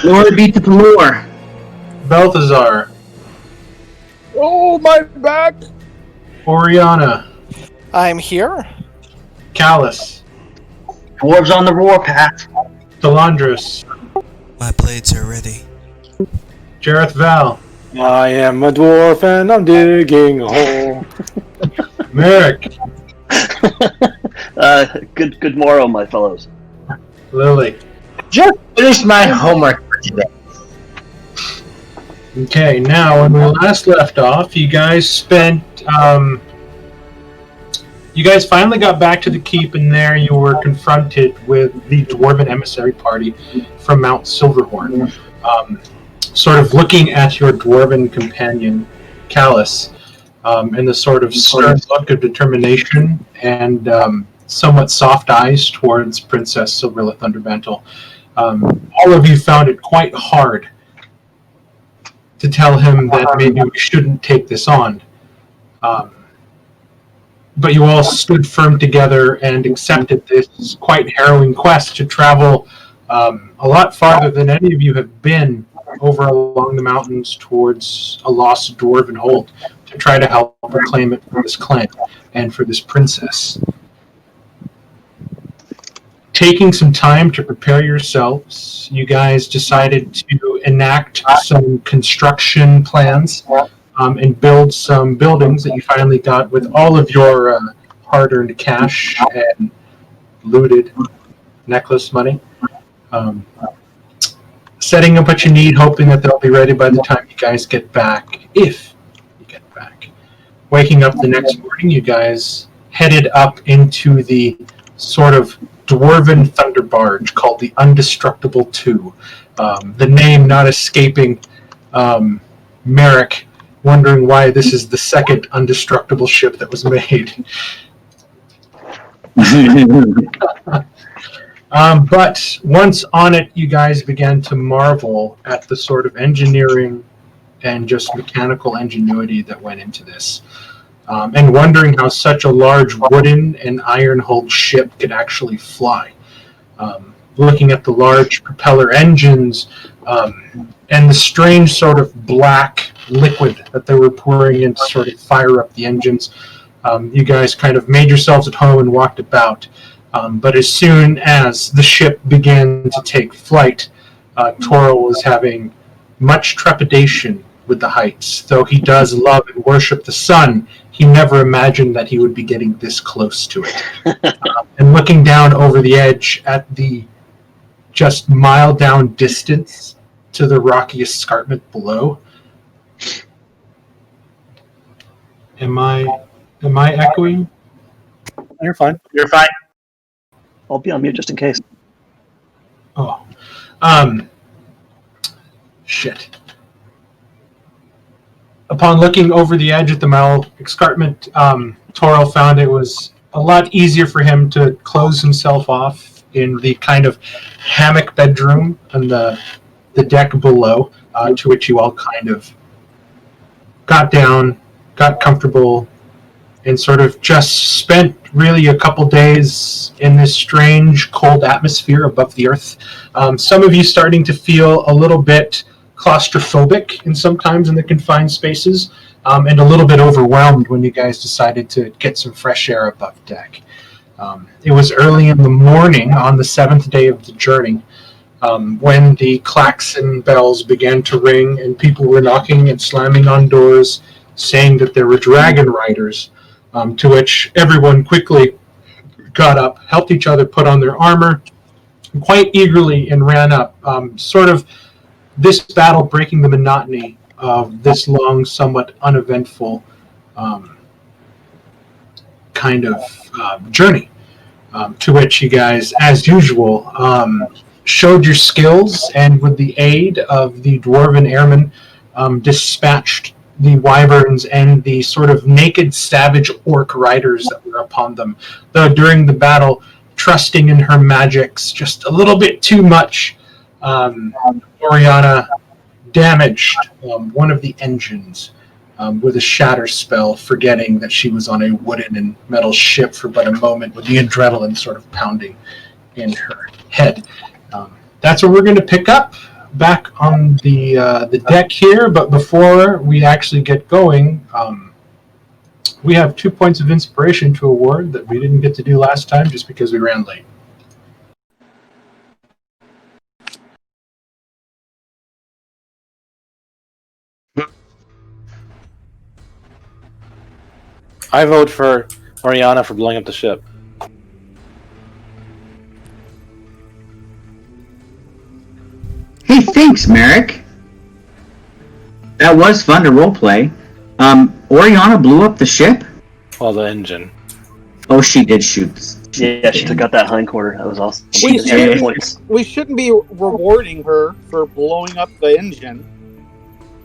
Glory be to Pelor. Balthazar. Oh, my back! Oriana. I'm here. Callus. Dwarves on the warpath. Delandris. My blades are ready. Jareth Val. I am a dwarf and I'm digging a hole. Merrick. Good morrow, my fellows. Lily. Just finished my homework for today. Okay, now when we last left off, you guys spent, you guys finally got back to the keep, and there you were confronted with the dwarven emissary party from Mount Silverhorn. Sort of looking at your dwarven companion, Callus, and the sort of stern look of determination and somewhat soft eyes towards Princess Silverla Thundermantle. All of you found it quite hard to tell him that maybe we shouldn't take this on. But you all stood firm together and accepted this quite harrowing quest to travel a lot farther than any of you have been over along the mountains towards a lost dwarven hold to try to help reclaim it for this clan and for this princess. Taking some time to prepare yourselves, you guys decided to enact some construction plans and build some buildings that you finally got with all of your hard-earned cash and looted necklace money. Setting up what you need, hoping that they'll be ready by the time you guys get back, if you get back. Waking up the next morning, you guys headed up into the sort of dwarven thunder barge called the Undestructible 2. The name not escaping Merrick, wondering why this is the second undestructible ship that was made. But once on it, you guys began to marvel at the sort of engineering and just mechanical ingenuity that went into this. And wondering how such a large wooden and iron-hulled ship could actually fly. Looking at the large propeller engines and the strange sort of black liquid that they were pouring in to sort of fire up the engines, you guys kind of made yourselves at home and walked about. But as soon as the ship began to take flight, Toril was having much trepidation with the heights. Though he does love and worship the sun, he never imagined that he would be getting this close to it. And looking down over the edge at the just mile down distance to the rocky escarpment below. Am I echoing? You're fine. You're fine. I'll be on mute just in case. Oh. Shit. Upon looking over the edge at the Mal escarpment, Toril found it was a lot easier for him to close himself off in the kind of hammock bedroom on the deck below, to which you all kind of got down, got comfortable, and sort of just spent really a couple days in this strange cold atmosphere above the earth. Some of you starting to feel a little bit claustrophobic sometimes in the confined spaces, and a little bit overwhelmed when you guys decided to get some fresh air above deck. It was early in the morning on the 7th day of the journey when the klaxon bells began to ring and people were knocking and slamming on doors saying that there were dragon riders, to which everyone quickly got up, helped each other put on their armor quite eagerly and ran up, sort of this battle breaking the monotony of this long, somewhat uneventful kind of journey, to which you guys, as usual, showed your skills and with the aid of the dwarven airmen, dispatched the wyverns and the sort of naked savage orc riders that were upon them, though during the battle, trusting in her magics just a little bit too much, Oriana damaged one of the engines with a shatter spell, forgetting that she was on a wooden and metal ship for but a moment with the adrenaline sort of pounding in her head. That's where we're going to pick up back on the deck here, but before we actually get going, we have 2 points of inspiration to award that we didn't get to do last time just because we ran late. I vote for Oriana for blowing up the ship. Hey, thanks, Merrick. That was fun to roleplay. Oriana blew up the ship? Well, the engine. Oh, she did shoot. Yeah, she took out that hindquarter. That was awesome. We She had should- points. We shouldn't be rewarding her for blowing up the engine.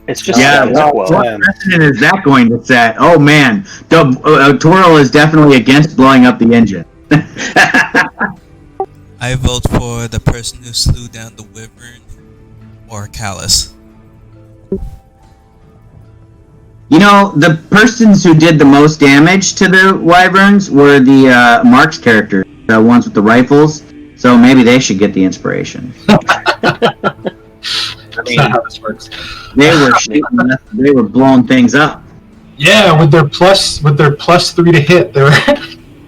It's just Yeah, status well, quo. what precedent is that going to set? Oh man, Toro is definitely against blowing up the engine. I vote for the person who slew down the wyvern or Callus. You know, the persons who did the most damage to the wyverns were the Mark's characters, the ones with the rifles. So maybe they should get the inspiration. That's not how this works. They were shooting, they were blowing things up. Yeah, with their plus 3 to hit, they were.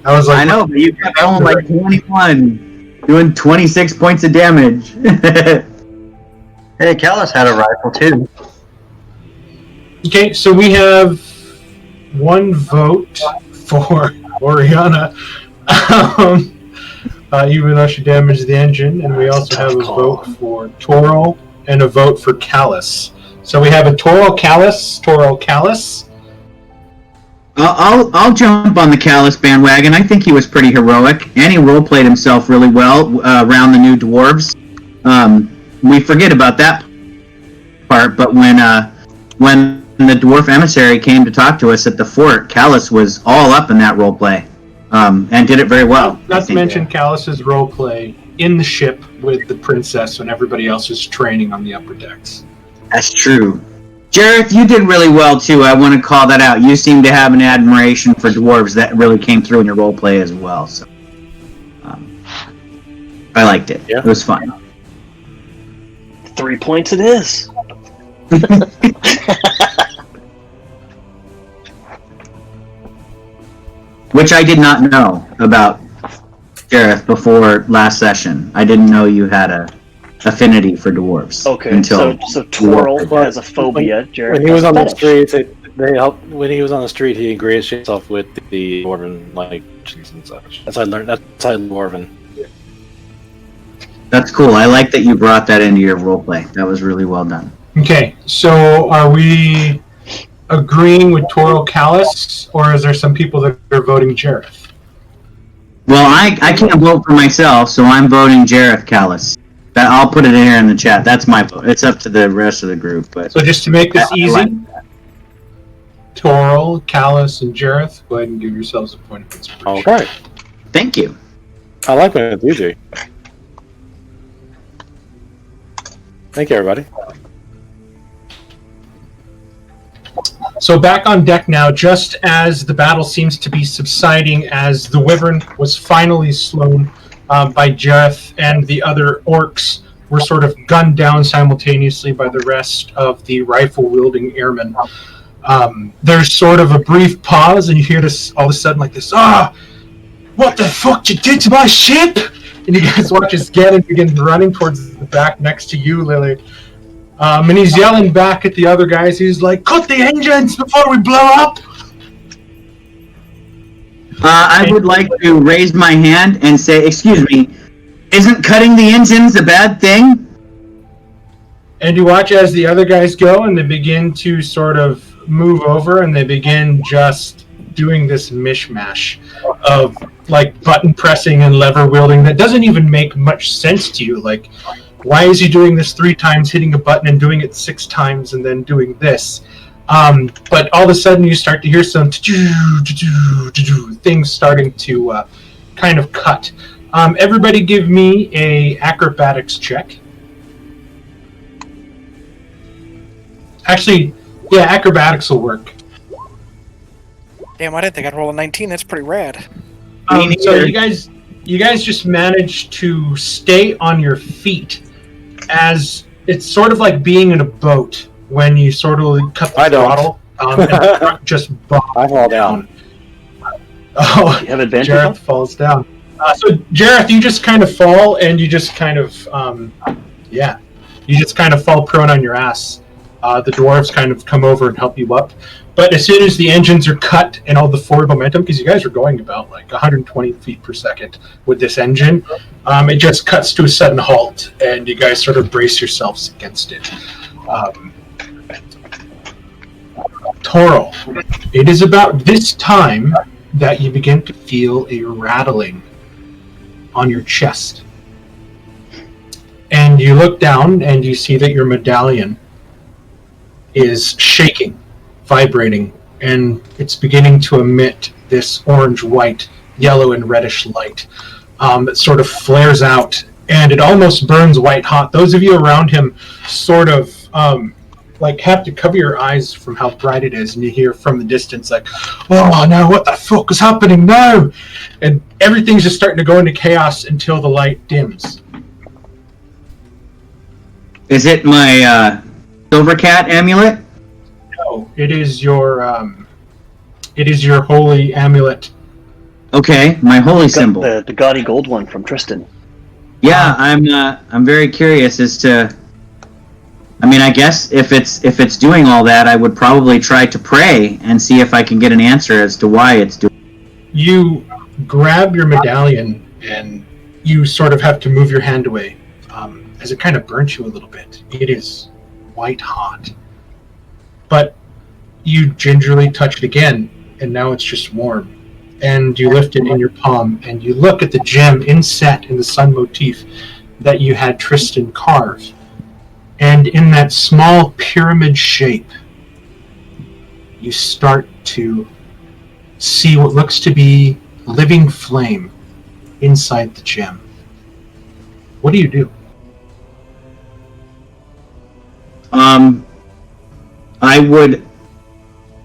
I was like, I know, but you got only like 21, doing 26 points of damage. Hey, Callus had a rifle too. Okay, so we have 1 vote for Oriana, even though she damaged the engine, and we also have a vote for Toro and a vote for Callus. So we have a Toro Callus. I'll jump on the Callus bandwagon. I think he was pretty heroic, and he roleplayed himself really well around the new dwarves. We forget about that part, but when the dwarf emissary came to talk to us at the fort, Callus was all up in that roleplay, and did it very well. Not to mention Callus's roleplay in the ship with the princess when everybody else is training on the upper decks. That's true. Jareth, you did really well too. I want to call that out. You seem to have an admiration for dwarves that really came through in your roleplay as well. So, I liked it. Yeah. It was fun. 3 points it is. Which I did not know about Jareth before last session. I didn't know you had a affinity for dwarves. Okay, Until so Twirl has a phobia. Jared When he was has a on the fetish. streets, they helped. When he was on the street, he ingratiated himself with the dwarven like and such. That's how I learned. That's how I learned dwarven. That's cool. I like that you brought that into your roleplay. That was really well done. Okay, so are we agreeing with Toro Callus, or is there some people that are voting Jareth? Well, I can't vote for myself, so I'm voting Jareth Callus. I'll put it in here in the chat. That's my vote. It's up to the rest of the group, but So just to make this I easy, like that. Toro, Callus, and Jareth, go ahead and give yourselves a point of inspiration. Okay, Thank you. I like when it's easy. Thank you, everybody. So back on deck now, just as the battle seems to be subsiding, as the Wyvern was finally slown by Jareth and the other orcs were sort of gunned down simultaneously by the rest of the rifle-wielding airmen. There's sort of a brief pause, and you hear this all of a sudden like this, what the fuck you did to my ship? And you guys watch as Ganon begins running towards the back next to you, Lily. And he's yelling back at the other guys. He's like, cut the engines before we blow up! I would like to raise my hand and say, excuse me, isn't cutting the engines a bad thing? And you watch as the other guys go, and they begin to sort of move over, and they begin just doing this mishmash of like button pressing and lever wielding that doesn't even make much sense to you. Like, why is he doing this 3 times, hitting a button and doing it 6 times and then doing this? But all of a sudden you start to hear some things starting to kind of cut. Everybody give me a acrobatics check. Actually, yeah, acrobatics will work. Damn, I didn't think I'd roll a 19. That's pretty rad. So you guys just managed to stay on your feet as It's sort of like being in a boat when you sort of cut the I don't. throttle and the truck just bombs I fall down. Oh, You have advantage Jareth on? falls down. So Jareth, you just kind of fall, and you just kind of, you just kind of fall prone on your ass. The dwarves kind of come over and help you up. But as soon as the engines are cut and all the forward momentum, because you guys are going about like 120 feet per second with this engine, it just cuts to a sudden halt, and you guys sort of brace yourselves against it. Toril, it is about this time that you begin to feel a rattling on your chest. And you look down and you see that your medallion is shaking, vibrating, and it's beginning to emit this orange, white, yellow, and reddish light that sort of flares out, and it almost burns white hot. Those of you around him sort of have to cover your eyes from how bright it is, and you hear from the distance like, "Oh no, what the fuck is happening now?" And everything's just starting to go into chaos until the light dims. Is it my Silver Cat amulet? No, it is your holy amulet. Okay, my holy symbol. The gaudy gold one from Tristan. Yeah, I'm very curious as to. I mean, I guess if it's doing all that, I would probably try to pray and see if I can get an answer as to why it's doing. You grab your medallion and you sort of have to move your hand away, as it kind of burns you a little bit. It is white hot, but you gingerly touch it again, and now it's just warm. And you lift it in your palm, and you look at the gem inset in the sun motif that you had Tristan carve. And in that small pyramid shape, you start to see what looks to be living flame inside the gem. What do you do?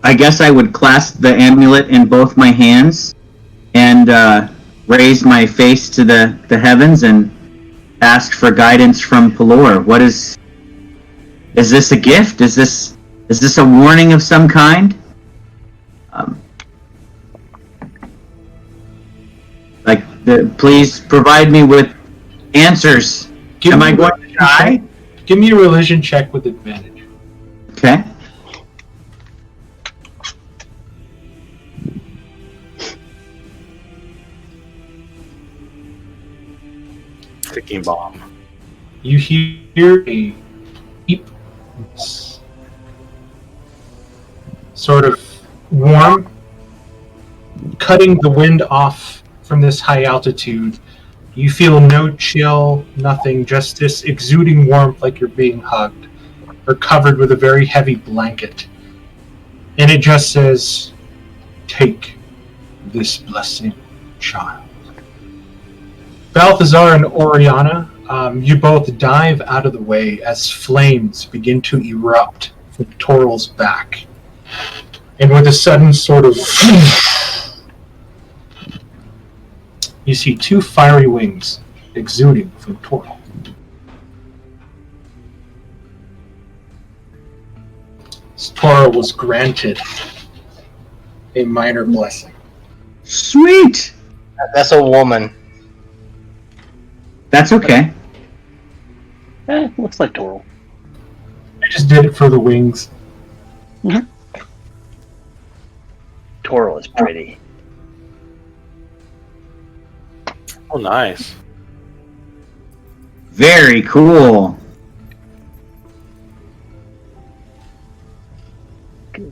I guess I would clasp the amulet in both my hands and raise my face to the heavens and ask for guidance from Pelor. What is this a gift? Is this a warning of some kind? Please provide me with answers. Am I going to die? Give me a religion check with advantage. Okay. Ticking bomb. You hear a beep, sort of warm, cutting the wind off from this high altitude. You feel no chill, nothing, just this exuding warmth like you're being hugged or covered with a very heavy blanket. And it just says, "Take this blessing, child." Balthazar and Oriana, you both dive out of the way as flames begin to erupt from Toril's back. And with a sudden sort of... you see two fiery wings exuding from Toril. Toril was granted a minor blessing. Sweet! That's a woman. That's okay. Looks like Toril. I just did it for the wings. Toril is pretty. Oh, nice. Very cool.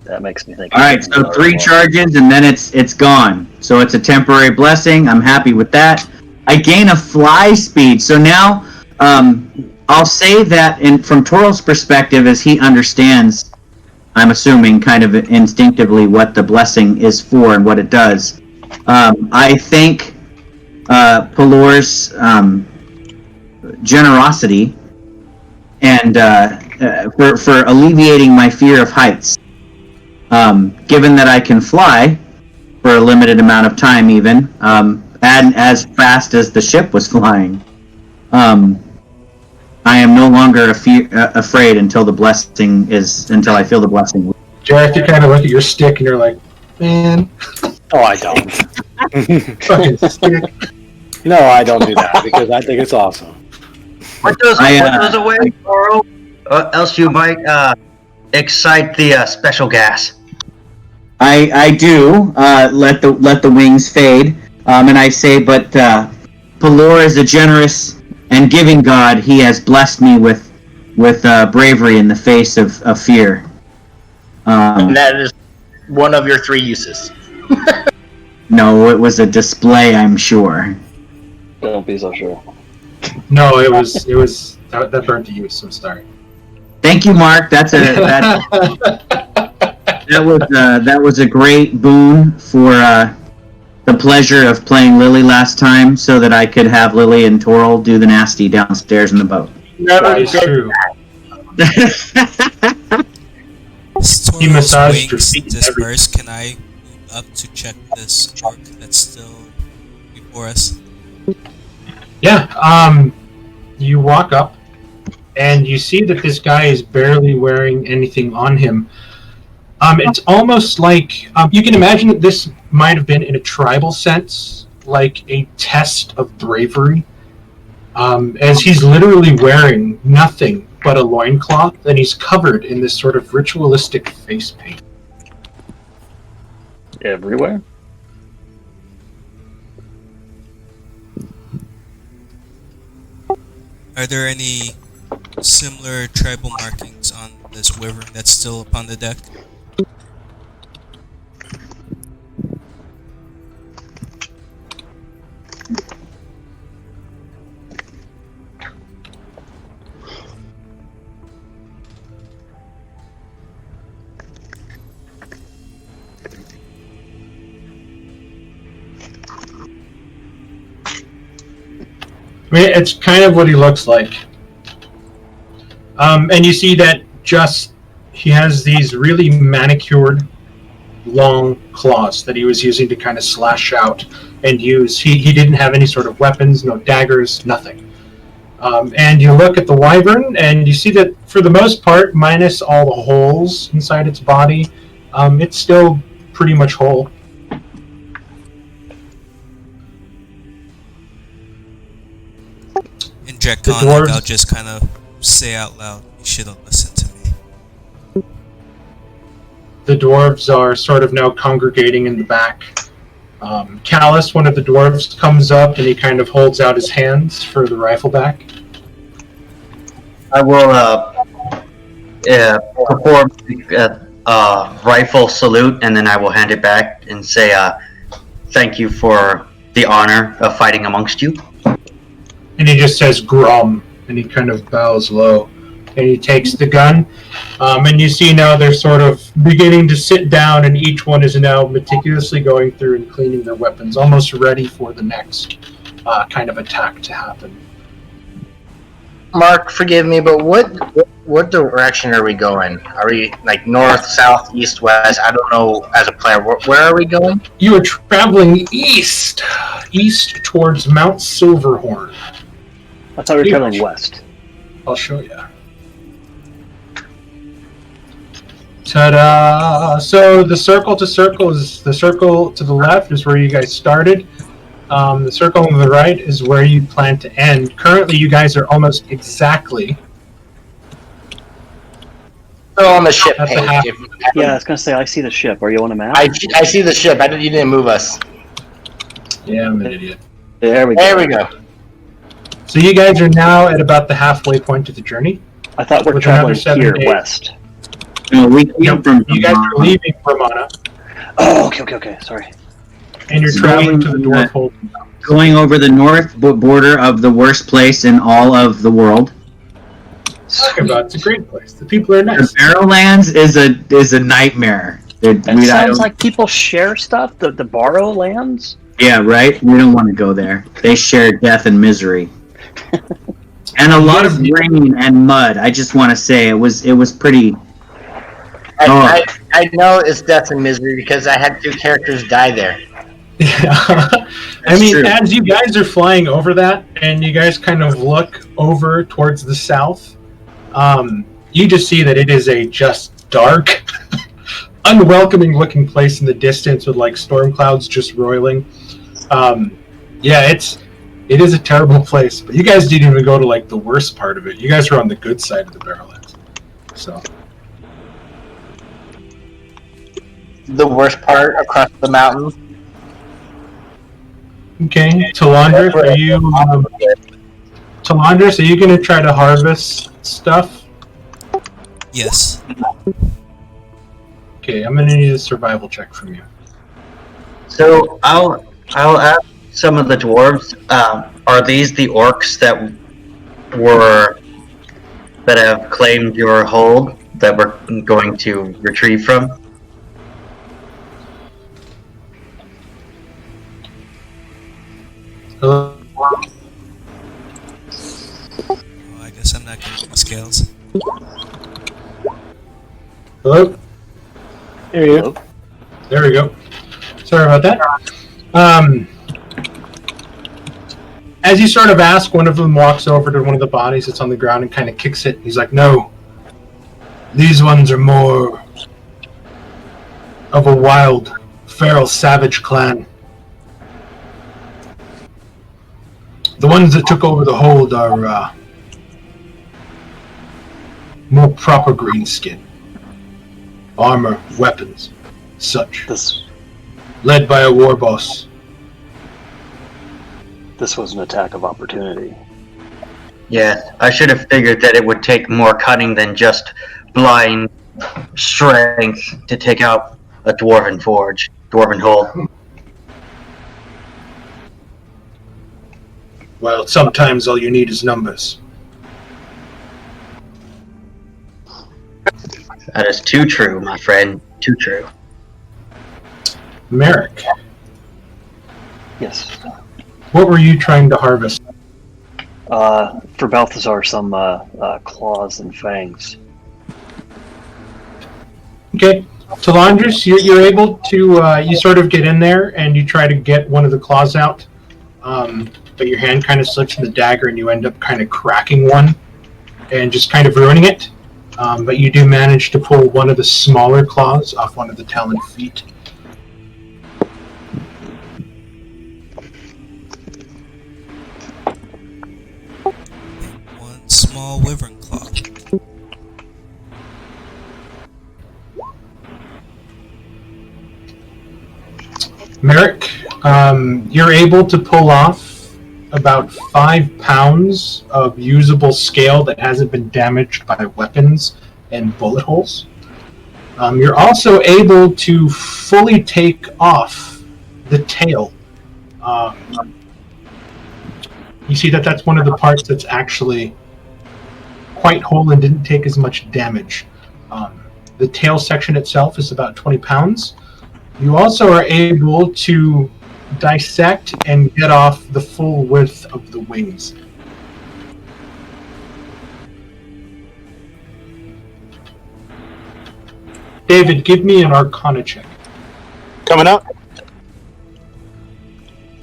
That makes me think. All right, so 3 charges and then it's gone. So it's a temporary blessing. I'm happy with that. I gain a fly speed. So now I'll say that from Toril's perspective, as he understands, I'm assuming kind of instinctively what the blessing is for and what it does. I thank Pelor's generosity and for alleviating my fear of heights. Given that I can fly for a limited amount of time even, and as fast as the ship was flying, I am no longer afraid until I feel the blessing. Jareth, you kind of look at your stick and you're like, man, Oh, I don't. fucking stick. No, I don't do that because I think it's awesome. Put those I, away, Toro. Else you might excite the special gas. I do let the wings fade, and I say, but Pelor is a generous and giving god. He has blessed me with bravery in the face of fear. And that is one of your 3 uses. No, it was a display, I'm sure. Don't be so sure. No, it was that burned to you, so sorry. Thank you, Mark. That was a great boon for the pleasure of playing Lily last time, so that I could have Lily and Toril do the nasty downstairs in the boat. That is true. He massaged your feet and dispersed. Can I move up to check this orc that's still before us? Yeah, you walk up, and you see that this guy is barely wearing anything on him. It's almost like, you can imagine that this might have been, in a tribal sense, like a test of bravery, as he's literally wearing nothing but a loincloth, and he's covered in this sort of ritualistic face paint. Everywhere? Are there any similar tribal markings on this wyvern that's still upon the deck? I mean, it's kind of what he looks like. And you see that he has these really manicured, long claws that he was using to kind of slash out and use. He didn't have any sort of weapons, no daggers, nothing. And you look at the wyvern, and you see that for the most part, minus all the holes inside its body, it's still pretty much whole. In Draconic, I'll just kind of say out loud, you should have listened to me. The dwarves are sort of now congregating in the back. Callus, one of the dwarves, comes up and he kind of holds out his hands for the rifle back. I will perform a rifle salute, and then I will hand it back and say, thank you for the honor of fighting amongst you. And he just says Grum, and he kind of bows low. And he takes the gun, and you see now they're sort of beginning to sit down, and each one is now meticulously going through and cleaning their weapons, almost ready for the next kind of attack to happen. Mark, forgive me, but what direction are we going? Are we like north, south, east, west? I don't know as a player. Where are we going? You are traveling east towards Mount Silverhorn. I thought we were traveling west. I'll show you. Ta-da! So the circle to circle is the circle to the left is where you guys started. The circle on the right is where you plan to end. Currently, you guys are almost exactly. Still on the ship That's a page. half. Yeah, I was gonna say, I see the ship. Are you on a map? I see the ship. You didn't move us. Yeah, I'm an idiot. There we go. There we go. So you guys are now at about the halfway point of the journey. I thought we're With traveling another 7 here days. west. No, we came from. You guys are leaving Romana, Oh, okay. Sorry. and you're traveling to the dwarf hold. Going over the north border of the worst place in all of the world. Talking about, it's a great place. The people are The nice. Barrowlands is a nightmare. That sounds like people share stuff. The borrow lands. Yeah, right? We don't want to go there. They share death and misery. And a lot of rain and mud. I just want to say it was pretty. I know it's death and misery because I had 2 characters die there. Yeah. I That's mean, true. as you guys are flying over that, and you guys kind of look over towards the south, you just see that it is a just dark, unwelcoming looking place in the distance with like storm clouds just roiling. Yeah, it is a terrible place. But you guys didn't even go to like the worst part of it. You guys were on the good side of the Barrellands. So The worst part across the mountain. okay, Talandris, are you going to try to harvest stuff? Yes. Okay, I'm going to need a survival check from you. So I'll ask some of the dwarves. Are these the orcs that have claimed your hold that we're going to retrieve from? Hello? Oh, I guess I'm not good at scales. Hello? Here you go. There we go. Sorry about that. As you sort of ask, one of them walks over to one of the bodies that's on the ground and kind of kicks it. He's like, no, these ones are more of a wild, feral, savage clan. The ones that took over the hold are more proper green skin. Armor, weapons, such. Led by a war boss. This was an attack of opportunity. Yeah, I should have figured that it would take more cunning than just blind strength to take out a dwarven hold. Well, sometimes all you need is numbers. That is too true, my friend. Too true. Merrick, Yes. what were you trying to harvest? For Balthazar, some claws and fangs. Okay, Talandris, you're able to, you sort of get in there and you try to get one of the claws out, but your hand kind of slips in the dagger and you end up kind of cracking one and just kind of ruining it. But you do manage to pull one of the smaller claws off one of the taloned feet. One small wyvern claw. Merrick, you're able to pull off about 5 pounds of usable scale that hasn't been damaged by weapons and bullet holes. You're also able to fully take off the tail. You see that that's one of the parts that's actually quite whole and didn't take as much damage. The tail section itself is about 20 pounds. You also are able to dissect and get off the full width of the wings. David, give me an Arcana check. Coming up.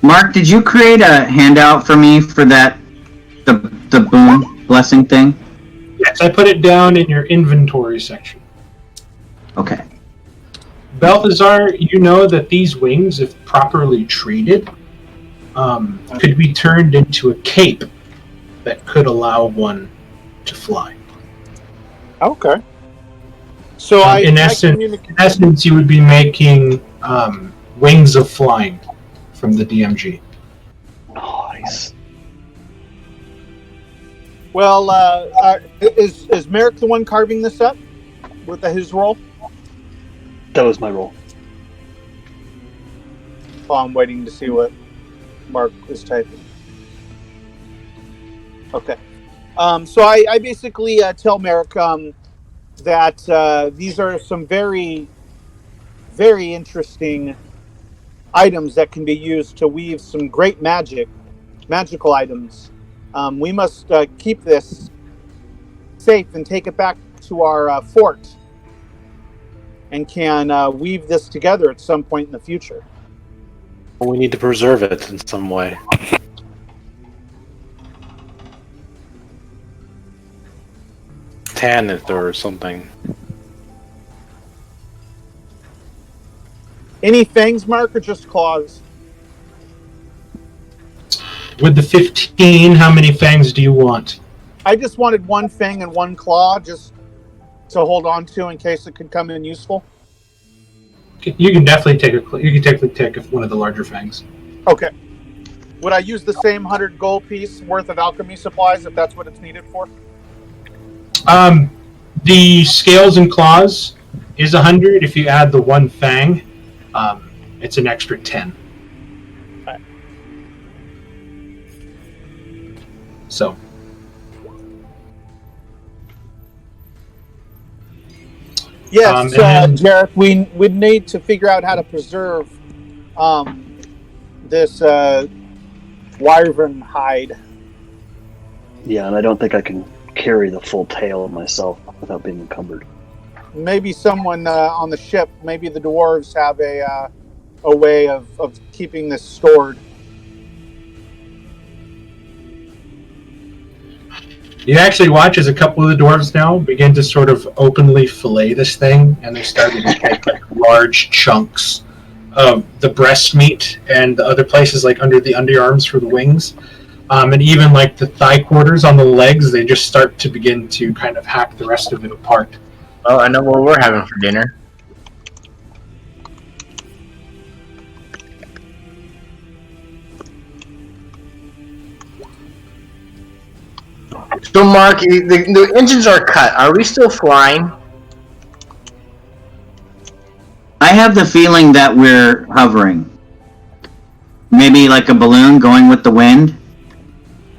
Mark, did you create a handout for me for that the boon blessing thing? Yes, I put it down in your inventory section. Okay. Balthazar, you know that these wings, if properly treated, could be turned into a cape that could allow one to fly. Okay. So In essence, you would be making wings of flying from the DMG. Nice. Well, is Merrick the one carving this up with his roll? That was my roll. Oh, I'm waiting to see what Mark is typing. Okay. So I basically tell Merrick that these are some very, very interesting items that can be used to weave some great magical items. We must keep this safe and take it back to our fort, and can weave this together at some point in the future. We need to preserve it in some way. Tan it or something. Any fangs, Mark, or just claws? With the 15, how many fangs do you want? I just wanted one fang and one claw, just to hold on to in case it could come in useful. You can definitely take one of the larger fangs. Okay. Would I use the same 100 gold piece worth of alchemy supplies if that's what it's needed for? The scales and claws is 100. If you add the one fang, it's an extra 10. Okay. So. Yes, and then- Jareth, we'd need to figure out how to preserve this wyvern hide. Yeah, and I don't think I can carry the full tail myself without being encumbered. Maybe someone on the ship, maybe the dwarves have a way of keeping this stored. You actually watch as a couple of the dwarves now begin to sort of openly fillet this thing, and they're starting to take like large chunks of the breast meat and the other places like under the underarms for the wings. And even like the thigh quarters on the legs, they just start to begin to kind of hack the rest of it apart. Oh, I know what we're having for dinner. So, Mark, the engines are cut. Are we still flying? I have the feeling that we're hovering. Maybe like a balloon going with the wind.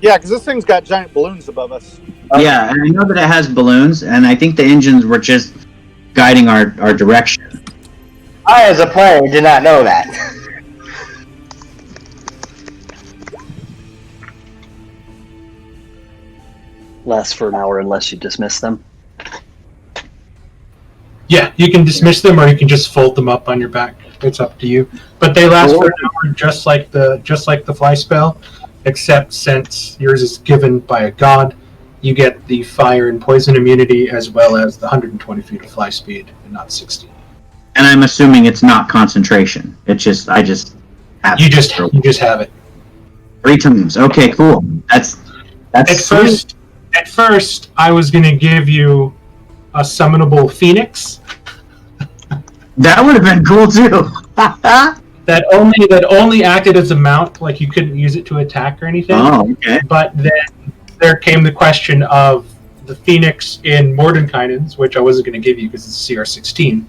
Yeah, because this thing's got giant balloons above us. Yeah, and I know that it has balloons, and I think the engines were just guiding our direction. I, as a player, did not know that. Lasts for an hour unless you dismiss them. Yeah, you can dismiss them or you can just fold them up on your back. It's up to you. But they last for an hour just like the fly spell, except since yours is given by a god, you get the fire and poison immunity as well as the 120 feet of fly speed and not 60. And I'm assuming it's not concentration. It's just I just have You it. just have it. 3 times. Okay, cool. That's At first I was gonna give you a summonable phoenix. That would have been cool too. That only acted as a mount, like you couldn't use it to attack or anything. Oh, okay. But then there came the question of the Phoenix in Mordenkainen's, which I wasn't going to give you because it's CR16.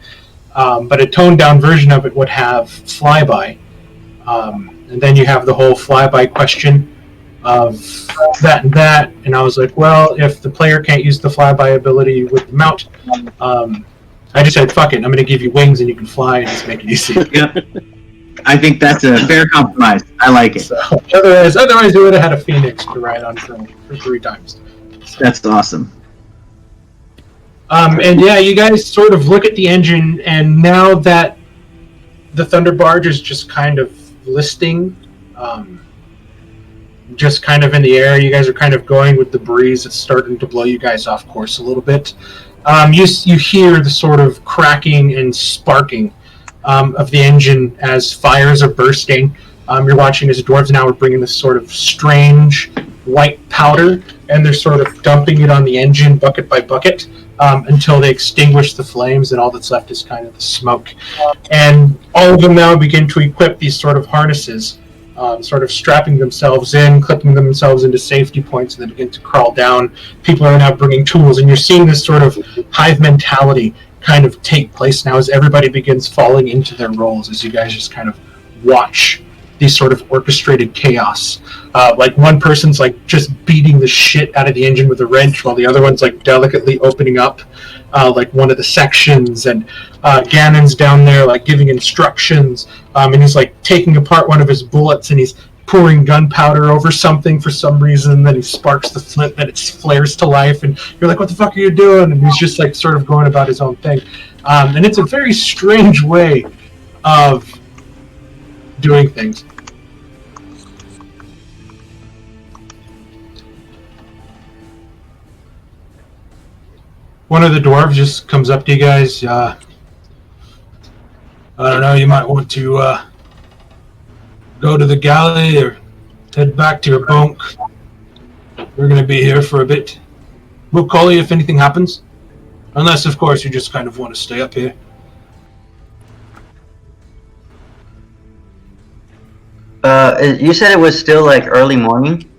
But a toned down version of it would have flyby. And then you have the whole flyby question of that and that. And I was like, well, if the player can't use the flyby ability with the mount, I just said, fuck it, I'm going to give you wings and you can fly and just make it easy. Yep. I think that's a fair compromise. I like it. So, otherwise, we would have had a Phoenix to ride on for 3 times. That's awesome. And yeah, you guys sort of look at the engine, and now that the Thunder Barge is just kind of listing, just kind of in the air, you guys are kind of going with the breeze. It's starting to blow you guys off course a little bit. You hear the sort of cracking and sparking of the engine as fires are bursting. You're watching as dwarves now are bringing this sort of strange white powder, and they're sort of dumping it on the engine bucket by bucket until they extinguish the flames, and all that's left is kind of the smoke. And all of them now begin to equip these sort of harnesses, sort of strapping themselves in, clipping themselves into safety points, and they begin to crawl down. People are now bringing tools, and you're seeing this sort of hive mentality kind of take place now as everybody begins falling into their roles, as you guys just kind of watch these sort of orchestrated chaos. Like one person's like just beating the shit out of the engine with a wrench, while the other one's like delicately opening up like one of the sections, and Ganon's down there like giving instructions, and he's like taking apart one of his bullets, and he's pouring gunpowder over something for some reason, and then he sparks the flint, and it flares to life, and you're like, what the fuck are you doing? And he's just like sort of going about his own thing. And it's a very strange way of doing things. One of the dwarves just comes up to you guys. I don't know. You might want to go to the galley or head back to your bunk. We're going to be here for a bit. We'll call you if anything happens. Unless, of course, you just kind of want to stay up here. You said it was still like early morning?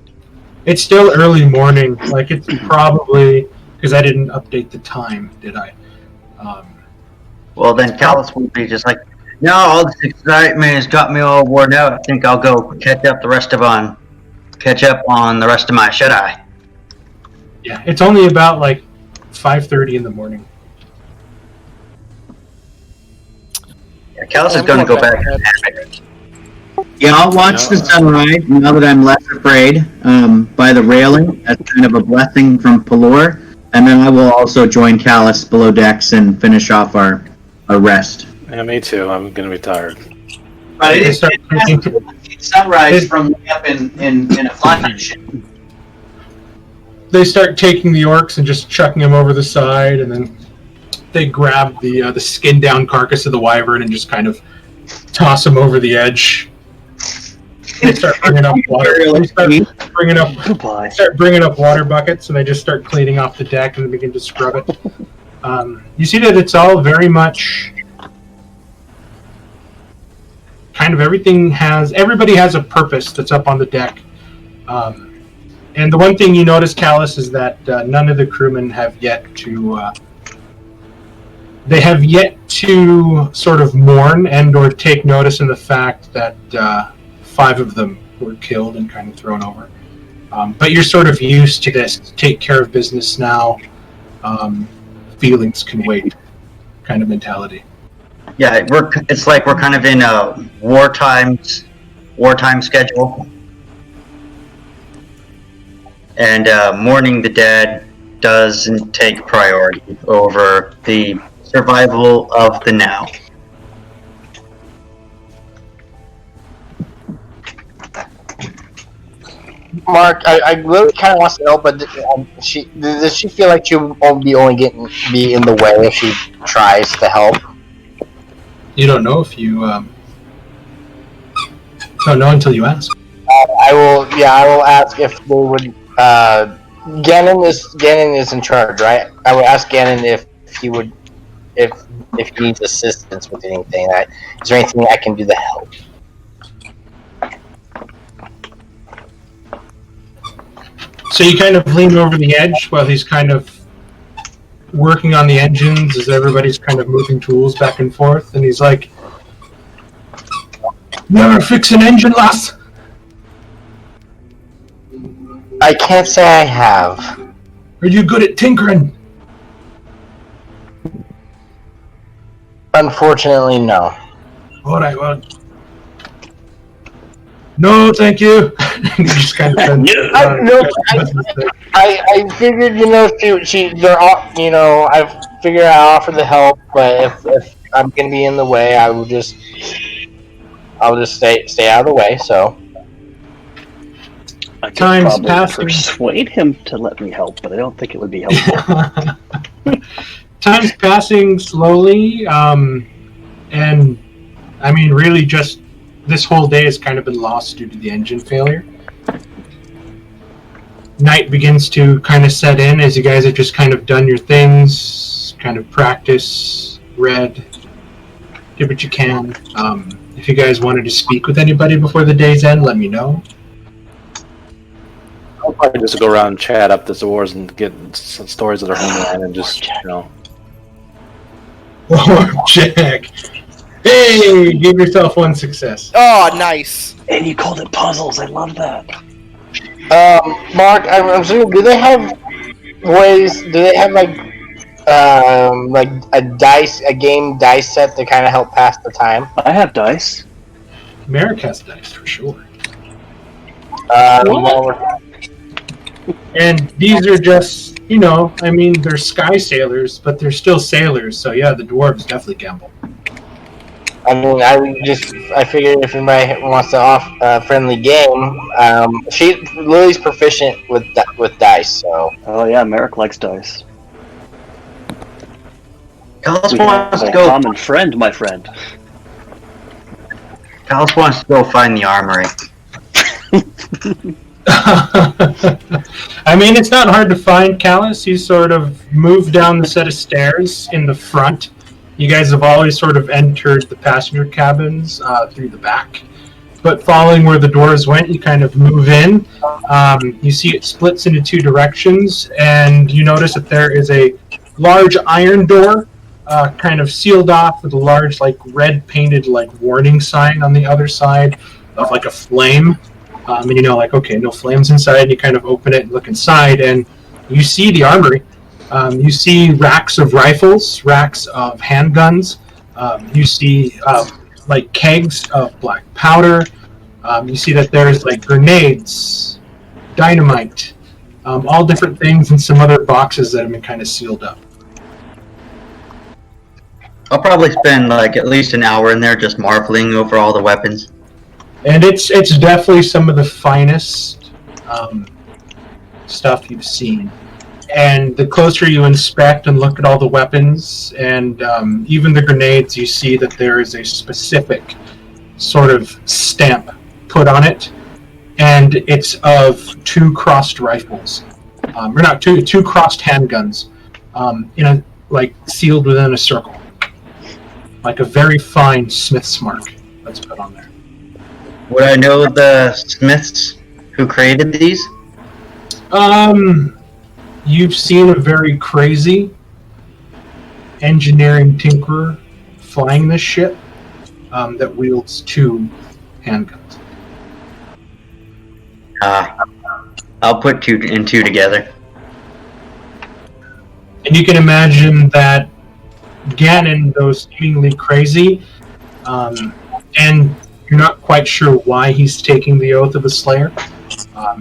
It's still early morning. Like, it's probably... Because I didn't update the time, did I? Well, then Callus would be just like, no, all this excitement has got me all worn out. I think I'll go catch up on the rest of my shut-eye. Yeah, it's only about, like, 5:30 in the morning. Yeah, Callus is going to go back to the Yeah, I'll watch the sunrise now that I'm less afraid by the railing. That's kind of a blessing from Pelor. And then I will also join Callus below decks and finish off our rest. Yeah, me too. I'm gonna be tired. But it is sunrise from way up in a flash. They start taking the orcs and just chucking them over the side, and then they grab the skinned-down carcass of the wyvern and just kind of toss them over the edge. They start bringing up water. They start bringing up water buckets, and they just start cleaning off the deck and begin to scrub it. You see that it's all very much kind of everybody has a purpose that's up on the deck. And the one thing you notice, Callus, is that none of the crewmen have yet to sort of mourn and or take notice in the fact that 5 of them were killed and kind of thrown over. But you're sort of used to this take care of business now, feelings can wait kind of mentality. Yeah, it's like we're kind of in a wartime schedule. And mourning the dead doesn't take priority over the survival of the now. Mark, I really kind of wants to know, but does she feel like she will be in the way if she tries to help? You don't know if you don't know until you ask. I will ask if they would. Ganon is in charge, right? I would ask Ganon if he needs assistance with anything. Is there anything I can do to help? So you kind of lean over the edge while he's kind of working on the engines as everybody's kind of moving tools back and forth, and he's like, "Never fix an engine, lass." I can't say I have. Are you good at tinkering? Unfortunately, no. All right, well, no, thank you. You just kind of I figured, I figured I'd offer the help, but if I'm gonna be in the way, I'll just stay out of the way. So I could Time's probably passing. persuade him to let me help, but I don't think it would be helpful. Time's passing slowly, and I mean, really, just this whole day has kind of been lost due to the engine failure. Night begins to kind of set in as you guys have just kind of done your things, kind of practice, read, did what you can. If you guys wanted to speak with anybody before the day's end, let me know. I'll probably just go around and chat up the dwarves and get some stories of their homeland and just, Oh, Jack. Hey, give yourself one success. Oh, nice. And you called it puzzles. I love that. Mark, I'm assuming, do they have ways? Do they have like a game dice set to kind of help pass the time? I have dice. Merrick has dice for sure. And these are just, they're sky sailors, but they're still sailors. So yeah, the dwarves definitely gamble. I mean, I figured if anybody wants to off a friendly game, Lily's proficient with dice, so. Oh yeah, Merrick likes dice. Callus We wants have to a go. common friend, my friend. Callus wants to go find the armory. I mean, it's not hard to find Callus. He's sort of moved down the set of stairs in the front. You guys have always sort of entered the passenger cabins through the back. But following where the doors went, you kind of move in. You see it splits into two directions, and you notice that there is a large iron door kind of sealed off with a large, like, red painted, like, warning sign on the other side of, like, a flame. And you know, like, okay, no flames inside. And you kind of open it and look inside, and you see the armory. You see racks of rifles, racks of handguns. You see, like, kegs of black powder. You see that there's, like, grenades, dynamite, all different things, and some other boxes that have been kind of sealed up. I'll probably spend like at least an hour in there just marveling over all the weapons. And it's definitely some of the finest stuff you've seen. And the closer you inspect and look at all the weapons and even the grenades, you see that there is a specific sort of stamp put on it, and it's of two crossed rifles, or not two crossed handguns, like sealed within a circle, like a very fine smith's mark that's put on there. Would I know the smiths who created these? You've seen a very crazy engineering tinkerer flying this ship that wields two handguns. I'll put two and two together. And you can imagine that Ganon, though seemingly crazy, and you're not quite sure why he's taking the oath of a Slayer,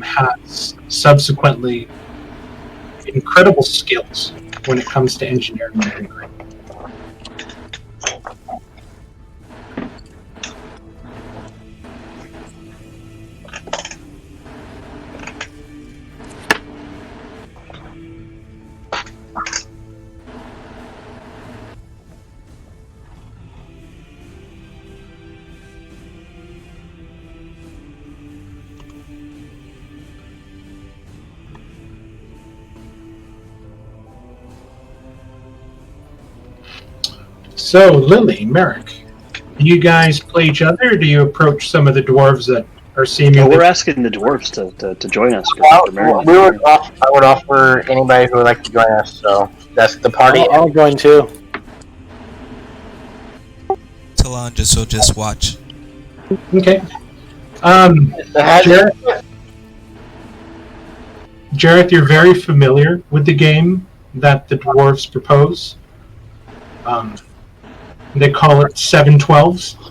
has subsequently incredible skills when it comes to engineering and tinkering. So, Lily, Merrick, do you guys play each other, or do you approach some of the dwarves that are seemingly... No, we're asking the dwarves to join us. I would offer anybody who would like to join us, so that's the party. I'll join too. Talon will just watch. Okay. Jareth, you're very familiar with the game that the dwarves propose. They call it 7-12s.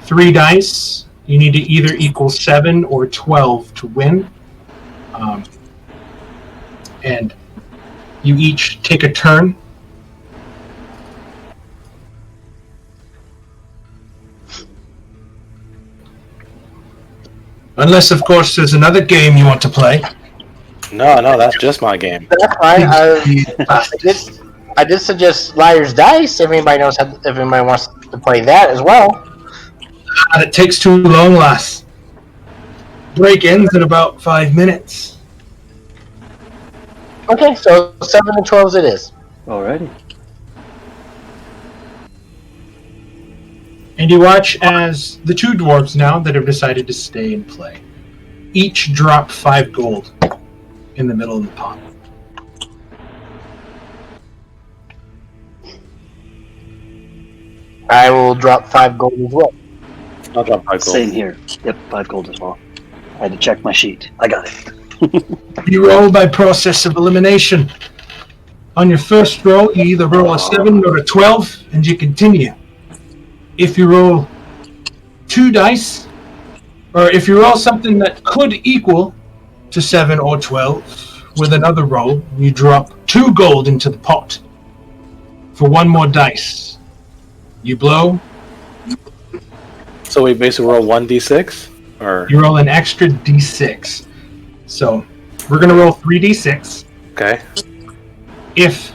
3 dice. You need to either equal 7 or 12 to win. And you each take a turn. Unless, of course, there's another game you want to play. No, that's just my game. That's fine. I did suggest Liar's Dice if anybody wants to play that as well. It takes too long, lass. Break ends in about 5 minutes. Okay, so 7 and 12s it is. Alrighty. And you watch as the 2 dwarves now that have decided to stay and play each drop 5 gold in the middle of the pot. I will drop 5 gold as well. I'll drop 5 gold. Same here. Yep, 5 gold as well. I had to check my sheet. I got it. You roll by process of elimination. On your first roll, you either roll a 7 or a 12, and you continue. If you roll 2 dice, or if you roll something that could equal to 7 or 12, with another roll, you drop 2 gold into the pot for 1 more dice. You blow. So we basically roll 1d6? Or... You roll an extra d6. So we're going to roll 3d6. Okay. If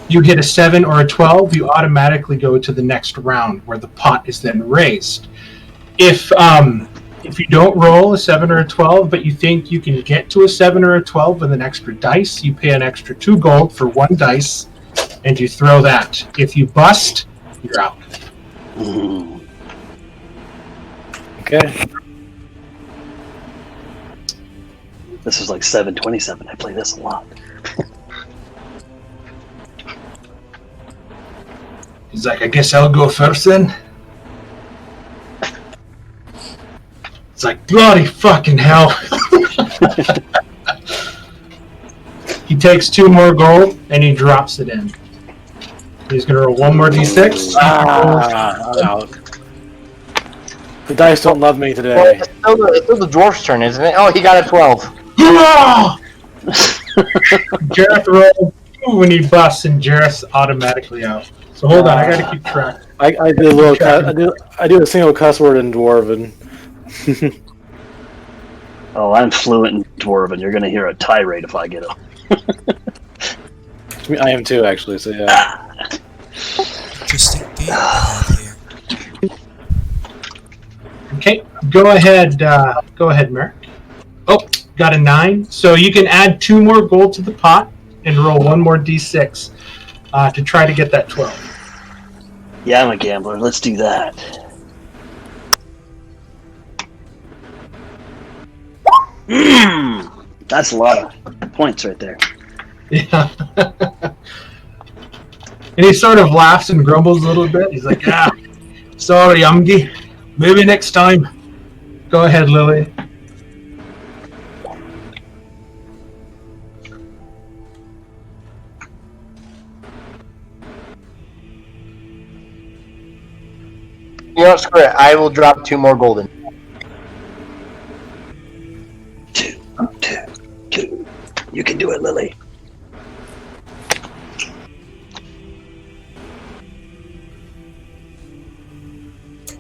you hit a 7 or a 12, you automatically go to the next round where the pot is then raised. If you don't roll a 7 or a 12, but you think you can get to a 7 or a 12 with an extra dice, you pay an extra 2 gold for 1 dice, and you throw that. If you bust, you're out. Okay. This is like 727. I play this a lot. He's like, I guess I'll go first then. It's like, bloody fucking hell. He takes 2 more gold and he drops it in. He's gonna roll 1 more d6. I'm out. The dice don't love me Well, today. it's still the dwarf's turn, isn't it? Oh, he got a 12. Jareth rolled 2 when he busts, and Jareth's automatically out. So hold on, I gotta keep track. I do a little I do a single cuss word in Dwarven. Oh, I'm fluent in Dwarven. You're going to hear a tirade if I get it. I am too, actually, so yeah. Interesting game we have here. Okay, go ahead, Merrick. Oh, got a 9. So you can add 2 more gold to the pot and roll 1 more d6 to try to get that 12. Yeah, I'm a gambler. Let's do that. That's a lot of points right there. Yeah. And he sort of laughs and grumbles a little bit. He's like, sorry, Umgi. Maybe next time. Go ahead, Lily. You know what, screw it. I will drop 2 more golden. 2. You can do it, Lily.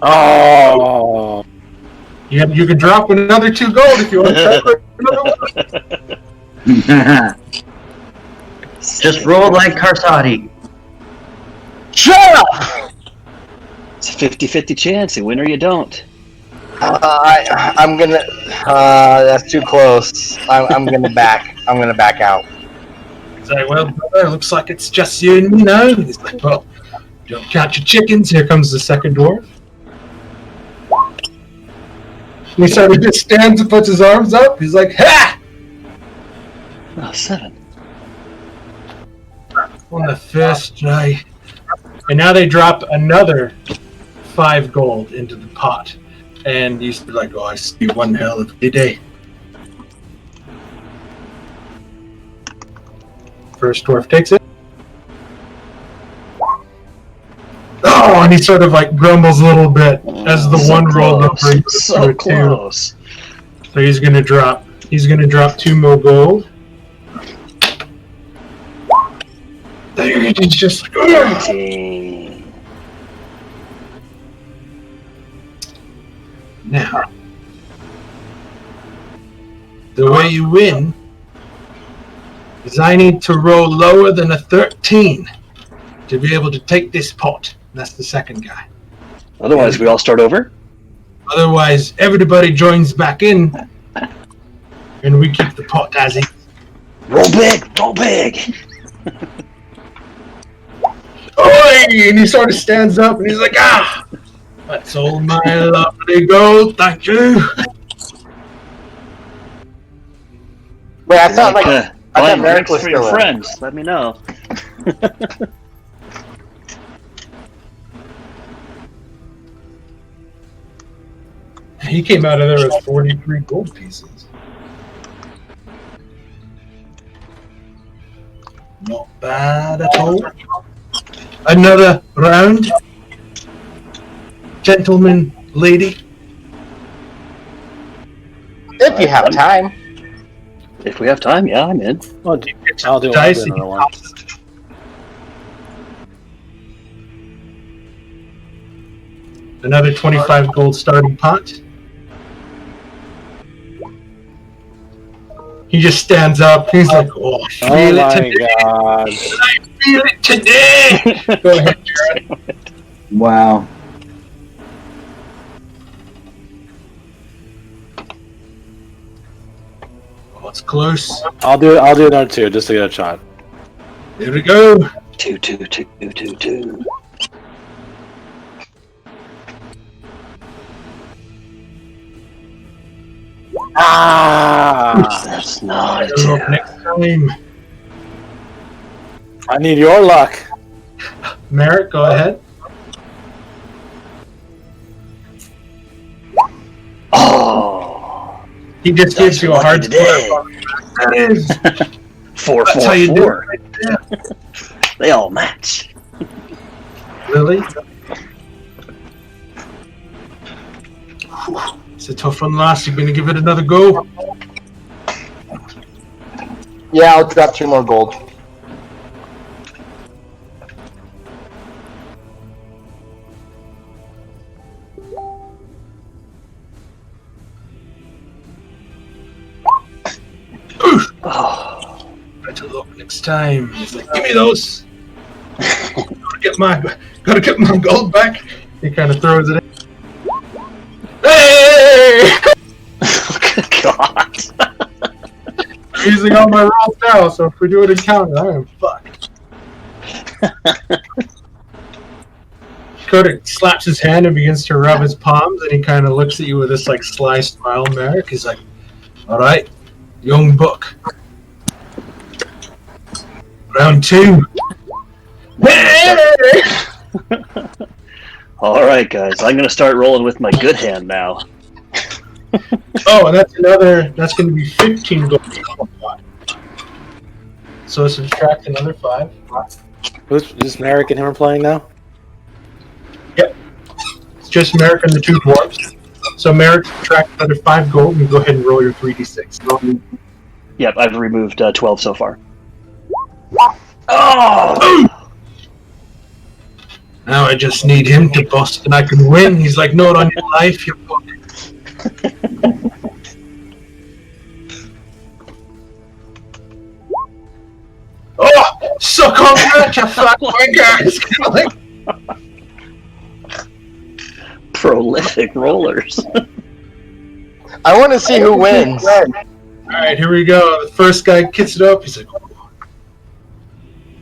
Oh! You can drop another 2 gold if you want to try for another one. Just roll like Karsadi. Shut up! It's a 50-50 chance. You win or you don't. I'm gonna. That's too close. I'm gonna back. I'm gonna back out. He's like, well, brother, looks like it's just you and me now. He's like, well, don't count your chickens. Here comes the second dwarf. And he sort of just stands and puts his arms up. He's like, ha! Oh, 7. On the first try. And now they drop another 5 gold into the pot. And he's like, oh, I see one hell of a day. First dwarf takes it. Oh, and he sort of like grumbles a little bit as the So one rolled close. over into So a 2. close. So he's gonna drop 2 more gold. He's just like, ugh. 13. Now, the way you win is I need to roll lower than a 13 to be able to take this pot. That's the second guy. Otherwise, we all start over? Otherwise, everybody joins back in, and we keep the pot as is. Roll big! Roll big! Oi! And he sort of stands up, and he's like, that's all my lovely gold, thank you. Wait, I thought like I I buy thought Merrick drinks was for your still in. friends. Let me know. He came out of there with 43 gold pieces. Not bad at all. Another round. Gentleman, lady. If you have time. If we have time, yeah, I'm in. I'll do Dice, another one. Another 25 gold starting pot. He just stands up. He's like, "Oh, I feel Oh it my today. god. I feel it today." Go ahead, Jared. Wow. Oh, it's close. I'll do another 2 just to get a shot. Here we go. 2, 2, 2, 2, 2. Ah! That's not a Better luck 2. next time. I need your luck. Merrick, go ahead. Oh, He just gives you a hard today. That is. 4, That's 4, how you do 4. it right there. They all match. Really? It's a tough one, lass. You're gonna give it another go. Yeah, I'll drop 2 more gold. Oh, Better luck next time. He's like, give me those. Gotta get my gold back. He kind of throws it in. Hey! God. I'm using all my rolls now, so if we do an encounter, I am fucked. Kodak slaps his hand and begins to rub his palms, and he kind of looks at you with this like sly smile, Merrick. He's like, all right, young buck. Round 2. Hey! All right, guys. I'm gonna start rolling with my good hand now. Oh, and that's going to be 15 gold. So subtract another 5. Who's this Merrick and him are playing now? It's just Merrick and the 2 dwarves. So Merrick, subtract another 5 gold and go ahead and roll your 3d6. Yep, I've removed 12 so far. Oh! Now I just need him to bust and I can win. He's like, note on your life, you fuck. Oh, suck on that, you fat wanker! Prolific rollers. I want to see who wins. Alright, here we go. The first guy gets it up. He's like, oh,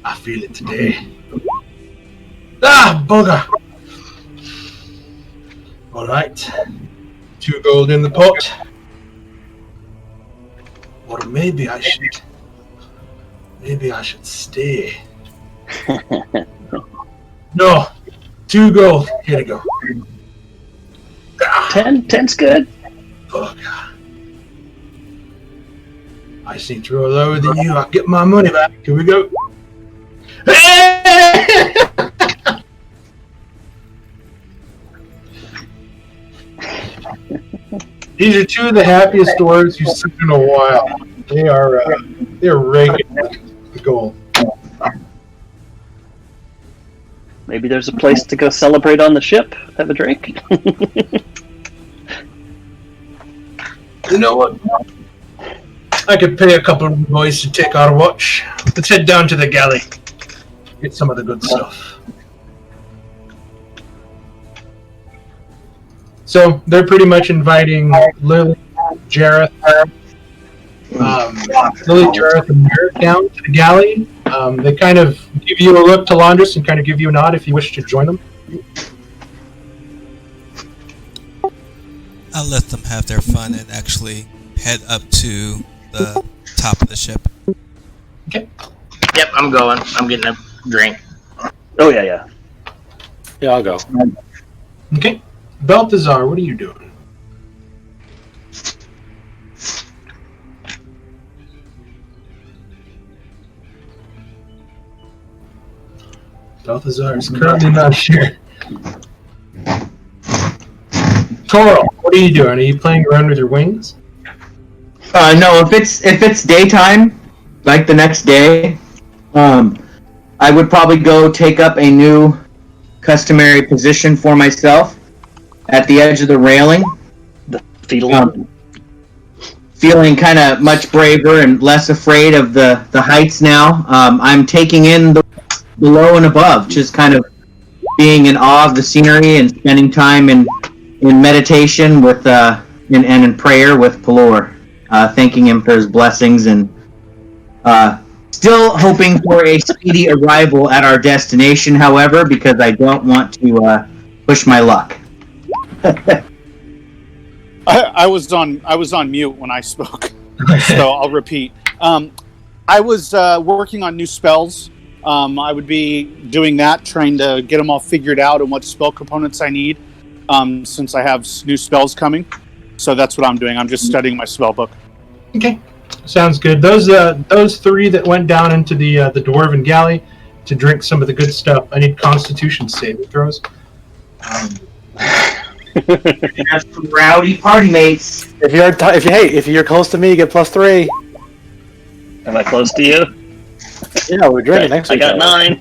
I feel it today. Ah, bugger! Alright. 2 gold in the pot. Or maybe I should stay. No. 2 gold. Here we go. Ah, 10's good. bugger. I seem to roll lower than you. I'll get my money back. Here we go. These are 2 of the happiest dwarves you've seen in a while. They're raking the gold. Maybe there's a place to go celebrate on the ship. Have a drink. You know what? I could pay a couple of boys to take our watch. Let's head down to the galley. Get some of the good stuff. So they're pretty much inviting Lily, Jareth, Jareth, and Merrick down to the galley. They kind of give you a look to Laundress and kind of give you a nod if you wish to join them. I'll let them have their fun and actually head up to the top of the ship. Okay. Yep, I'm going. I'm getting a drink. Oh, yeah. Yeah, I'll go. Okay. Balthazar, what are you doing? Balthazar is currently not here. Toro, what are you doing? Are you playing around with your wings? No, if it's daytime, like the next day, I would probably go take up a new customary position for myself. at the edge of the railing. The fetal. Feeling kind of much braver and less afraid of the heights now. I'm taking in the below and above, just kind of being in awe of the scenery and spending time in meditation with and in prayer with Pelor, thanking him for his blessings and still hoping for a speedy arrival at our destination. However, because I don't want to push my luck. I was on mute when I spoke, so I'll repeat. I was working on new spells. I would be doing that, trying to get them all figured out and what spell components I need, since I have new spells coming. So that's what I'm doing. I'm just studying my spell book. Okay, sounds good. Those three that went down into the Dwarven Galley to drink some of the good stuff. I need Constitution saving throws. Have some rowdy party mates. If you're close to me, you get +3. Am I close to you? Yeah, we're drinking next I week. got 9.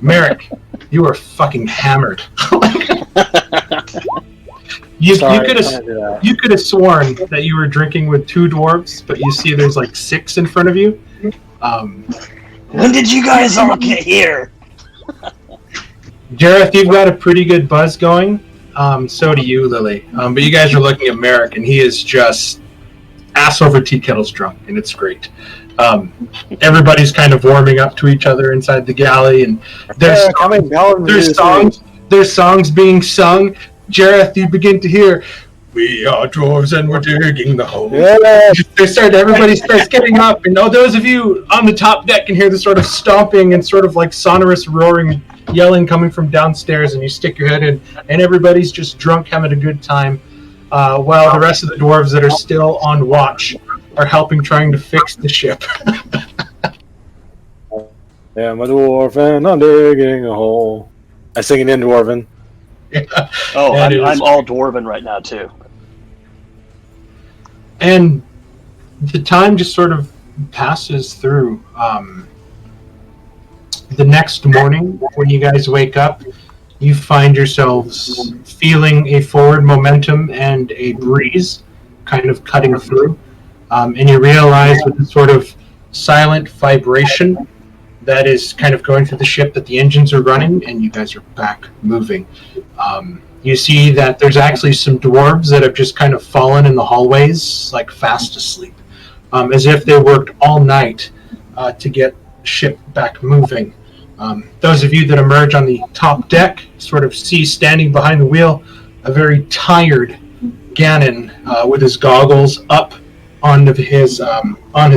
Merrick, you are fucking hammered. You could have sworn that you were drinking with 2 dwarves, but you see there's like 6 in front of you. When did you guys all get here? Jareth, you've got a pretty good buzz going. So do you, Lily. But you guys are looking at Merrick, and he is just ass over tea kettles drunk, and it's great. Everybody's kind of warming up to each other inside the galley, and there's songs being sung. Jareth, you begin to hear, "We are dwarves and we're digging the hole." Yeah. Everybody starts getting up, and those of you on the top deck can hear the sort of stomping and sort of like sonorous roaring, yelling coming from downstairs, and you stick your head in, and everybody's just drunk, having a good time, while the rest of the dwarves that are still on watch are helping, trying to fix the ship. Yeah, I'm a dwarf and I'm digging a hole. I sing it in Dwarven. Yeah. Oh, I'm all Dwarven right now, too. And the time just sort of passes through. The next morning, when you guys wake up, you find yourselves feeling a forward momentum and a breeze kind of cutting through. And you realize with the sort of silent vibration that is kind of going through the ship that the engines are running, and you guys are back moving. You see that there's actually some dwarves that have just kind of fallen in the hallways, like fast asleep, as if they worked all night to get the ship back moving. Those of you that emerge on the top deck sort of see standing behind the wheel a very tired Ganon with his goggles up on his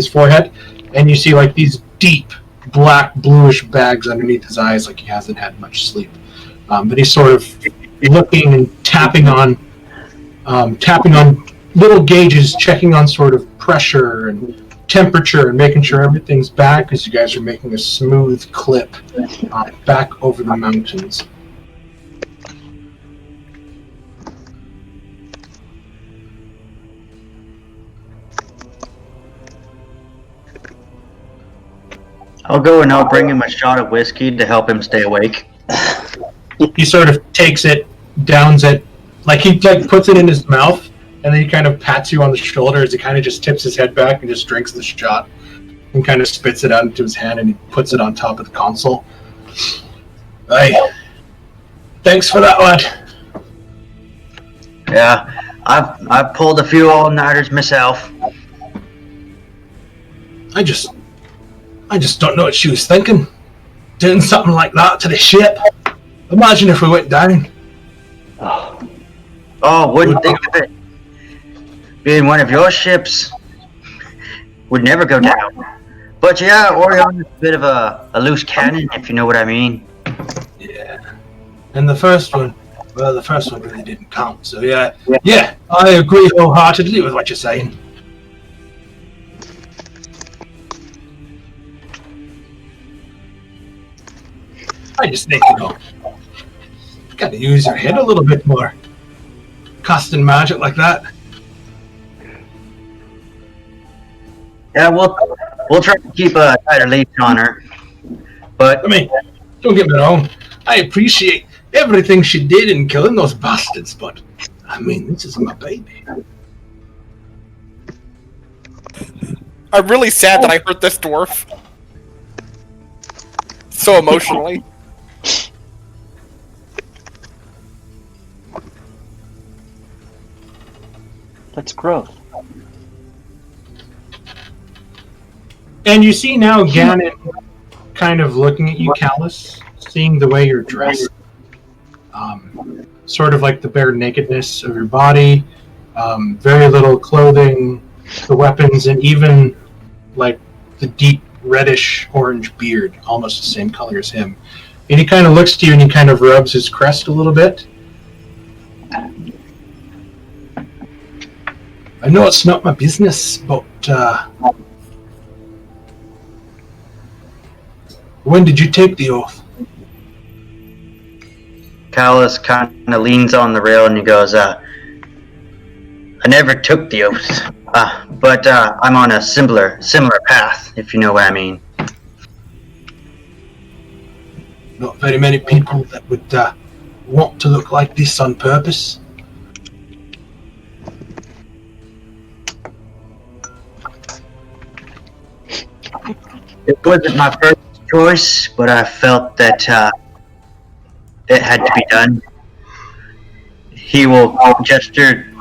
forehead, and you see like these deep black bluish bags underneath his eyes, like he hasn't had much sleep. But he's sort of looking and tapping on little gauges, checking on sort of pressure and temperature and making sure everything's back as you guys are making a smooth clip back over the mountains. I'll go and I'll bring him a shot of whiskey to help him stay awake. He sort of takes it, downs it, like he puts it in his mouth, and then he kind of pats you on the shoulder as he kind of just tips his head back and just drinks the shot and kind of spits it out into his hand, and he puts it on top of the console. Hey, thanks for that, lad. Yeah, I've pulled a few all-nighters myself. I just don't know what she was thinking. Doing something like that to the ship. Imagine if we went down. Oh, wouldn't think of it. Being one of your ships would never go down. But yeah, Orion is a bit of a loose cannon, if you know what I mean. Yeah. And the first one really didn't count. So yeah, I agree wholeheartedly with what you're saying. I just think, you gotta use your head a little bit more. Casting magic like that. Yeah, we'll try to keep a tighter leash on her. But I mean, don't get me wrong. I appreciate everything she did in killing those bastards, but I mean, this is my baby. I'm really sad that I hurt this dwarf. So emotionally. That's growth. And you see now Ganon kind of looking at you, Callus, seeing the way you're dressed. Sort of like the bare nakedness of your body, very little clothing, the weapons, and even like the deep reddish orange beard, almost the same color as him. And he kind of looks to you and he kind of rubs his crest a little bit. I know it's not my business, but when did you take the oath? Callus kind of leans on the rail and he goes, I never took the oath, but I'm on a similar path, if you know what I mean. Not very many people that would want to look like this on purpose. It wasn't my first choice, but I felt that it had to be done. He will gesture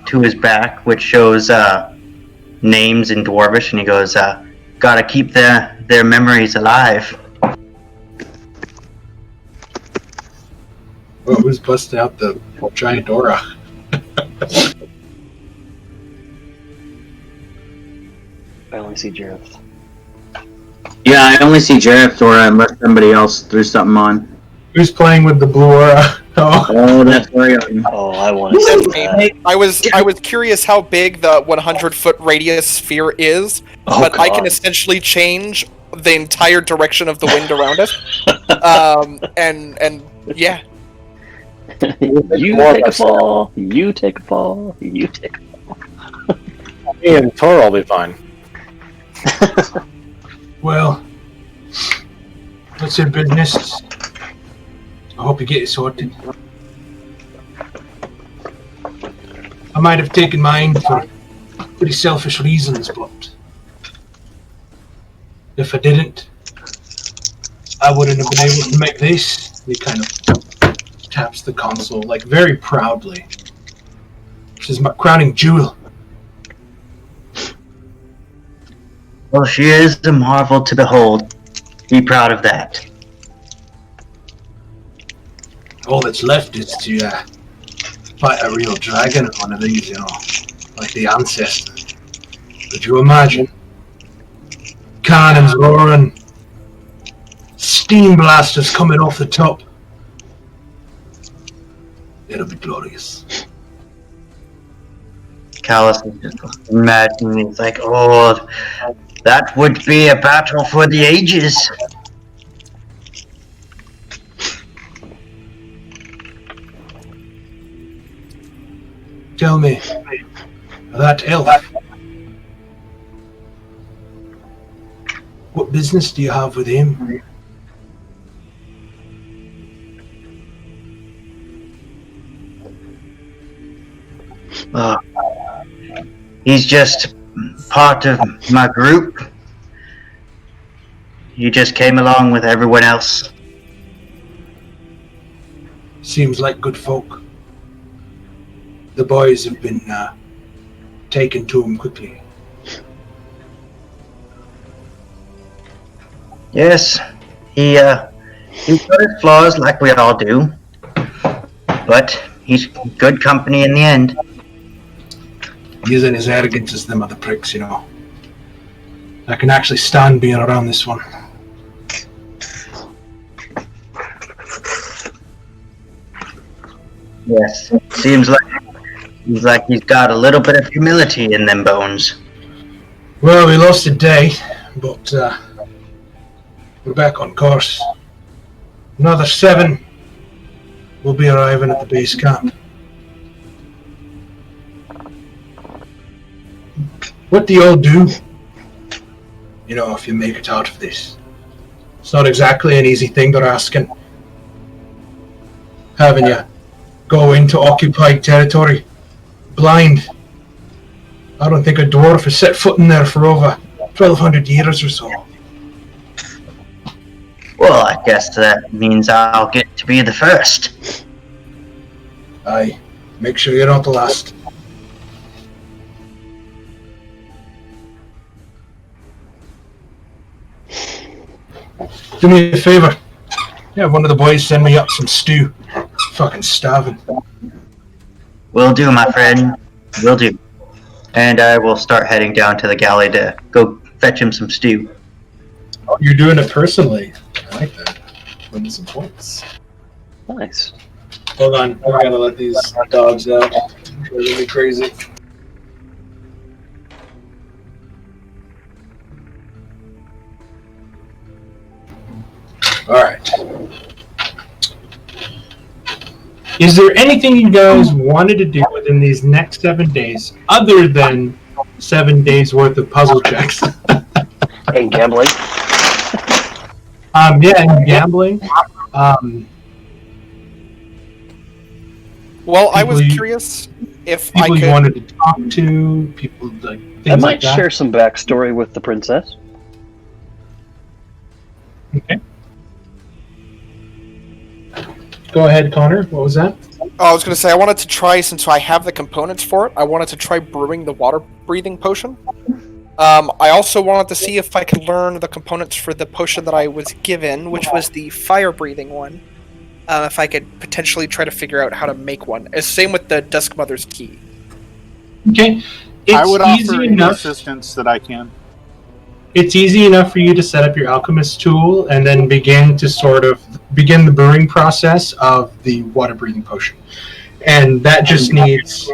to his back, which shows names in Dwarvish, and he goes, gotta keep their memories alive. Well, who's busting out the giant aura? I only see Jareth. Yeah, I only see Jareth's aura unless somebody else threw something on. Who's playing with the blue aura? Oh, that's very good. Oh, I want to see that. I was curious how big the 100-foot radius sphere is, Oh, but I can God. essentially change the entire direction of the wind around it. And yeah, You take a fall. You take a fall. You take a fall. Me and Tor will be fine. Well, that's your business. I hope you get it sorted. I might have taken mine for pretty selfish reasons, but if I didn't, I wouldn't have been able to make this. He kind of taps the console, like very proudly. This is my crowning jewel. Well, she is a marvel to behold. Be proud of that. All that's left is to fight a real dragon on one of these, you know, like the ancestor. Could you imagine? Cannons roaring, steam blasters coming off the top. It'll be glorious. Callus is just imagining, it's like, oh, that would be a battle for the ages. Tell me, that elf, what business do you have with him? He's just part of my group. You just came along with everyone else. Seems like good folk. The boys have been taken to him quickly. Yes, he's got his flaws like we all do, but he's good company in the end. He isn't as arrogant as them other pricks, you know. I can actually stand being around this one. Yes, seems like he's got a little bit of humility in them bones. Well, we lost a day, but we're back on course. Another 7 will be arriving at the base camp. What do you all do? You know, if you make it out of this. It's not exactly an easy thing they're asking. having you go into occupied territory blind. I don't think a dwarf has set foot in there for over 1,200 years or so. Well, I guess that means I'll get to be the first. Aye, make sure you're not the last. Do me a favor. Yeah, one of the boys send me up some stew. Fucking starving. Will do, my friend. Will do. And I will start heading down to the galley to go fetch him some stew. Oh, you're doing it personally. I like that. Winning some points. Nice. Hold on, I gotta let these dogs out. They're gonna be crazy. Alright. Is there anything you guys wanted to do within these next 7 days other than 7 days worth of puzzle checks? And gambling. Yeah, and gambling. Well, I was People you- curious if I People could. you wanted to talk to, people like things I might like that. share some backstory with the princess. Okay. Go ahead, Connor. What was that? I was going to say I wanted to try, since I have the components for it, I wanted to try brewing the water breathing potion. I also wanted to see if I could learn the components for the potion that I was given, which was the fire breathing one. If I could potentially try to figure out how to make one. Same with the Dusk Mother's Key. Okay. It's I would easy offer any enough. assistance that I can. It's easy enough for you to set up your alchemist tool and then begin the brewing process of the water breathing potion, and that just needs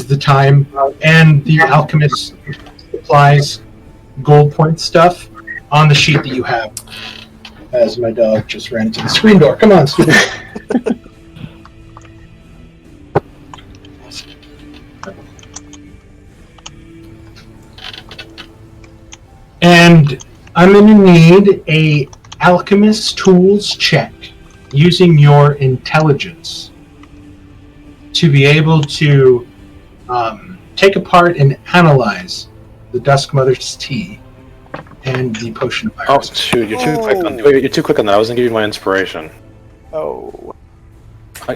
the time and the alchemist supplies gold point stuff on the sheet that you have. As my dog just ran into the screen door. Come on, stupid. And I'm going to need a alchemist tools check using your intelligence to be able to take apart and analyze the Dusk Mother's tea and the potion of Oh virus. shoot! You're too quick on. You're too quick on that. I was gonna give you my inspiration. Oh. I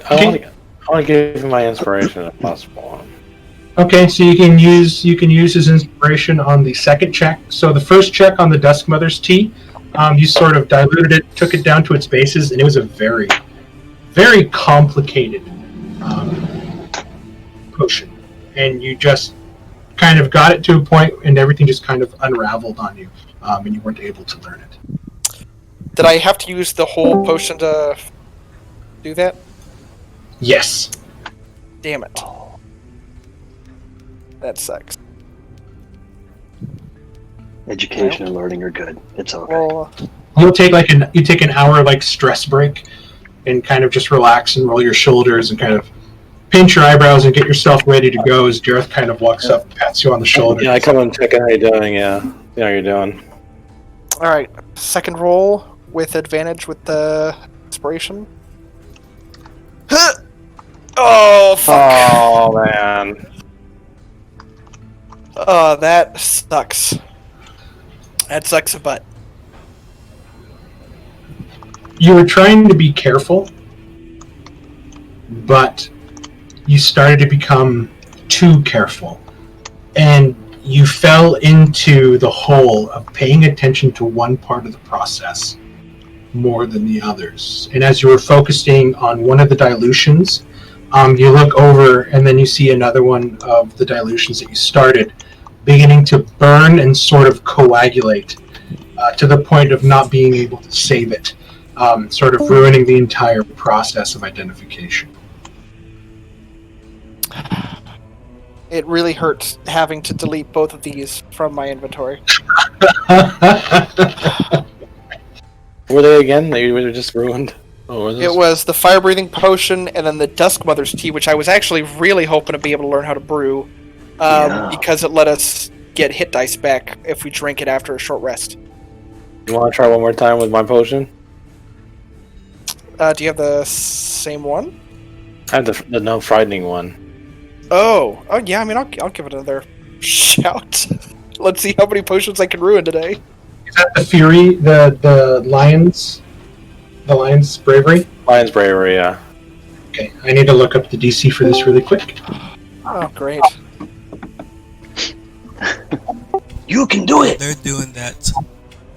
want to give you my inspiration if possible. Okay, so you can use his inspiration on the second check. So the first check on the Dusk Mother's tea, you sort of diluted it, took it down to its bases, and it was a very, very complicated potion. And you just kind of got it to a point, and everything just kind of unraveled on you, and you weren't able to learn it. Did I have to use the whole potion to do that? Yes. Damn it. That sucks. Education and learning are good. It's okay. Well, You'll take you take an hour stress break, and kind of just relax and roll your shoulders and kind of pinch your eyebrows and get yourself ready to go as Jareth kind of walks up and pats you on the shoulder. Yeah, I come and check out how you're doing. Yeah, how you're doing. alright. Second roll with advantage with the inspiration. Huh! Oh, fuck. Oh man. Oh, that sucks. That sucks a butt. You were trying to be careful, but you started to become too careful. And you fell into the hole of paying attention to one part of the process more than the others. And as you were focusing on one of the dilutions, you look over and then you see another one of the dilutions that you started beginning to burn and sort of coagulate to the point of not being able to save it, sort of ruining the entire process of identification. It really hurts having to delete both of these from my inventory. Were they again? They were just ruined. Oh, were those? It was the fire breathing potion and then the Dusk Mother's tea, which I was actually really hoping to be able to learn how to brew, because it let us get hit dice back if we drink it after a short rest. You want to try one more time with my potion? Do you have the same one? I have the no frightening one. Oh, yeah. I mean, I'll give it another shout. Let's see how many potions I can ruin today. Is that the Fury, the Lion's Bravery? Lion's Bravery, yeah. Okay, I need to look up the DC for this really quick. Oh, great. You can do it. They're doing that.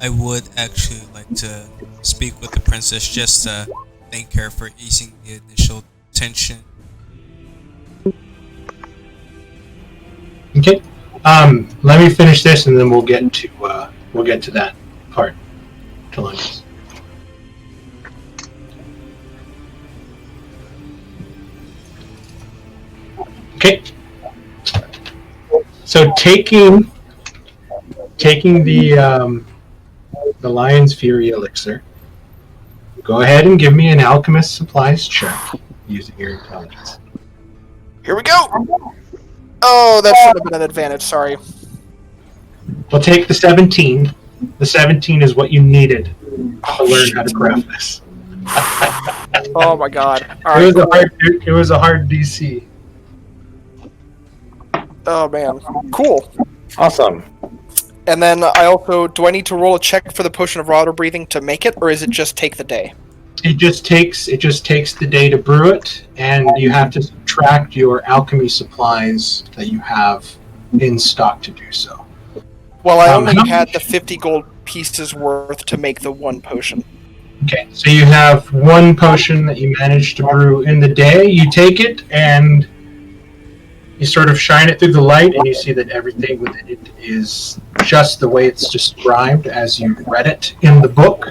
I would actually like to speak with the princess just to thank her for easing the initial tension. Okay. Let me finish this, and then we'll get to that part. Talongus. Okay. So taking the Lion's Fury elixir, go ahead and give me an alchemist supplies check using your intelligence. Here we go. Oh, that should have been an advantage. Sorry. We'll take the 17. The 17 is what you needed to learn how to craft this. Oh my god. All It right. was a hard DC. Oh man. Cool. Awesome. And then do I need to roll a check for the potion of water breathing to make it, or is it just take the day? It just takes the day to brew it, and you have to subtract your alchemy supplies that you have in stock to do so. Well, I only how had much? the 50 gold pieces worth to make the one potion. Okay, so you have one potion that you managed to brew in the day. You take it and you sort of shine it through the light, and you see that everything within it is just the way it's described as you read it in the book.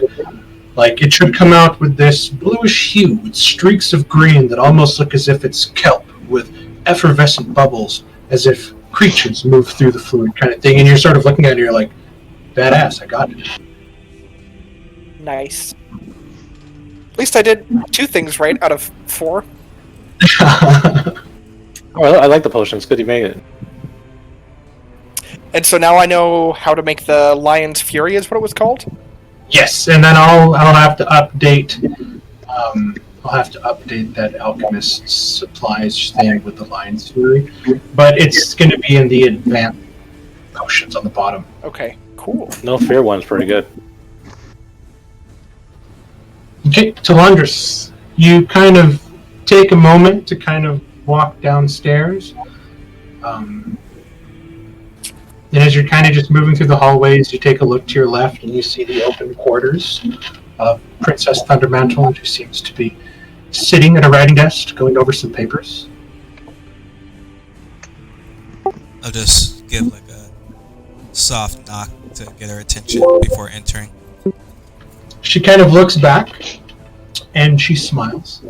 Like, it should come out with this bluish hue with streaks of green that almost look as if it's kelp, with effervescent bubbles, as if creatures move through the fluid kind of thing. And you're sort of looking at it, you're like, badass, I got it. Nice. At least I did 2 things right out of 4. Oh, I like the potion. It's good you made it. And so now I know how to make the Lion's Fury, is what it was called? Yes, and then I'll have to update. I'll have to update that alchemist supplies thing with the Lion's Fury, but it's going to be in the advanced potions on the bottom. Okay, cool. No Fear one's pretty good. Okay, Talandris, you kind of take a moment to kind of walk downstairs. And as you're kind of just moving through the hallways, you take a look to your left and you see the open quarters of Princess Thundermantle, and she seems to be sitting at a writing desk going over some papers. I'll just give like a soft knock to get her attention before entering. She kind of looks back and she smiles.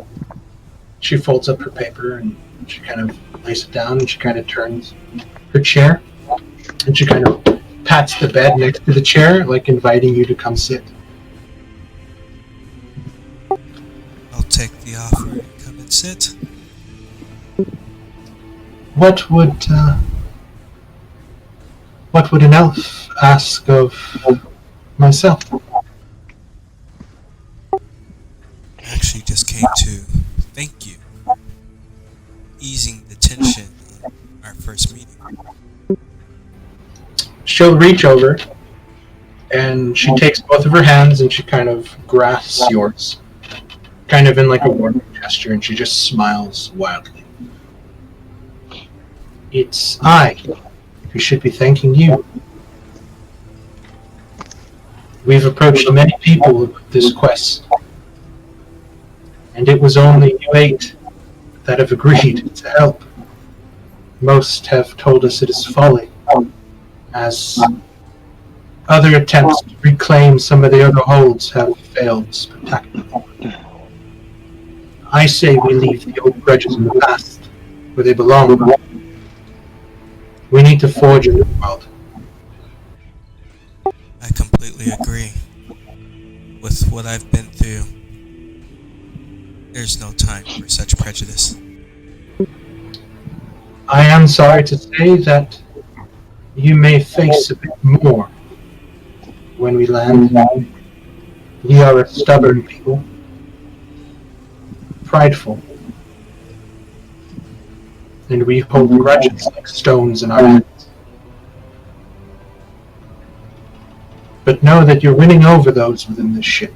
She folds up her paper and she kind of lays it down and she kind of turns her chair and she kind of pats the bed next to the chair, like inviting you to come sit. I'll take the offer and come and sit. What would an elf ask of myself? I actually just came to thank you. Easing the tension in our first meeting. She'll reach over and she takes both of her hands and she kind of grasps yours, kind of in like a warning gesture, and she just smiles wildly. It's I who should be thanking you. We've approached many people with this quest, and it was only you 8 that have agreed to help. Most have told us it is folly, as other attempts to reclaim some of the other holds have failed spectacularly. I say we leave the old grudges in the past, where they belong. We need to forge a new world. I completely agree. With what I've been through, there's no time for such prejudice. I am sorry to say that you may face a bit more when we land. We are a stubborn people, prideful. And we hold grudges like stones in our hands. But know that you're winning over those within this ship.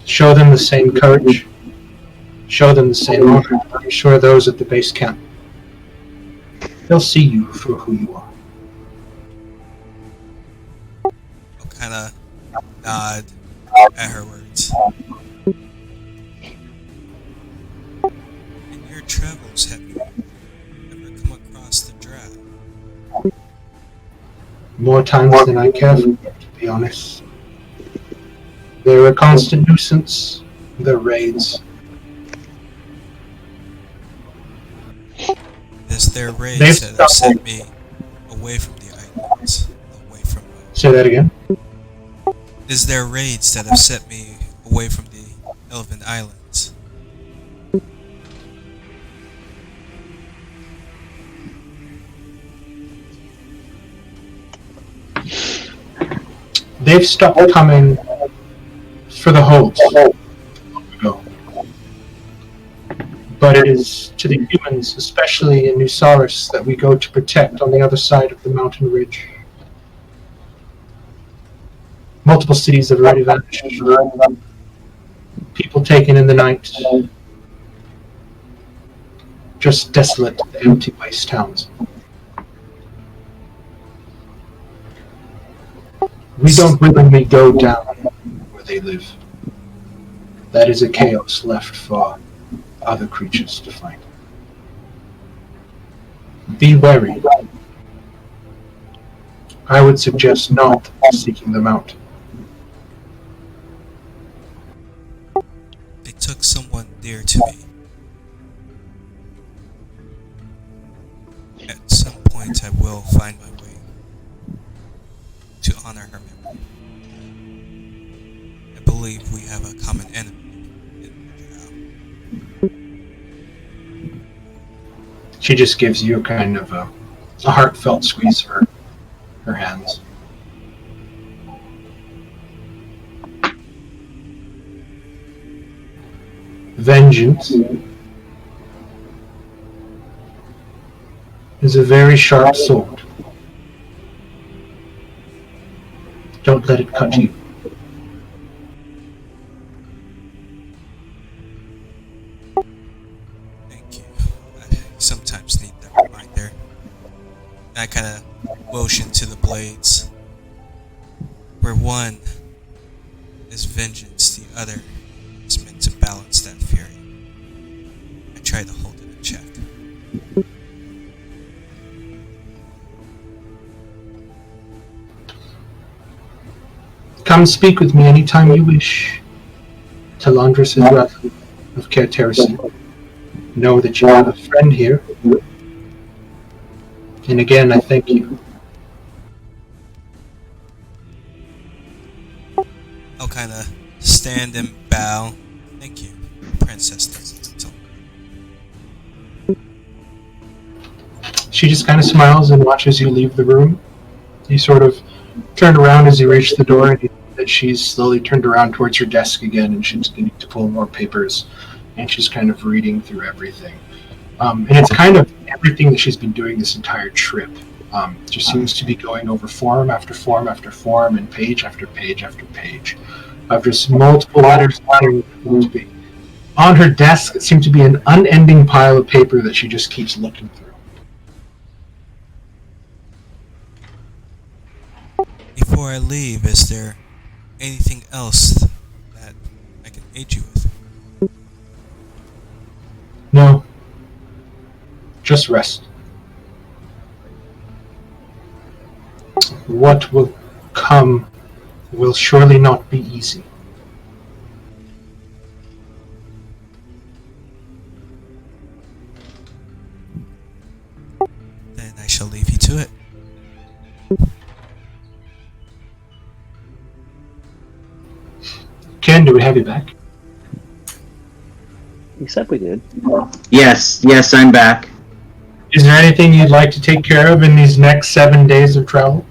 Show them the same courage. Show them the same honor. I'm sure those at the base camp. They'll see you for who you are. I'll kind of nod at her words. In your travels, have you ever come across the Drow? More times than I care for, to be honest. They're a constant nuisance. They're raids. Is there raids that have sent me away from the islands? Away from... Say that again? Is there raids that have sent me away from the Elven Islands? They've stopped coming for the holds long ago. But it is to the humans, especially in New Saris, that we go to protect on the other side of the mountain ridge. Multiple cities have already vanished. People taken in the night. Just desolate, empty waste towns. We don't willingly go down where they live. That is a chaos left for other creatures to find. Be wary. I would suggest not seeking them out. They took someone dear to me. At some point I will find my way to honor her memory. I believe we have a common enemy in the Drow. She just gives you kind of a heartfelt squeeze of her hands. Vengeance is a very sharp sword. Don't let it cut you. Thank you. I sometimes need that reminder. I kind of motion to the blades. Where one is vengeance, the other is meant to balance that fury. I try to hold it in check. Come speak with me anytime you wish. Talandris is Wrath of Caer Terrasen. Know that you have a friend here. And again, I thank you. I'll kind of stand and bow. Thank you, Princess Desmond. She just kind of smiles and watches you leave the room. You sort of turn around as you reach the door, and you see that she's slowly turned around towards her desk again, and she's beginning to pull more papers, and she's kind of reading through everything. And it's kind of everything that she's been doing this entire trip. Just seems to be going over form after form after form, and page after page after page of just multiple letters. On her desk, it seems to be an unending pile of paper that she just keeps looking through. Before I leave, is there anything else that I can aid you with? No. Just rest. What will come will surely not be easy. Then I shall leave you to it. Ken, do we have you back? He said we did. Yes, I'm back. Is there anything you'd like to take care of in these next 7 days of travel?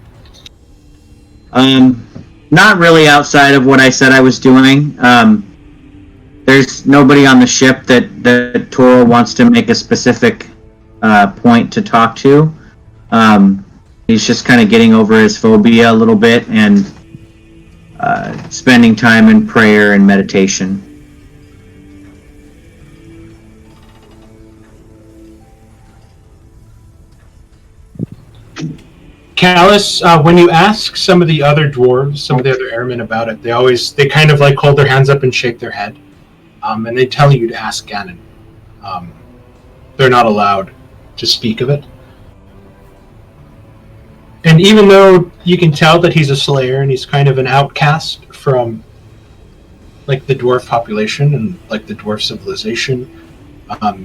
Not really outside of what I said I was doing. there's nobody on the ship that Toro wants to make a specific point to talk to. He's just kind of getting over his phobia a little bit and spending time in prayer and meditation. Callus, when you ask some of the other dwarves, some of the other airmen about it, they kind of like hold their hands up and shake their head, and they tell you to ask Ganon. They're not allowed to speak of it. And even though you can tell that he's a slayer and he's kind of an outcast from like the dwarf population and like the dwarf civilization,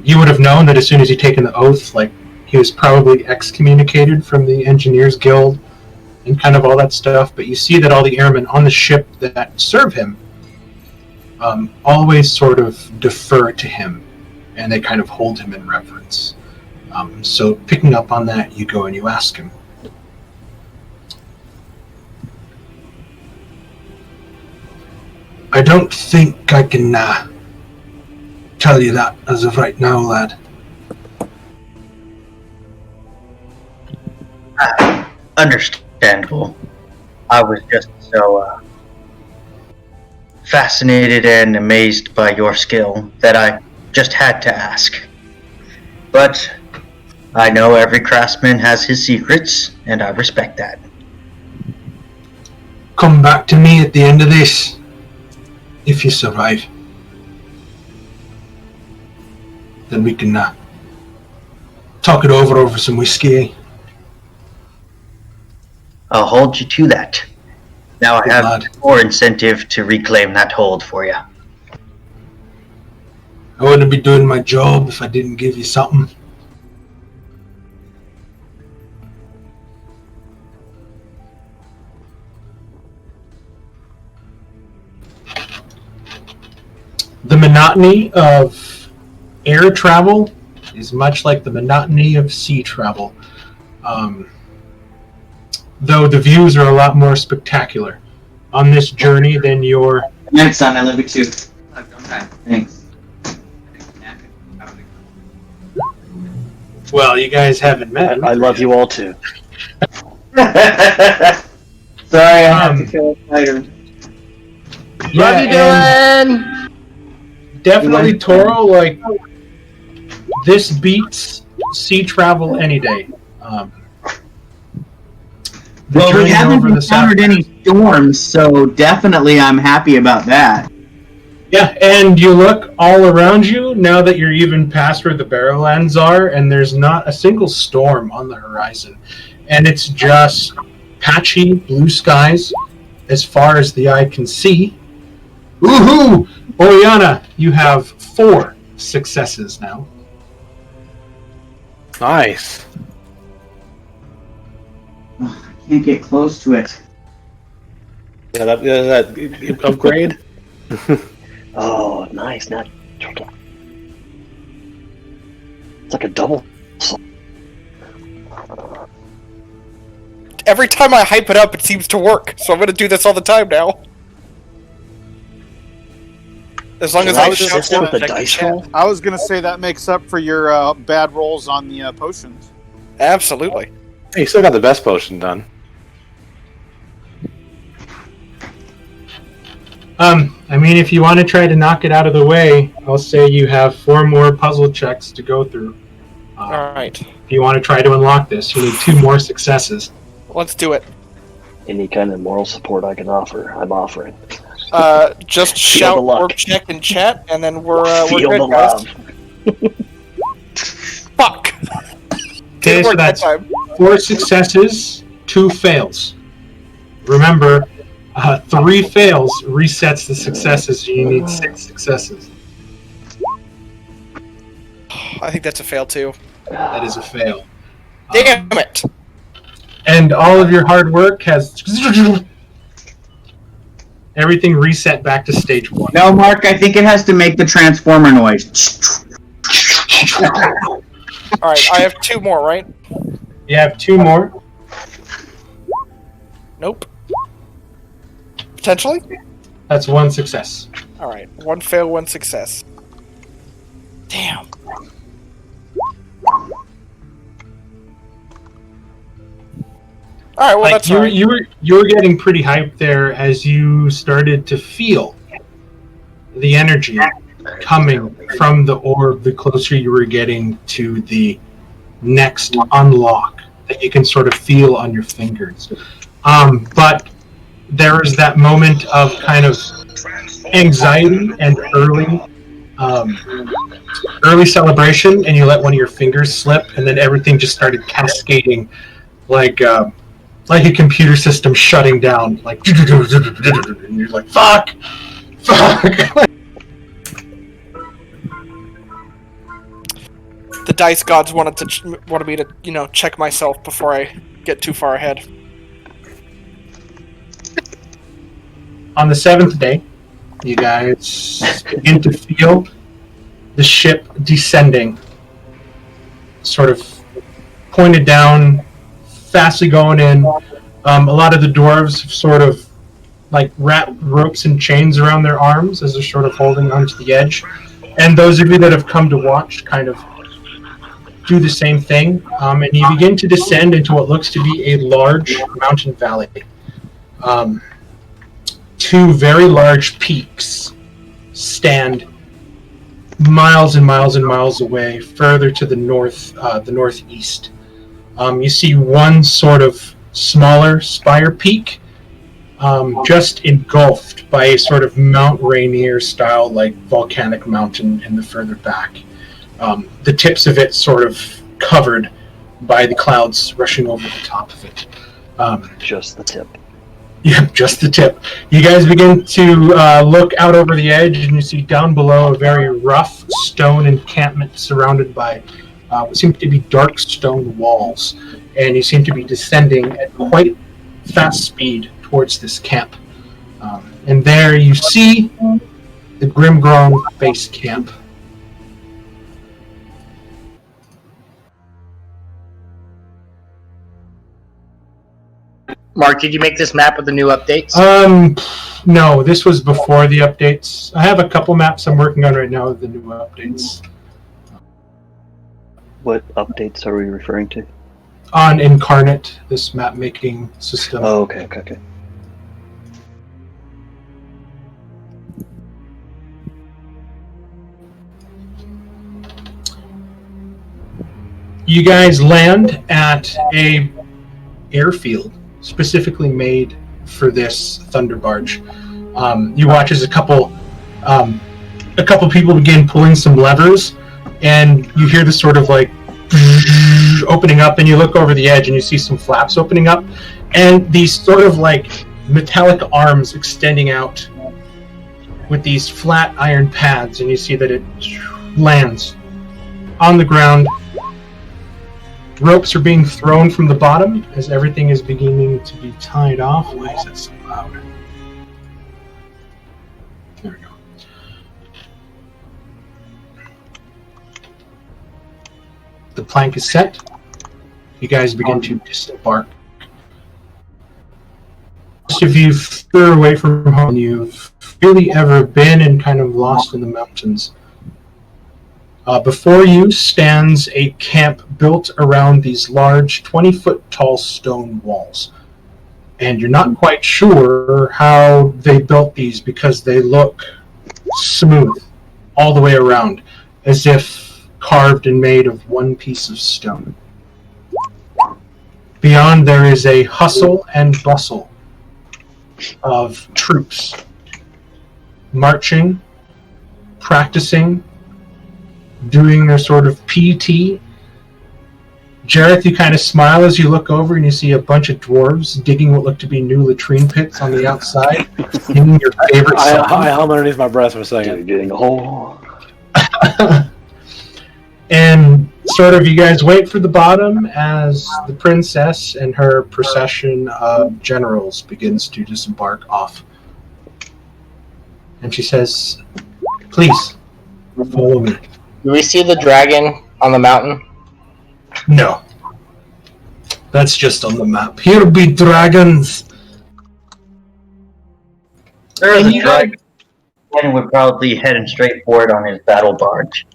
you would have known that as soon as he'd taken the oath, like he was probably excommunicated from the Engineers Guild and kind of all that stuff. But you see that all the airmen on the ship that serve him always sort of defer to him, and they kind of hold him in reverence. So picking up on that, you go and you ask him. I don't think I can tell you that as of right now, lad. Understandable. I was just so fascinated and amazed by your skill that I just had to ask. But I know every craftsman has his secrets, and I respect that. Come back to me at the end of this, if you survive. Then we can talk it over some whiskey. I'll hold you to that. Now I have more incentive to reclaim that hold for you. I wouldn't be doing my job if I didn't give you something. The monotony of air travel is much like the monotony of sea travel. Though the views are a lot more spectacular on this journey than your... Thanks, son. I love you too. Thanks. Well, you guys haven't met. I love you all too. Sorry, I have to kill a spider. Love you, Dylan! Definitely, Toro, like, this beats sea travel any day. Well, we haven't encountered any storms, so definitely I'm happy about that. Yeah, and you look all around you now that you're even past where the Barrowlands are, and there's not a single storm on the horizon. And it's just patchy blue skies as far as the eye can see. Woohoo! Oriana, you have 4 successes now. Nice. Can't get close to it. Yeah, that upgrade. Oh, nice. Not. It's like a double. Every time I hype it up, it seems to work. So I'm gonna do this all the time now. As long as I shout with the dice roll. I was gonna say that makes up for your bad rolls on the potions. Absolutely. Hey, you still got the best potion done. I mean, if you want to try to knock it out of the way, I'll say you have 4 more puzzle checks to go through. Alright. If you want to try to unlock this, you need 2 more successes. Let's do it. Any kind of moral support I can offer, I'm offering. Just Feel shout the luck. or check in chat, and then we're Feel good, the guys. love. Fuck! Okay, Didn't so work that that's time. 4 successes, 2 fails. Remember, 3 fails resets the successes, so you need 6 successes. I think that's a fail too. That is a fail. Damn it! And all of your hard work has... Everything reset back to stage 1. No, Mark, I think it has to make the transformer noise. Alright, I have 2 more, right? You have 2 more. Nope. Potentially? That's 1 success. Alright, 1 fail, 1 success. Damn. Alright, well, that's all right. you were getting pretty hyped there as you started to feel the energy coming from the orb the closer you were getting to the next unlock that you can sort of feel on your fingers. But there is that moment of kind of anxiety and early celebration, and you let one of your fingers slip, and then everything just started cascading like a computer system shutting down, like, and you're like, fuck. The dice gods wanted me to, check myself before I get too far ahead. On the 7th day, you guys begin to feel the ship descending, sort of pointed down, fastly going in. A lot of the dwarves have sort of like wrapped ropes and chains around their arms as they're sort of holding onto the edge. And those of you that have come to watch kind of do the same thing. And you begin to descend into what looks to be a large mountain valley. 2 very large peaks stand miles and miles and miles away, further to the northeast. You see one sort of smaller spire peak, just engulfed by a sort of Mount Rainier style, like volcanic mountain in the further back. The tips of it sort of covered by the clouds rushing over the top of it. Just the tip. Yep, just the tip. You guys begin to look out over the edge, and you see down below a very rough stone encampment surrounded by what seem to be dark stone walls. And you seem to be descending at quite fast speed towards this camp. And there you see the Grimgrown base camp. Mark, did you make this map with the new updates? No, this was before the updates. I have a couple maps I'm working on right now with the new updates. What updates are we referring to? On Incarnate, this map making system. Oh, okay. You guys land at a airfield specifically made for this Thunder Barge. You watch as a couple people begin pulling some levers, and you hear this sort of like opening up, and you look over the edge and you see some flaps opening up, and these sort of like metallic arms extending out with these flat iron pads, and you see that it lands on the ground. Ropes are being thrown from the bottom as everything is beginning to be tied off. Why is that so loud? There we go. The plank is set. You guys begin to disembark. Most of you further away from home than you've really ever been and kind of lost in the mountains. Before you stands a camp built around these large 20-foot tall stone walls. And you're not quite sure how they built these because they look smooth all the way around, as if carved and made of one piece of stone. Beyond there is a hustle and bustle of troops marching, practicing, doing their sort of PT. Jareth, you kind of smile as you look over and you see a bunch of dwarves digging what look to be new latrine pits on the outside. Singing your favorite song. I hum underneath my breath for a second. Getting a hole. And sort of you guys wait for the bottom as the princess and her procession of generals begins to disembark off. And she says, "Please, follow me." Do we see the dragon on the mountain? No. That's just on the map. Here be dragons. There's a dragon. Ken would probably be heading straight for it on his battle barge.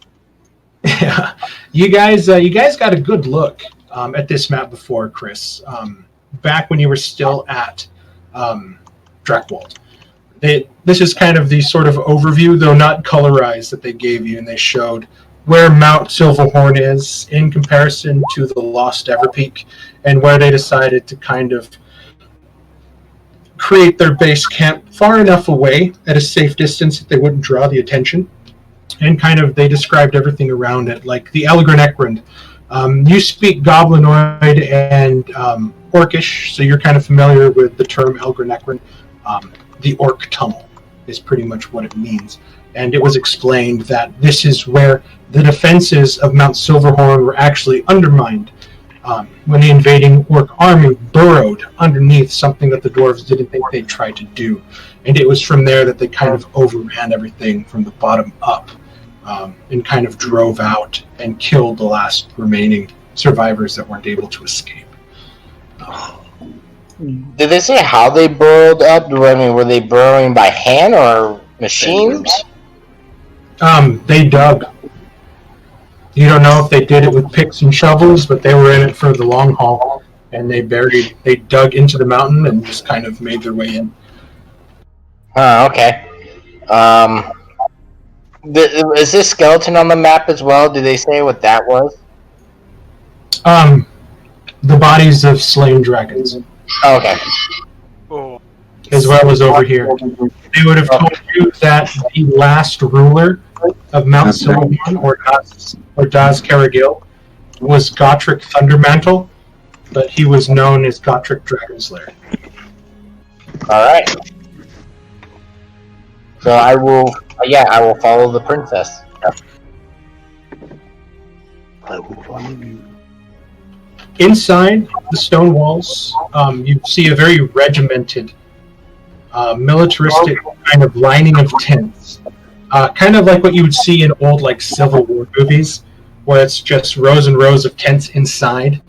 Yeah, you guys got a good look at this map before, Chris. Back when you were still at Drekwold. This is kind of the sort of overview, though not colorized, that they gave you, and they showed where Mount Silverhorn is in comparison to the Lost Everpeak, and where they decided to kind of create their base camp far enough away at a safe distance that they wouldn't draw the attention. And kind of, they described everything around it, like the Elgren Ekrund. You speak Goblinoid and Orcish, so you're kind of familiar with the term Elgren Ekrund. The Orc Tunnel is pretty much what it means. And it was explained that this is where the defenses of Mount Silverhorn were actually undermined when the invading Orc army burrowed underneath something that the dwarves didn't think they'd try to do. And it was from there that they kind of overran everything from the bottom up and kind of drove out and killed the last remaining survivors that weren't able to escape. Did they say how they burrowed up? I mean, were they burrowing by hand or machines? They dug. You don't know if they did it with picks and shovels, but they were in it for the long haul, and they dug into the mountain and just kind of made their way in. Okay. Is this skeleton on the map as well? Did they say what that was? The bodies of slain dragons. Okay. Oh. As well as over here. They would have told you that the last ruler of Mount Silverhorn, or Daz Caragil, was Gotrek Thundermantle, but he was known as Gotrek Dragonslayer. Alright. So I will follow the princess. I will follow you. Inside the stone walls, you see a very regimented, militaristic kind of lining of tents. Kind of like what you would see in old Civil War movies, where it's just rows and rows of tents inside.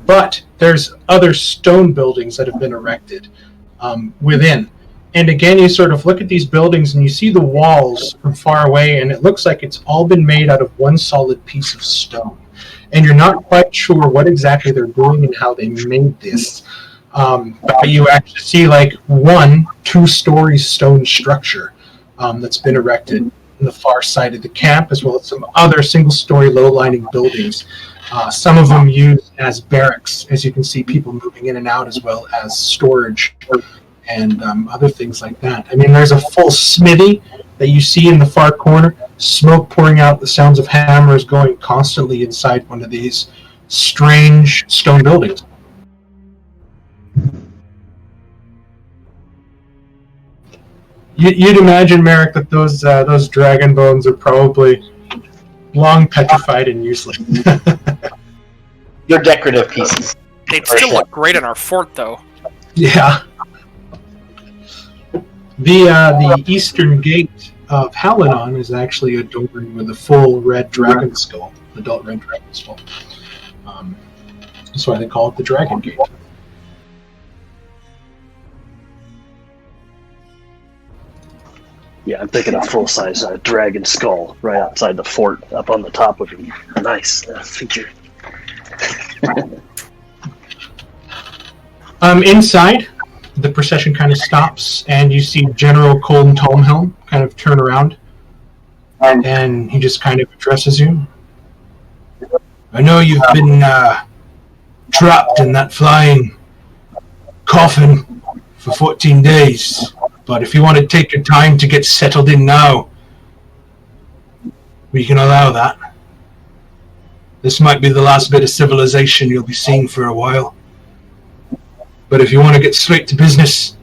But there's other stone buildings that have been erected within. And again, you sort of look at these buildings and you see the walls from far away, and it looks like it's all been made out of one solid piece of stone. And you're not quite sure what exactly they're doing and how they made this. But you actually see 2-story stone structure that's been erected in the far side of the camp, as well as some other single-story low-lining buildings. Some of them used as barracks, as you can see people moving in and out, as well as storage and other things like that. I mean, there's a full smithy that you see in the far corner, smoke pouring out, the sounds of hammers going constantly inside one of these strange stone buildings. You'd imagine, Merrick, that those dragon bones are probably long petrified and useless. They're decorative pieces. They'd still look great in our fort, though. Yeah. The eastern gate of Halanon is actually adorned with a full red dragon skull, adult red dragon skull. That's why they call it the Dragon Gate. Yeah, I'm thinking a full-size dragon skull right outside the fort, up on the top would be a nice feature. Inside, the procession kind of stops, and you see General Colton Tomhelm kind of turn around, and he just kind of addresses you. I know you've been trapped in that flying coffin for 14 days, but if you want to take your time to get settled in now, we can allow that. This might be the last bit of civilization you'll be seeing for a while. But if you want to get straight to business,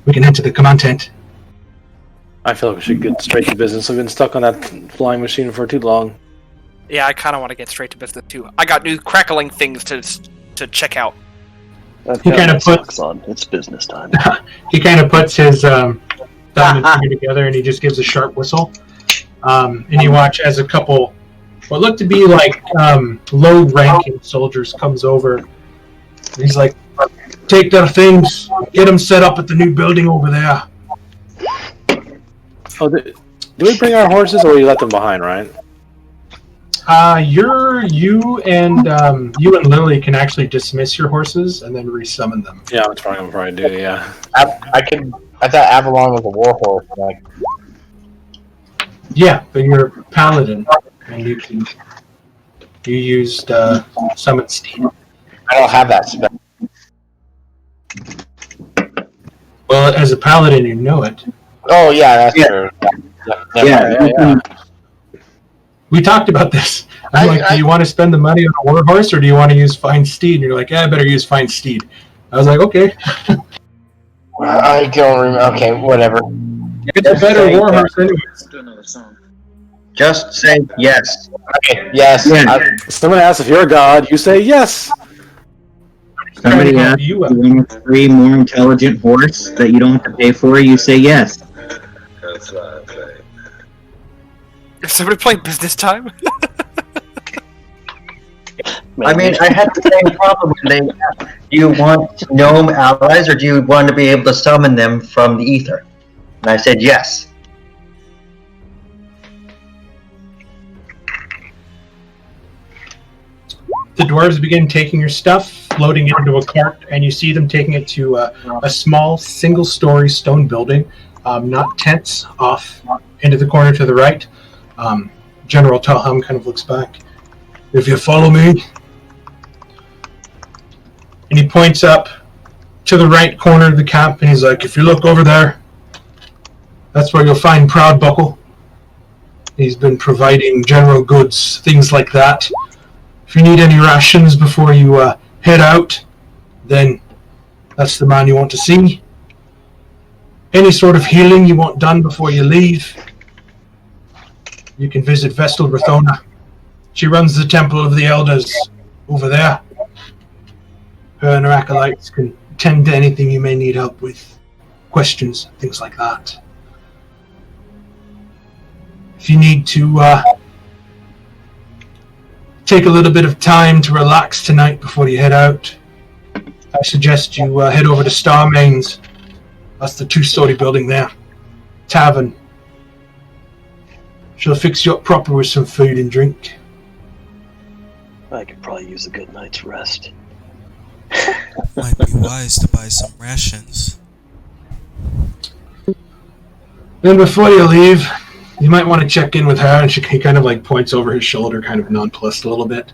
we can head to the command tent. I feel like we should get straight to business. I've been stuck on that flying machine for too long. Yeah, I kind of want to get straight to business too. I got new crackling things to check out. He kind of puts on. It's business time. He kind of puts his thumb and finger together, and he just gives a sharp whistle. And you watch as a couple, what look to be low-ranking soldiers comes over. And he's like, "Take their things, get them set up at the new building over there." Do we bring our horses, or we let them behind, Ryan? You and Lily can actually dismiss your horses and then resummon them. Yeah, that's what I'm probably do. Yeah. I thought Avalon was a war horse. Like, Yeah, but you're a paladin, and you used summon steed. I don't have that spell. Well, as a paladin, you know it. Oh yeah, that's true. Yeah. We talked about this. I'm like, do you want to spend the money on a war horse, or do you want to use fine steed? And you're like, I better use fine steed. I was like, okay. I don't remember. Okay, whatever. It's a better war horse anyways. Just say yes. Okay, yes. Yeah. Someone asks if you're a god, you say yes. Somebody asks you want a free, more intelligent horse that you don't have to pay for, you say yes. Is somebody playing business time? I mean, I had the same problem when they asked, do you want gnome allies or do you want to be able to summon them from the ether? And I said yes. The dwarves begin taking your stuff, loading it into a cart, and you see them taking it to a small, single-story stone building, not tents, off into the corner to the right. General Talham kind of looks back. If you follow me, and he points up to the right corner of the camp, and he's like, if you look over there, that's where you'll find Proudbuckle. He's been providing general goods, things like that. If you need any rations before you head out, then that's the man you want to see. Any sort of healing you want done before you leave, you can visit Vestal Rathona. She runs the Temple of the Elders over there. Her and her acolytes can tend to anything you may need help with. Questions, things like that. If you need to take a little bit of time to relax tonight before you head out, I suggest you head over to Starmains. That's the 2-story building there. Tavern. She'll fix you up proper with some food and drink. I could probably use a good night's rest. Might be wise to buy some rations. Then before you leave, you might want to check in with her, and he kind of like points over his shoulder, kind of nonplussed a little bit.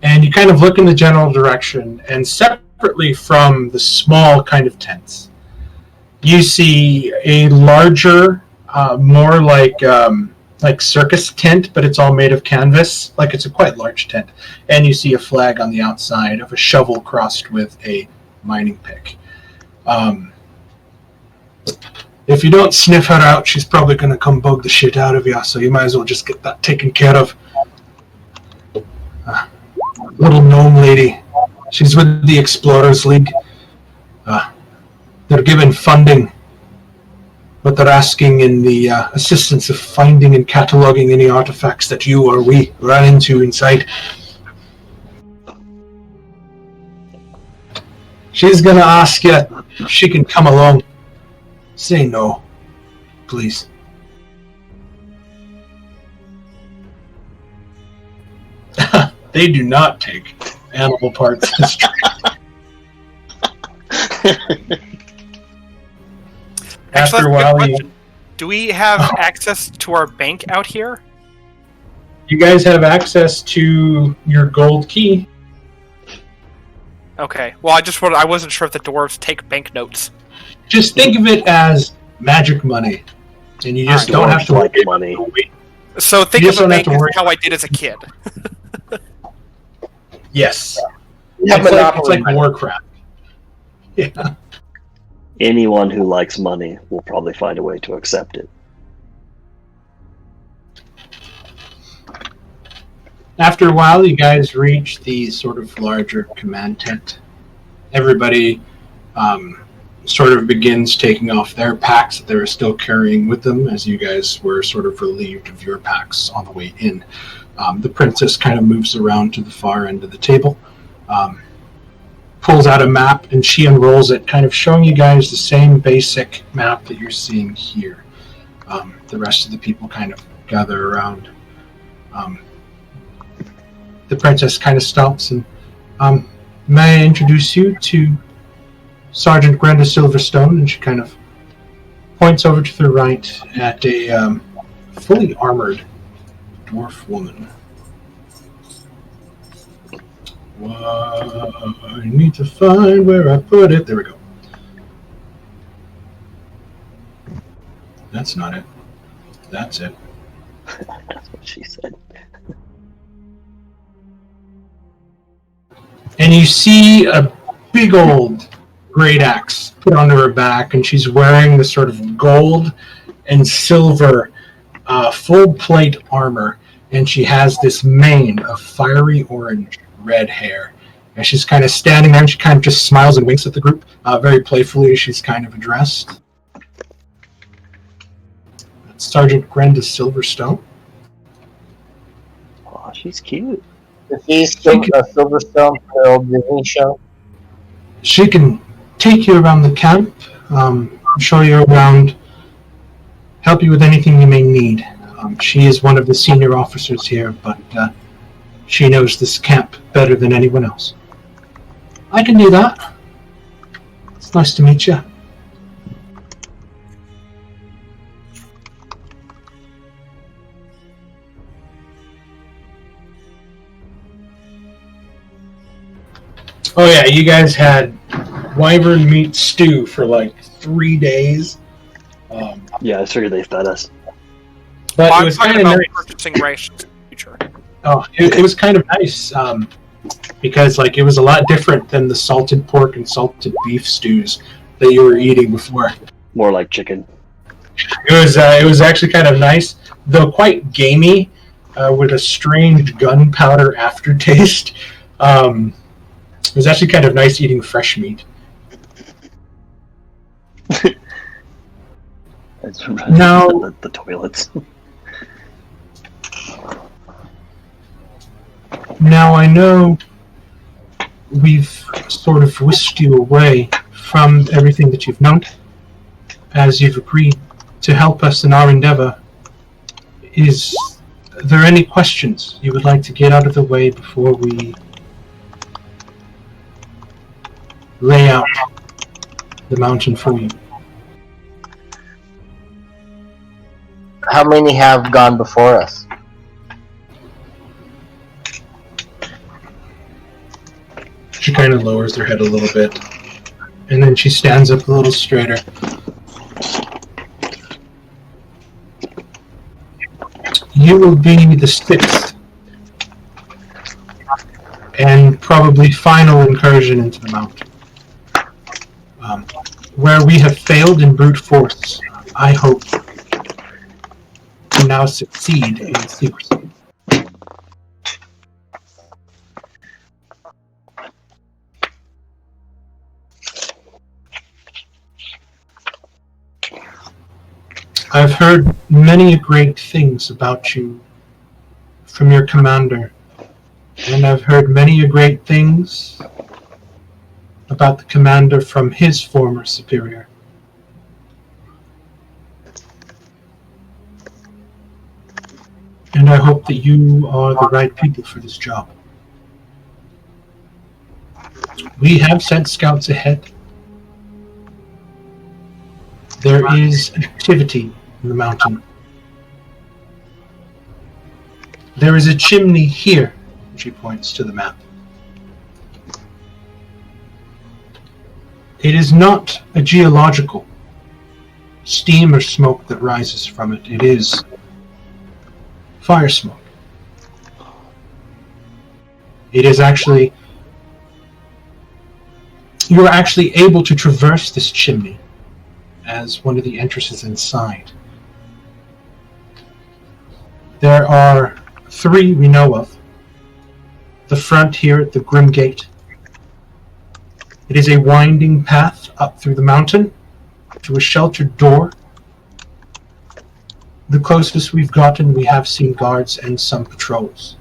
And you kind of look in the general direction, and separately from the small kind of tents, you see a larger, more like circus tent, but it's all made of canvas. Like it's a quite large tent. And you see a flag on the outside of a shovel crossed with a mining pick. If you don't sniff her out, she's probably going to come bug the shit out of you, so you might as well just get that taken care of. Little gnome lady. She's with the Explorers League. They're given funding, but they're asking in the assistance of finding and cataloging any artifacts that you or we ran into inside. She's going to ask you if she can come along. Say no, please. They do not take animal parts. After a while, do we have access to our bank out here? You guys have access to your gold key. Okay. Well, I wasn't sure if the dwarves take banknotes. Just think of it as magic money, and you just don't have to like worry. money. So think of a bank as how I did as a kid. Yes. Yeah, It's like Warcraft. Yeah. Anyone who likes money will probably find a way to accept it. After a while, you guys reach the sort of larger command tent. Everybody sort of begins taking off their packs that they're still carrying with them, as you guys were sort of relieved of your packs on the way in. The princess kind of moves around to the far end of the table, pulls out a map, and she unrolls it, kind of showing you guys the same basic map that you're seeing here. The rest of the people kind of gather around. The princess kind of stops and, may I introduce you to Sergeant Grenda Silverstone? And she kind of points over to the right at a fully armored dwarf woman. I need to find where I put it. There we go. That's not it. That's it. That's what she said. And you see a big old great axe put onto her back, and she's wearing this sort of gold and silver full plate armor, and she has this mane of fiery orange red hair. And she's kind of standing there, and she kind of just smiles and winks at the group very playfully as she's kind of addressed. That's Sergeant Grenda Silverstone. Oh, she's cute. Is he still a Silverstone for the old Disney show? She can take you around the camp, show you around, help you with anything you may need. She is one of the senior officers here, but she knows this camp better than anyone else. I can do that. It's nice to meet you. Oh yeah, you guys had wyvern meat stew for like 3 days. Yeah, I figured they fed us. But I'm it was talking kind of about nice. purchasing rations in the future. Oh, it was kind of nice because like it was a lot different than the salted pork and salted beef stews that you were eating before. More like chicken. It was actually kind of nice, though quite gamey, with a strange gunpowder aftertaste. It was actually kind of nice eating fresh meat. It's Now- the toilets. Now I know we've sort of whisked you away from everything that you've known, as you've agreed to help us in our endeavor. Is there any questions you would like to get out of the way before we lay out the mountain for you? How many have gone before us? She kind of lowers her head a little bit, and then she stands up a little straighter. You will be the sixth and probably final incursion into the mountain. Where we have failed in brute force, I hope to now succeed in secrecy. I've heard many great things about you from your commander, and I've heard many great things about the commander from his former superior. And I hope that you are the right people for this job. We have sent scouts ahead. There is activity in the mountain. There is a chimney here, she points to the map. It is not a geological steam or smoke that rises from it. It is fire smoke. It is actually, you are actually able to traverse this chimney as one of the entrances inside. There are 3 we know of. The front here at the Grim Gate. It is a winding path up through the mountain to a sheltered door. The closest we've gotten, we have seen guards and some patrols.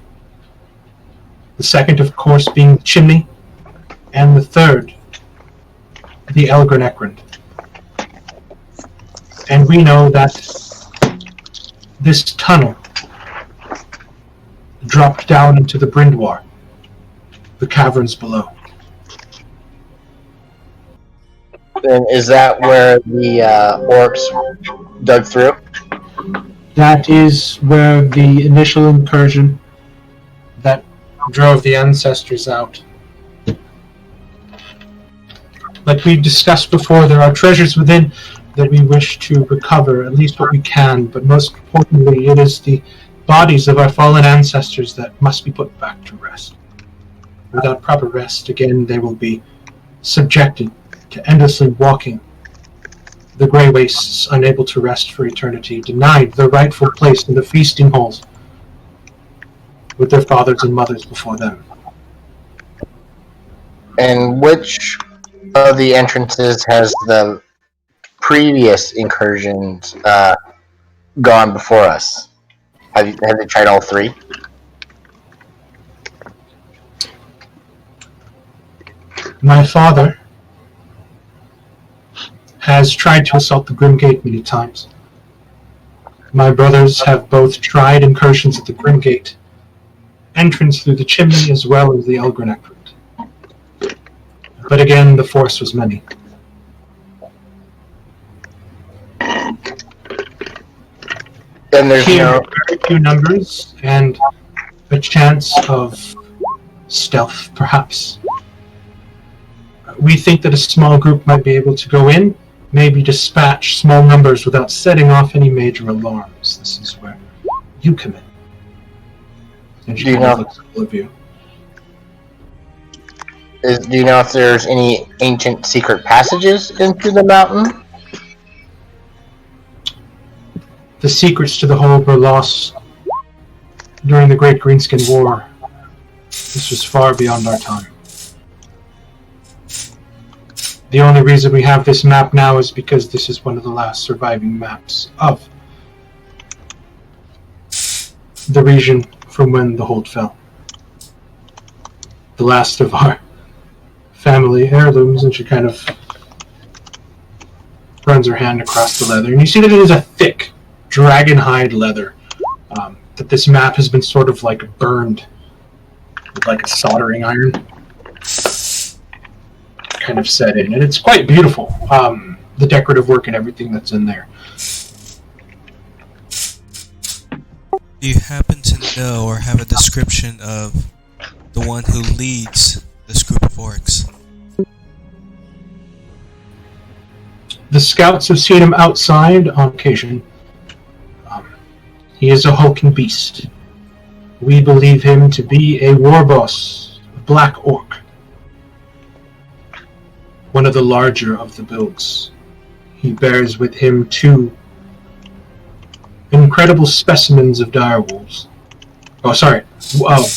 The second, of course, being the chimney, and the third, the Elgren Ekrund. And we know that this tunnel dropped down into the Brindwar, the caverns below. Then is that where the orcs dug through? That is where the initial incursion that drove the ancestors out. Like we discussed before, there are treasures within that we wish to recover, at least what we can, but most importantly, it is the bodies of our fallen ancestors that must be put back to rest. Without proper rest, again, they will be subjected to endlessly walking the grey wastes, unable to rest for eternity, denied their rightful place in the feasting halls with their fathers and mothers before them. And which of the entrances has the previous incursions gone before us? Have they tried all three? My father has tried to assault the Grimgate many times. My brothers have both tried incursions at the Grimgate, entrance through the chimney as well as the Elgrin route. But again, the force was many. Then there's Here, no... very few numbers and a chance of stealth, perhaps. We think that a small group might be able to go in, maybe dispatch small numbers without setting off any major alarms. This is where you come in. And she Do you kind of know- looks at all of you. Do you know if there's any ancient secret passages into the mountain? The secrets to the hold were lost during the Great Greenskin War. This was far beyond our time. The only reason we have this map now is because this is one of the last surviving maps of the region from when the hold fell. The last of our family heirlooms, and she kind of runs her hand across the leather. And you see that it is a thick, dragon hide leather. That this map has been sort of like burned with like a soldering iron kind of set in. And it's quite beautiful, the decorative work and everything that's in there. Do you happen to know or have a description of the one who leads this group of orcs? The scouts have seen him outside on occasion. He is a hulking beast. We believe him to be a war boss, a black orc. One of the larger of the builds. He bears with him 2 incredible specimens of direwolves. Of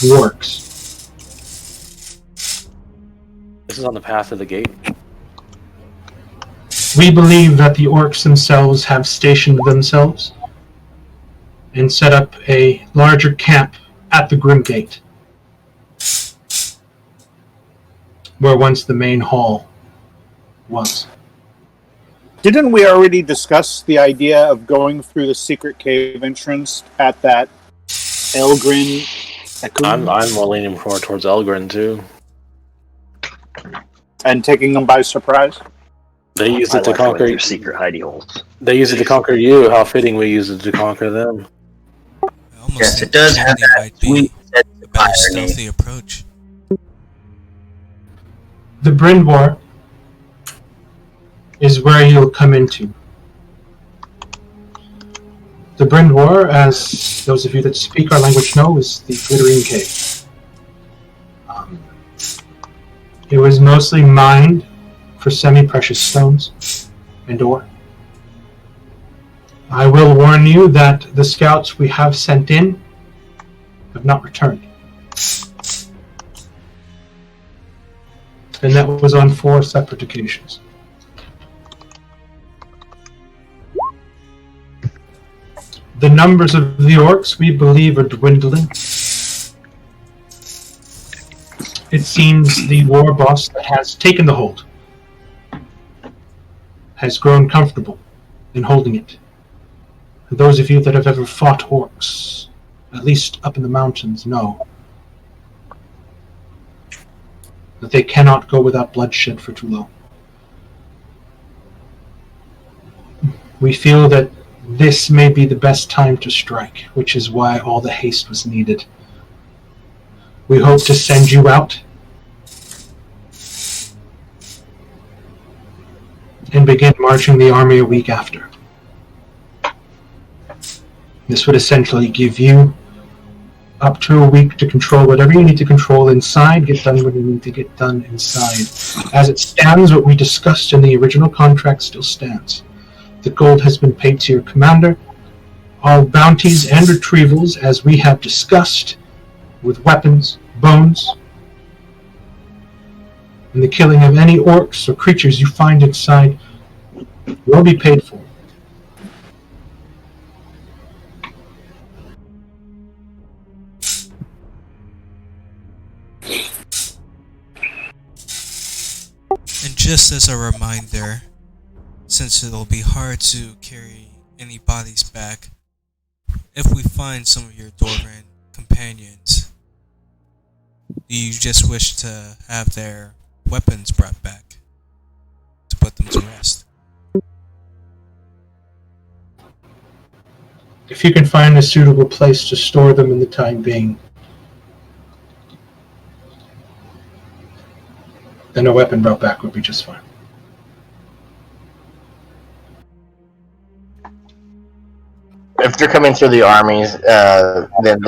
wargs. This is on the path to the gate. We believe that the orcs themselves have stationed themselves and set up a larger camp at the Grimgate, where once the main hall was. Didn't we already discuss the idea of going through the secret cave entrance at that Elgrin? I'm more leaning more towards Elgrin too. And taking them by surprise? They used I it to like going conquer. through secret hidey holes. They used it to conquer you. How fitting we use it to conquer them. I almost Yes, think it does the have journey that might be sweet sense a of better irony. stealthy approach. The Brindwar is where you'll come into. The Brindwar, as those of you that speak our language know, is the Glittering Cave. It was mostly mined for semi-precious stones and ore. I will warn you that the scouts we have sent in have not returned. And that was on 4 separate occasions. The numbers of the orcs, we believe, are dwindling. It seems the war boss that has taken the hold has grown comfortable in holding it. Those of you that have ever fought orcs, at least up in the mountains, know that they cannot go without bloodshed for too long. We feel that this may be the best time to strike, which is why all the haste was needed. We hope to send you out and begin marching the army a week after. This would essentially give you up to a week to control whatever you need to control inside, get done what you need to get done inside. As it stands, what we discussed in the original contract still stands. The gold has been paid to your commander. All bounties and retrievals, as we have discussed, with weapons, bones, and the killing of any orcs or creatures you find inside will be paid for. And just as a reminder, since it'll be hard to carry any bodies back, if we find some of your Dwarven companions, do you just wish to have their weapons brought back to put them to rest? If you can find a suitable place to store them in the time being, then a weapon brought back would be just fine. If they're coming through the armies, then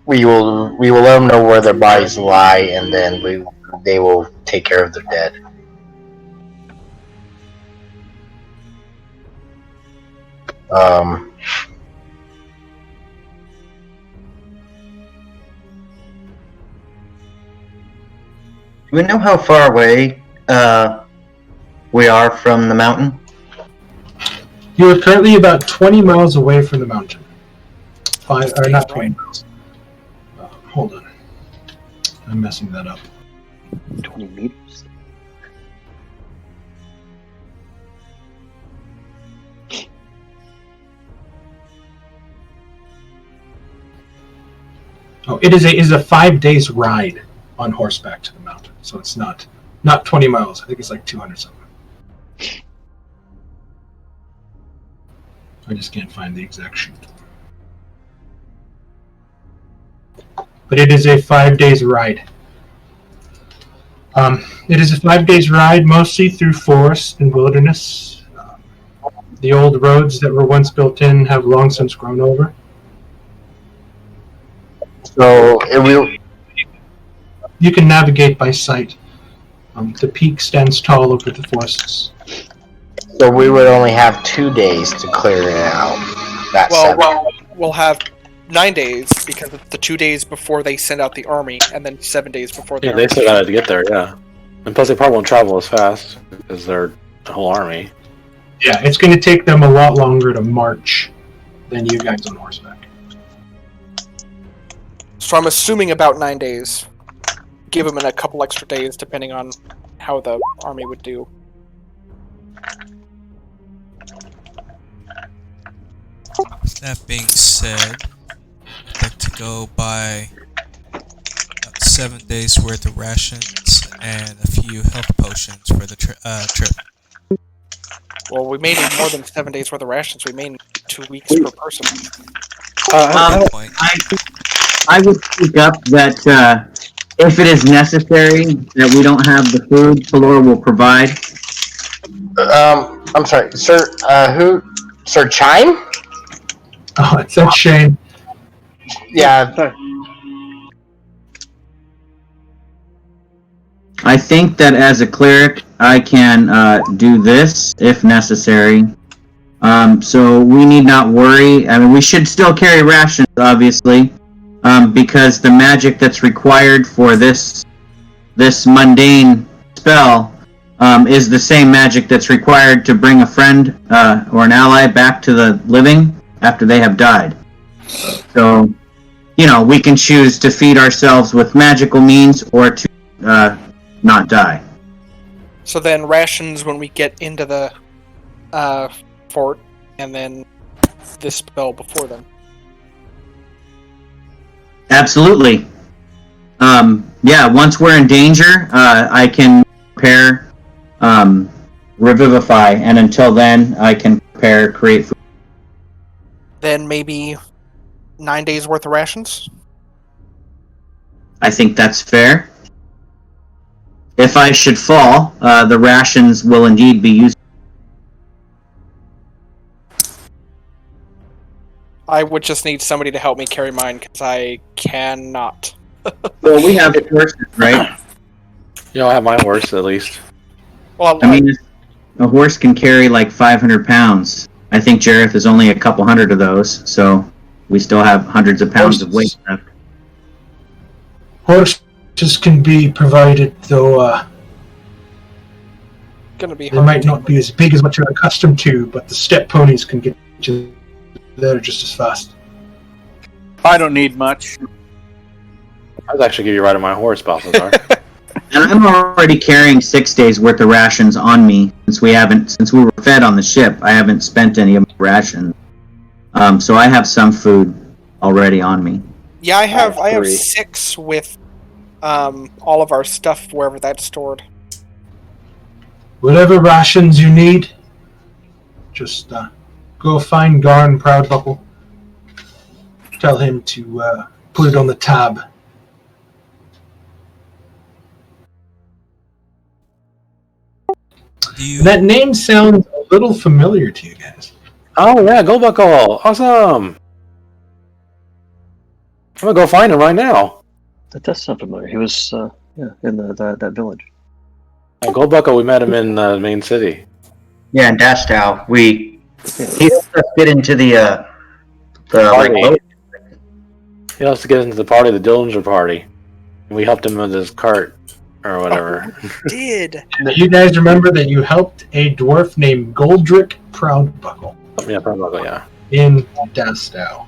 we will let them know where their bodies lie, and then they will take care of their dead. Do we know how far away we are from the mountain? You are currently about 20 miles away from the mountain. Not 20 miles. Hold on. I'm messing that up. 20 meters. Oh, it is a 5 days ride on horseback to the mountain, so it's not 20 miles. I think it's like 200 something. I just can't find the exact sheet. But it is a 5 days ride. It is a 5 days ride, mostly through forest and wilderness. The old roads that were once built in have long since grown over. So You can navigate by sight. The peak stands tall over the forests. So we would only have 2 days to clear it out. We'll have 9 days because it's the 2 days before they send out the army, and then 7 days before the Yeah, army. they still got to get there, yeah. And plus, they probably won't travel as fast as their whole army. Yeah, it's going to take them a lot longer to march than you guys on horseback. So I'm assuming about 9 days. Give them a couple extra days depending on how the army would do. That being said, I'd like to go buy about 7 days worth of rations and a few health potions for the trip. Well, we may need more than 7 days worth of rations. We may need 2 weeks per person. Good point. I would speak up that if it is necessary that we don't have the food, Pelor will provide. I'm sorry, sir. Sir Chime? Oh, that's Shane. Yeah. I think that as a cleric, I can do this if necessary. So we need not worry. I mean, we should still carry rations, obviously, because the magic that's required for this mundane spell is the same magic that's required to bring a friend or an ally back to the living after they have died. So, we can choose to feed ourselves with magical means or to not die. So then rations when we get into the fort, and then this spell before then. Absolutely. Yeah, once we're in danger, I can prepare Revivify, and until then, I can prepare Create Food. Then maybe 9 days worth of rations? I think that's fair. If I should fall, the rations will indeed be used. I would just need somebody to help me carry mine, because I cannot. Well, we have horses, right? I have my horse at least. Well, I mean, a horse can carry like 500 pounds. I think Jareth is only a couple hundred of those, so we still have hundreds of pounds of weight left. Horses can be provided, though gonna be they hard might to not be as big as what you're accustomed to, but the step ponies can get you there just as fast. I don't need much. I'd actually give you a ride on my horse, Balthazar. And I'm already carrying 6 days worth of rations on me since we were fed on the ship. I haven't spent any of my rations, so I have some food already on me. Yeah, I have 3. 6 with all of our stuff wherever that's stored. Whatever rations you need, just go find Garn Proudbuckle. Tell him to put it on the tab. That name sounds a little familiar to you guys. Oh yeah, Goldbuckle! Awesome! I'm gonna go find him right now. That does sound familiar. He was in that village. Goldbuckle, we met him in the main city. Yeah, in Dastow. He helped us get into the Party. boat. He wants to get into the party, the Dillinger party. And we helped him with his cart, or whatever. Did. You guys remember that you helped a dwarf named Goldrick Proudbuckle Yeah, Proudbuckle, yeah. in Dastow.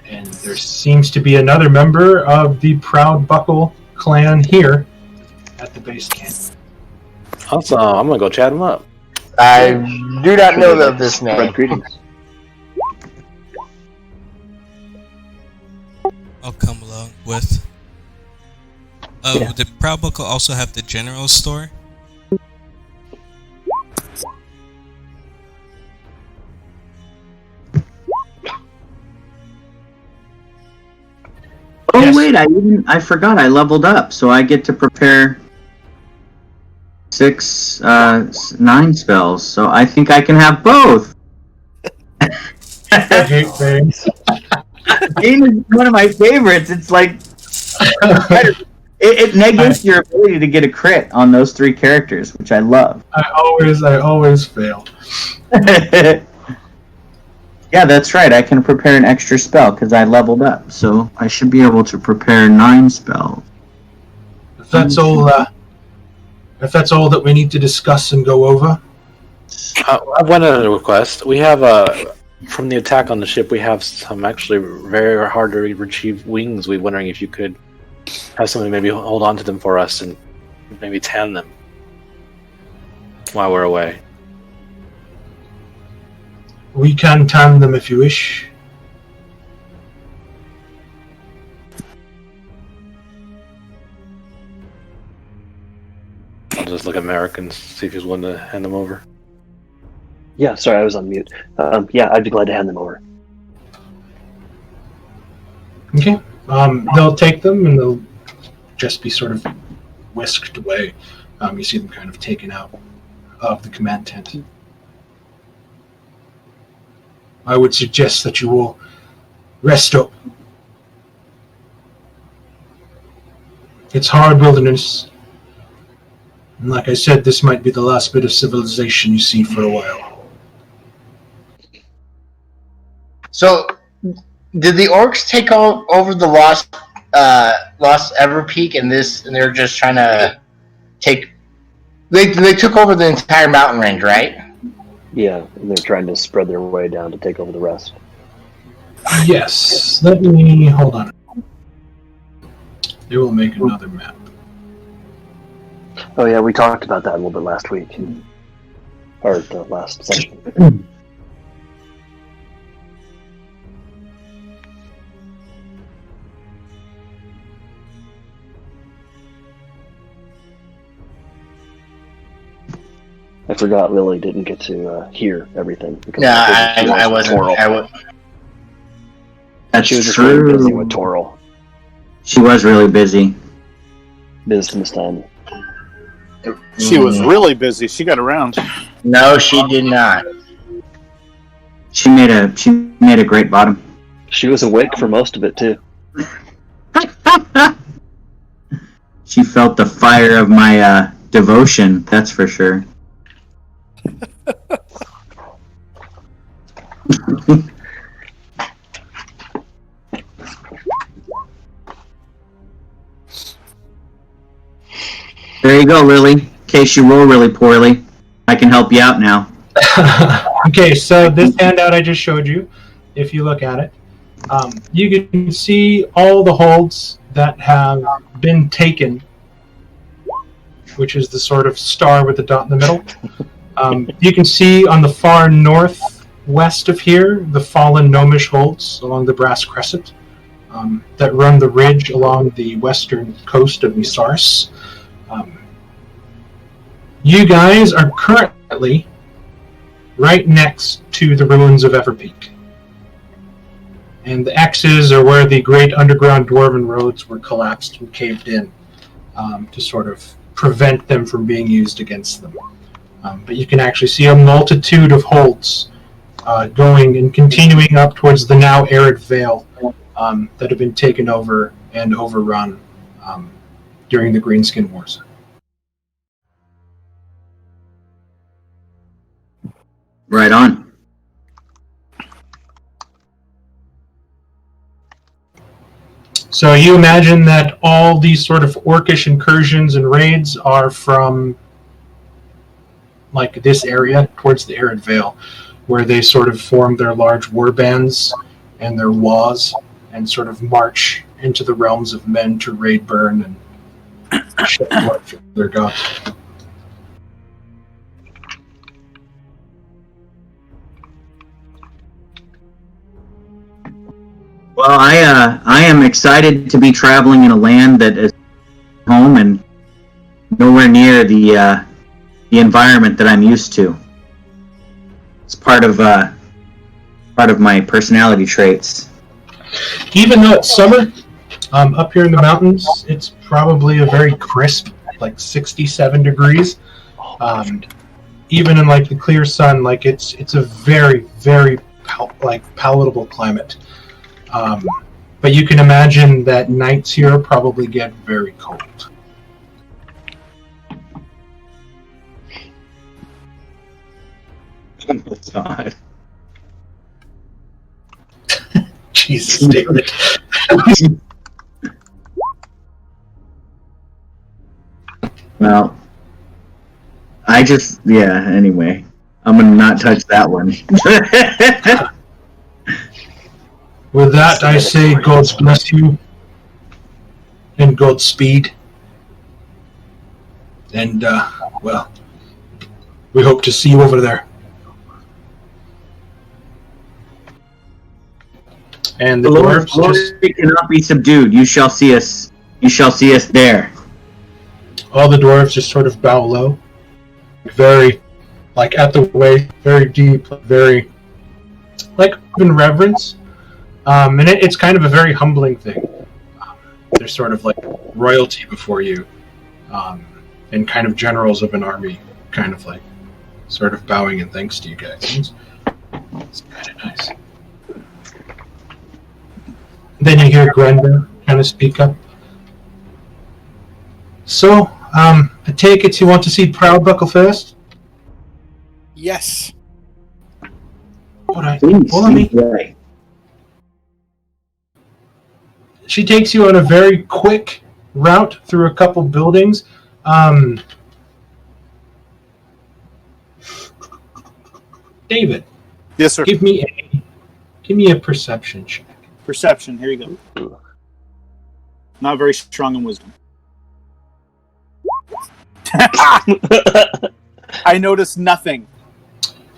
And there seems to be another member of the Proudbuckle clan here at the base camp. Awesome, I'm gonna go chat him up. I do not know of this name. Spread greetings. I'll come along with. Yeah. Did Proudbuckle also have the general store? Oh Yes. wait, I forgot I leveled up, so I get to prepare 9 spells. So I think I can have both. I hate things. Game is one of my favorites. It's like it negates your ability to get a crit on those 3 characters, which I love. I always fail. Yeah, that's right. I can prepare an extra spell because I leveled up, so I should be able to prepare 9 spells. If that's all that we need to discuss and go over. I have one other request. We have from the attack on the ship, we have some actually very hard to retrieve wings. We're wondering if you could have somebody maybe hold on to them for us and maybe tan them while we're away. We can tan them if you wish. I'll just look at Merrick and see if he's willing to hand them over. Yeah, sorry, I was on mute. Yeah, I'd be glad to hand them over. Okay. They'll take them and they'll just be sort of whisked away. You see them kind of taken out of the command tent. I would suggest that you will rest up. It's hard wilderness. And like I said, this might be the last bit of civilization you see for a while. So, did the orcs take over the Lost Everpeak and they're just trying to take? They took over the entire mountain range, right? Yeah, and they're trying to spread their way down to take over the rest. Yes. Let me hold on. They will make another map. Oh yeah, we talked about that a little bit last week, or the last session. forgot Lily didn't get to hear everything. Because No, I wasn't. Toril. That's She was just true. really busy with Toril. She was really busy. Business time. She was really busy. She got around. No, she did not. She made a great bottom. She was awake for most of it too. She felt the fire of my devotion, that's for sure. There you go, Lily. In case you roll really poorly, I can help you out now. Okay, so this handout I just showed you, if you look at it, you can see all the holds that have been taken, which is the sort of star with the dot in the middle. You can see on the far northwest of here the fallen gnomish holds along the Brass Crescent that run the ridge along the western coast of Nisars. You guys are currently right next to the ruins of Everpeak. And the X's are where the great underground dwarven roads were collapsed and caved in to sort of prevent them from being used against them. But you can actually see a multitude of holds going and continuing up towards the now arid vale that have been taken over and overrun during the Greenskin Wars. Right on. So you imagine that all these sort of orcish incursions and raids are from like this area towards the Arid Vale, where they sort of form their large war bands and their was and sort of march into the realms of men to raid, burn, and shed blood for their gods. Well, I am excited to be traveling in a land that is home and nowhere near the environment that I'm used to. It's part of my personality traits. Even though it's summer, up here in the mountains, it's probably a very crisp, like 67 degrees. Even in like the clear sun, like it's a very, very palatable climate. But you can imagine that nights here probably get very cold. God. Jesus, David. Well, anyway. I'm gonna not touch that one. With that, I say God bless you and Godspeed. And, well, we hope to see you over there. And the dwarves Glory cannot be subdued. You shall see us. You shall see us there. all the dwarves just sort of bow low. Very, like, at the waist, very deep, very, like, in reverence. And it's kind of a very humbling thing. They're sort of like royalty before you, and kind of generals of an army, kind of like, sort of bowing in thanks to you guys. It's kind of nice. Then you hear Gwenda kind of speak up. So, I take it you want to see Proudbuckle first? Yes. All right, Please, follow me. right. She takes you on a very quick route through a couple buildings. David. Yes, sir. Give me a perception check. Perception. Here you go. Not very strong in wisdom. I noticed nothing.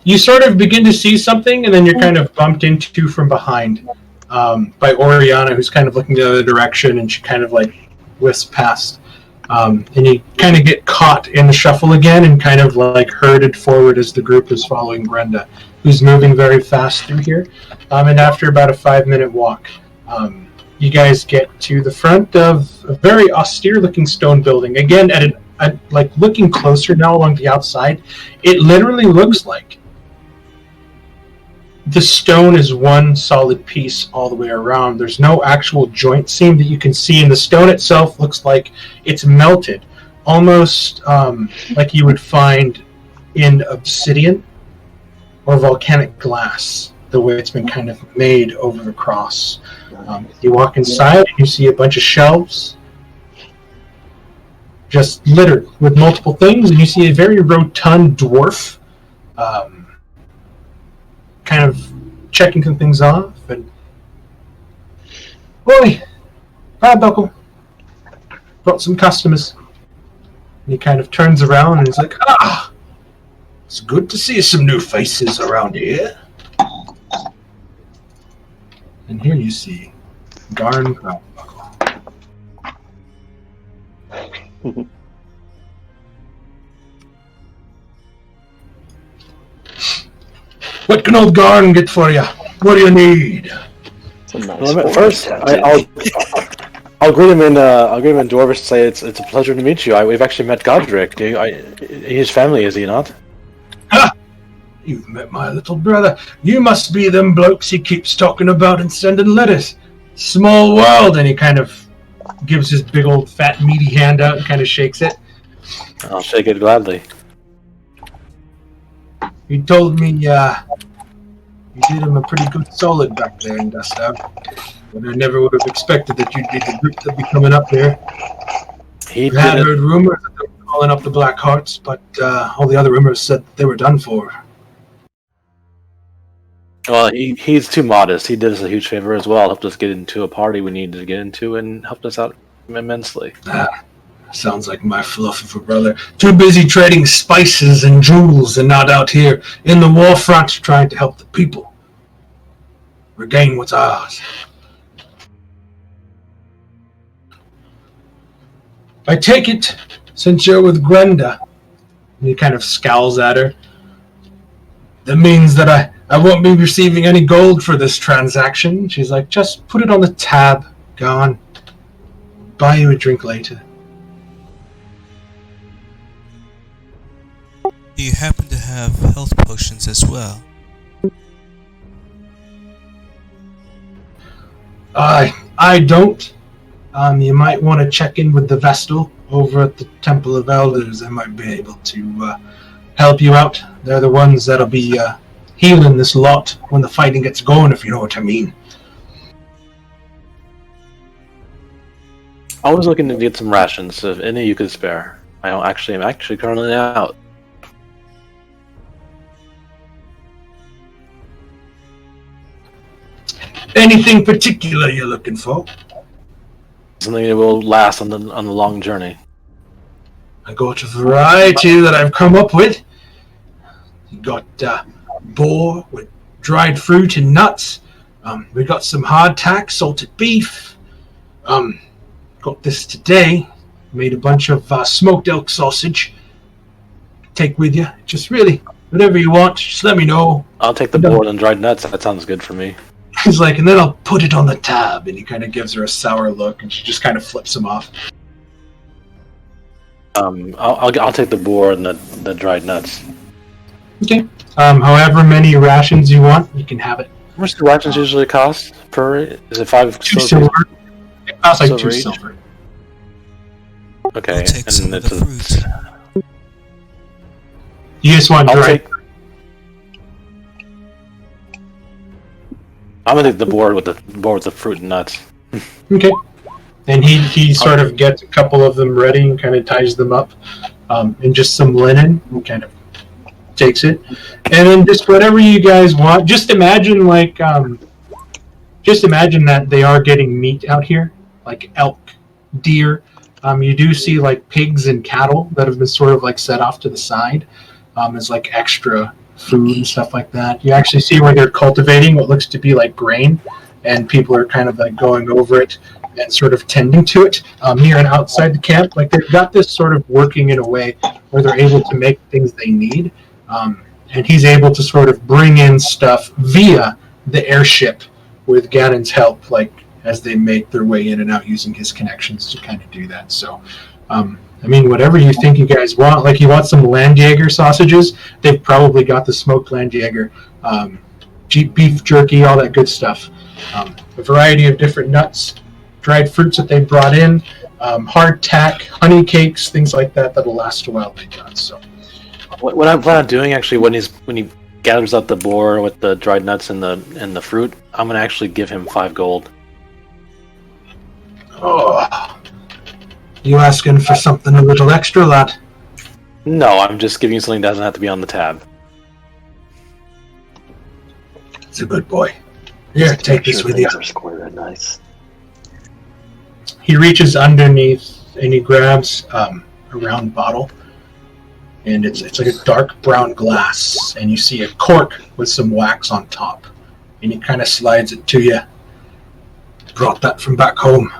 You sort of begin to see something, and then you're kind of bumped into from behind by Oriana, who's kind of looking the other direction, and she kind of like whisks past. And you kind of get caught in the shuffle again and kind of like herded forward as the group is following Brenda, who's moving very fast through here. And after about a 5-minute walk, you guys get to the front of a very austere-looking stone building. Again, like looking closer now along the outside, it literally looks like the stone is one solid piece all the way around. There's no actual joint seam that you can see, and the stone itself looks like it's melted, almost like you would find in obsidian or volcanic glass, the way it's been kind of made over across. You walk inside and you see a bunch of shelves just littered with multiple things, and you see a very rotund dwarf kind of checking some things off. And boy, hi Buckle, brought some customers. And he kind of turns around and he's like, it's good to see some new faces around here. And here you see Garn Buckle. What can old Garn get for you? What do you need? Well, first, I'll greet him in Dwarvish and say it's a pleasure to meet you. We've actually met Godric. His family, is he not? Ha! You've met my little brother. You must be them blokes he keeps talking about and sending letters. Small world. And he kind of gives his big old fat meaty hand out and kind of shakes it. I'll shake it gladly. He told me you did him a pretty good solid back there in Dusthound. But I never would have expected that you'd be the group that'd be coming up there. I had heard rumors that they were calling up the Black Hearts, but all the other rumors said that they were done for. Well, he's too modest. He did us a huge favor as well. Helped us get into a party we needed to get into and helped us out immensely. Sounds like my fluff of a brother. Too busy trading spices and jewels and not out here in the war front trying to help the people regain what's ours. I take it, since you're with Grenda, and he kind of scowls at her, that means that I won't be receiving any gold for this transaction. She's like, just put it on the tab. Gone. Buy you a drink later. Do you happen to have health potions as well? I don't. You might want to check in with the Vestal over at the Temple of Elders. They might be able to help you out. They're the ones that'll be healing this lot when the fighting gets going, if you know what I mean. I was looking to get some rations, if any you could spare. I'm actually currently out. Anything particular you're looking for? Something that will last on the long journey. I got a variety that I've come up with. You got boar with dried fruit and nuts. We got some hardtack, salted beef. Got this today. Made a bunch of smoked elk sausage. Take with you. Just really, whatever you want, just let me know. I'll take the boar and dried nuts. That sounds good for me. He's like, and then I'll put it on the tab. And he kind of gives her a sour look, and she just kind of flips him off. I'll take the boar and the dried nuts. Okay. However many rations you want, you can have it. How much do rations usually cost per? Is it 5 2 silver? It costs like 2 silver. Okay, I'll take some of the fruit. You just want dried. I'm gonna take the boar with the fruit and nuts. Okay. And he sort of gets a couple of them ready and kind of ties them up in just some linen and kind of takes it. And then just whatever you guys want. Just imagine that they are getting meat out here, like elk, deer. You do see like pigs and cattle that have been sort of like set off to the side as like extra food and stuff like that. You actually see where they're cultivating what looks to be like grain, and people are kind of like going over it and sort of tending to it near and outside the camp. Like they've got this sort of working in a way where they're able to make things they need, and he's able to sort of bring in stuff via the airship with Ganon's help, like as they make their way in and out using his connections to kind of do that. So, I mean, whatever you think you guys want, like you want some Landjaeger sausages, they've probably got the smoked Landjaeger, beef jerky, all that good stuff. A variety of different nuts, dried fruits that they brought in, hardtack, honey cakes, things like that that'll last a while. They got so. What I plan on doing actually when he gathers up the boar with the dried nuts and the fruit, I'm gonna actually give him 5 gold. Oh, you asking for something a little extra, lad? No, I'm just giving you something that doesn't have to be on the tab. It's a good boy. Here, take this with you. Are square and nice. He reaches underneath and he grabs a round bottle, and it's like a dark brown glass, and you see a cork with some wax on top, and he kind of slides it to you. Brought that from back home.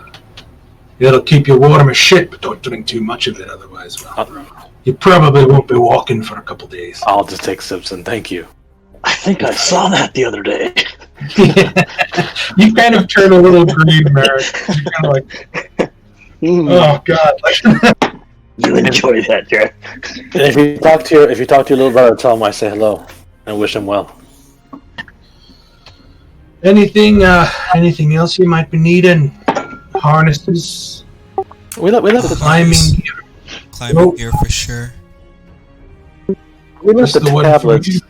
It'll keep you warm as shit, but don't drink too much of it, otherwise, well, you probably won't be walking for a couple days. I'll just take sips and thank you. I think I saw that the other day. You kind of turn a little green, Merrick. You're kind of like, oh god. You enjoy that, Jared. If you talk to your little brother, tell him I say hello and wish him well. Anything else you might be needing? Harnesses. We left the climbing gear. Climbing gear for sure. We left the one tablets.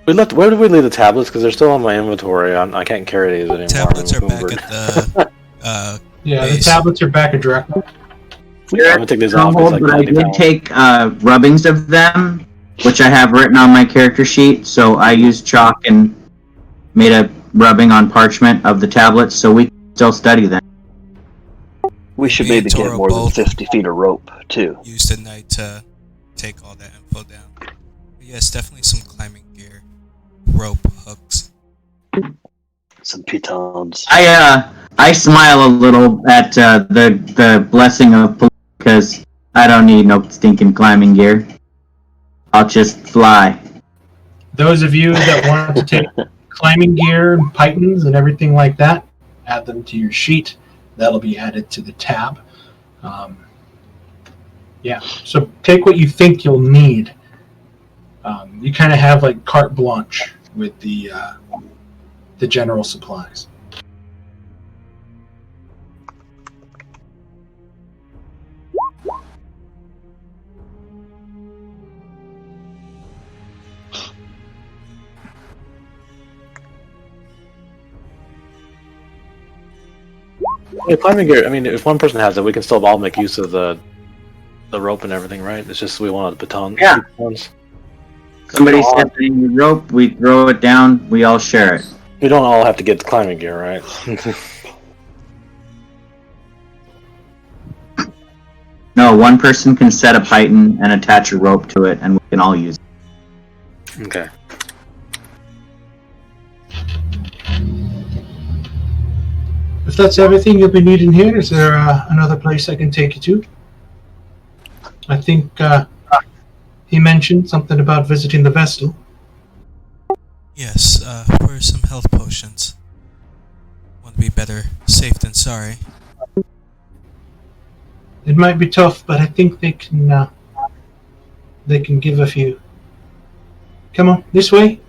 Where did we leave the tablets? Because they're still on my inventory. I can't carry these anymore. Tablets are back at the yeah, base. the tablets are back at Dracula. I'm gonna take these off. But I did take rubbings of them, which I have written on my character sheet. So I used chalk and made a rubbing on parchment of the tablets, so we can still study them. We should maybe get more than 50 feet of rope, too. Use the night to take all that info down. But yes, definitely some climbing gear. Rope hooks. Some pitons. I smile a little at the blessing of police because I don't need no stinking climbing gear. I'll just fly. Those of you that want to take climbing gear and pythons and everything like that, add them to your sheet. That'll be added to the tab. Yeah, so take what you think you'll need. You kind of have like carte blanche with the general supplies. Yeah, climbing gear. I mean, if one person has it, we can still all make use of the rope and everything, right? It's just we want a baton. Yeah. Batons. Somebody steps in the rope, we throw it down, we all share it. We don't all have to get the climbing gear, right? No, one person can set a python and attach a rope to it, and we can all use it. Okay. If that's everything you'll be needing here, is there another place I can take you to? I think he mentioned something about visiting the Vestal. Yes, for some health potions. Want to be better safe than sorry. It might be tough, but I think they can give a few. Come on, this way.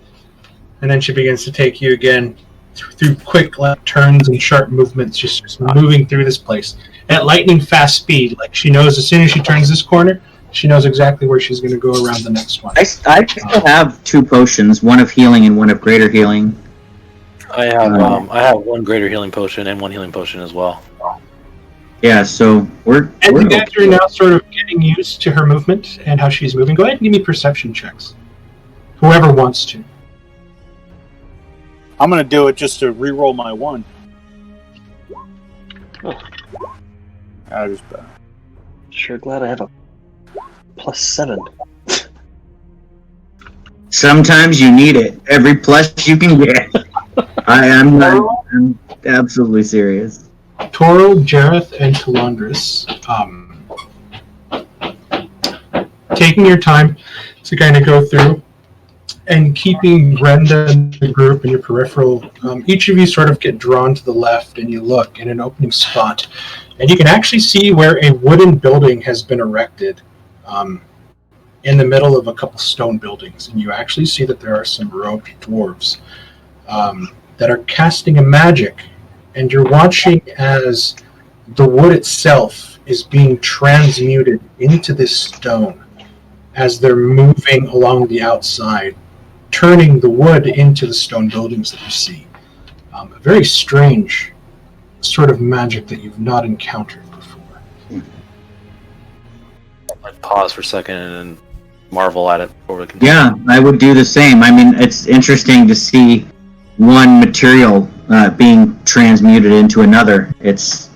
And then she begins to take you again through quick left turns and sharp movements, just moving through this place at lightning fast speed. Like she knows as soon as she turns this corner, she knows exactly where she's going to go around the next one. I still have 2 potions, one of healing and one of greater healing. I have one greater healing potion and one healing potion as well. Yeah, so we're you guys are now sort of getting used to her movement and how she's moving. Go ahead and give me perception checks. Whoever wants to. I'm gonna do it just to re-roll my 1. Oh. I just Sure glad I have a +7. Sometimes you need it. Every plus you can get. I'm absolutely serious. Toril, Jareth, and Talandris, taking your time to kind of go through and keeping Brenda in the group in your peripheral, each of you sort of get drawn to the left and you look in an opening spot. And you can actually see where a wooden building has been erected in the middle of a couple stone buildings. And you actually see that there are some robed dwarves that are casting a magic. And you're watching as the wood itself is being transmuted into this stone as they're moving along the outside, turning the wood into the stone buildings that you see. A very strange sort of magic that you've not encountered before. I'd pause for a second and marvel at it before we continue. Yeah, I would do the same. I mean, it's interesting to see one material being transmuted into another. It's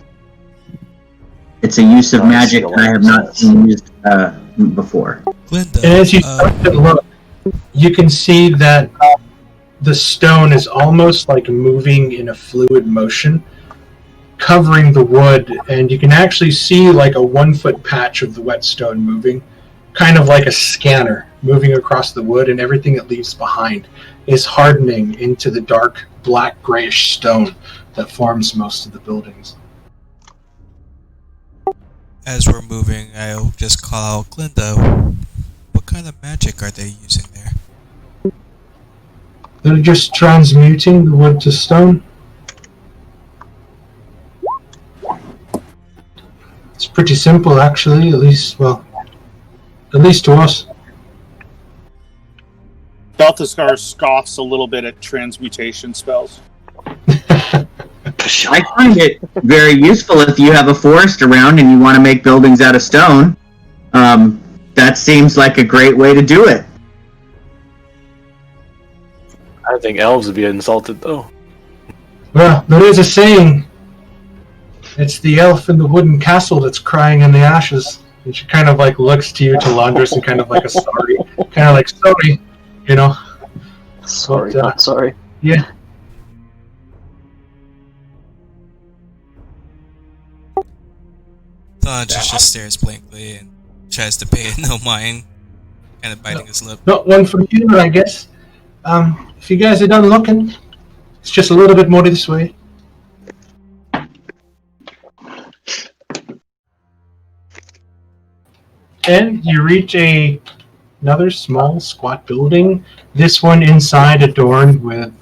a use of magic I have not seen used before. Glinda, And as you start to look, you can see that the stone is almost like moving in a fluid motion, covering the wood, and you can actually see like a 1-foot patch of the wet stone moving, kind of like a scanner moving across the wood, and everything it leaves behind is hardening into the dark black grayish stone that forms most of the buildings. as we're moving, I'll just call out Glinda. What kind of magic are they using there? They're just transmuting the wood to stone. It's pretty simple, actually, at least to us. Balthazar scoffs a little bit at transmutation spells. I find it very useful if you have a forest around and you want to make buildings out of stone. That seems like a great way to do it. I think elves would be insulted, though. Well, there is a saying. It's the elf in the wooden castle that's crying in the ashes. And she kind of like looks to you, Talandris, and kind of like a sorry. Kind of like, sorry, you know. Sorry, But, not sorry. Yeah. Talandris just stares blankly and tries to pay it no mind, kind of biting his lip. Not one for you, I guess. If you guys are done looking, it's just a little bit more this way. And you reach another small, squat building. This one inside adorned with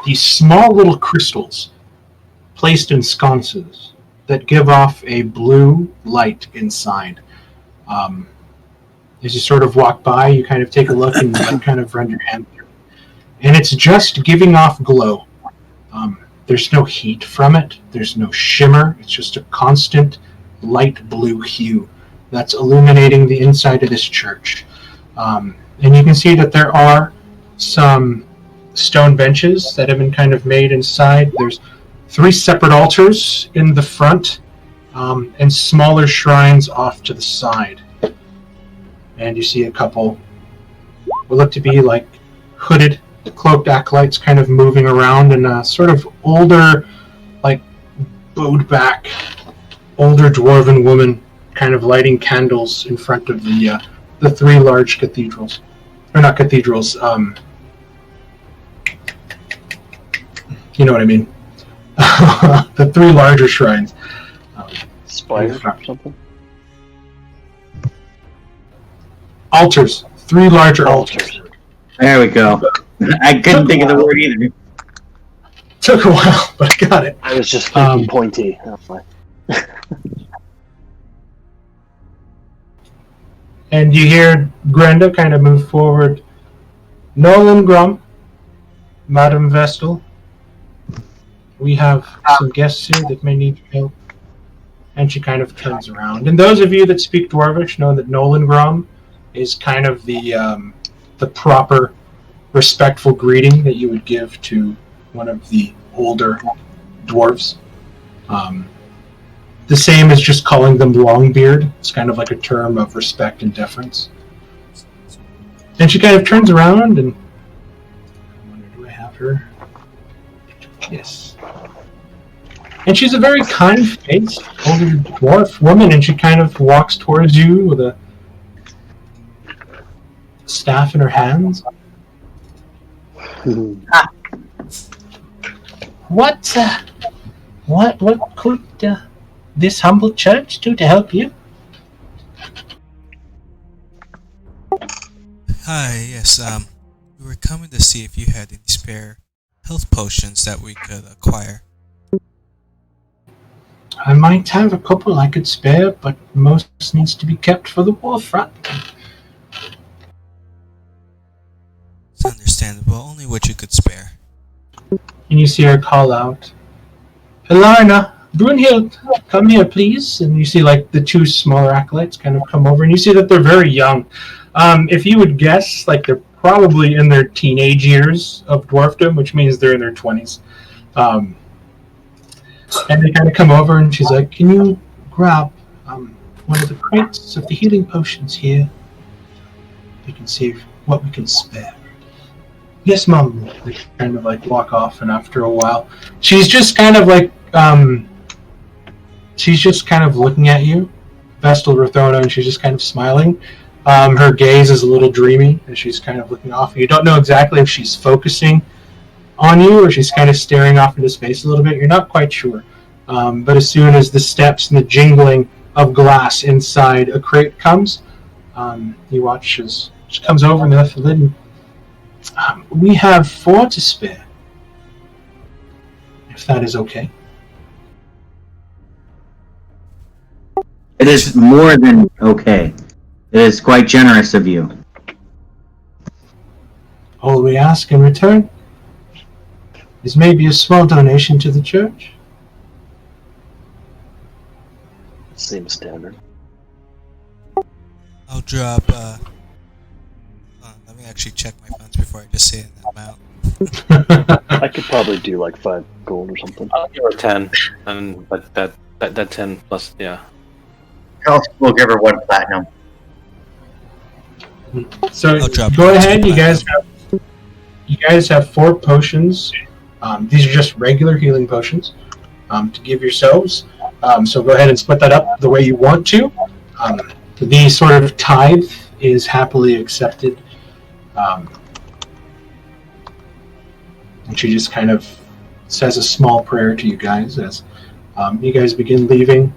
these small little crystals placed in sconces that give off a blue light inside. As you sort of walk by, you kind of take a look and you kind of run your hand through. And it's just giving off glow. There's no heat from it. There's no shimmer. It's just a constant light blue hue that's illuminating the inside of this church. And you can see that there are some stone benches that have been kind of made inside. There's 3 separate altars in the front and smaller shrines off to the side. And you see a couple what look to be like hooded, cloaked acolytes kind of moving around, and a sort of older, like bowed back, older dwarven woman kind of lighting candles in front of the 3 large cathedrals. Or not cathedrals, you know what I mean. The 3 larger shrines. Spire or something? Altars. 3 larger altars. There we go. I couldn't think of the word either. Took a while, but I got it. I was just thinking pointy. And you hear Grenda kind of move forward. Nolan Grum, Madam Vestal, we have some guests here that may need your help. And she kind of turns around. And those of you that speak Dwarvish know that Nolan Grum is kind of the proper, respectful greeting that you would give to one of the older dwarves. The same as just calling them Longbeard. It's kind of like a term of respect and deference. And she kind of turns around and... I wonder, do I have her? Yes. And she's a very kind-faced older dwarf woman, and she kind of walks towards you with a staff in her hands. What could this humble church do to help you? Hi, yes, we were coming to see if you had any spare health potions that we could acquire. I might have a couple I could spare, but most needs to be kept for the war front. It's understandable, only what you could spare. And you see her call out, Elarna, Brunhild, come here, please. And you see like the two smaller acolytes kind of come over, and you see that they're very young. If you would guess, like they're probably in their teenage years of dwarfdom, which means they're in their 20s. And they kind of come over, and she's like, can you grab one of the crates of the healing potions here? We can see what we can spare. Yes, Mom. They kind of like walk off, and after a while, she's just kind of like, she's just kind of looking at you, Vestal Rathona, and she's just kind of smiling. Her gaze is a little dreamy, and she's kind of looking off. You don't know exactly if she's focusing on you or she's kind of staring off into space a little bit. You're not quite sure. But as soon as the steps and the jingling of glass inside a crate comes, you watch as she comes over and lifts the lid. And, we have 4 to spare, if that is okay. It is more than okay. It is quite generous of you. All we ask in return is maybe a small donation to the church. Seems standard. I'll drop, let me actually check my funds before I just say an amount. I could probably do like 5 gold or something. I'll give her 10, and but that 10 plus, yeah. We'll give her 1 platinum. So I'll drop go it to ahead. You platinum. guys have 4 potions. These are just regular healing potions to give yourselves. So go ahead and split that up the way you want to. The sort of tithe is happily accepted. And she just kind of says a small prayer to you guys as you guys begin leaving.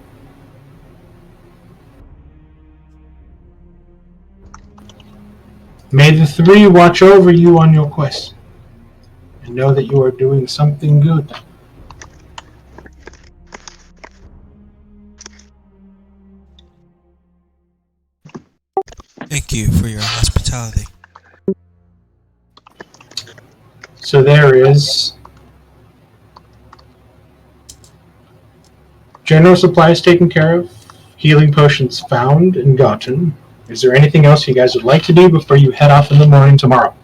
May the 3 watch over you on your quest, and know that you are doing something good. Thank you for your hospitality. So there is general supplies taken care of, healing potions found and gotten. Is there anything else you guys would like to do before you head off in the morning tomorrow?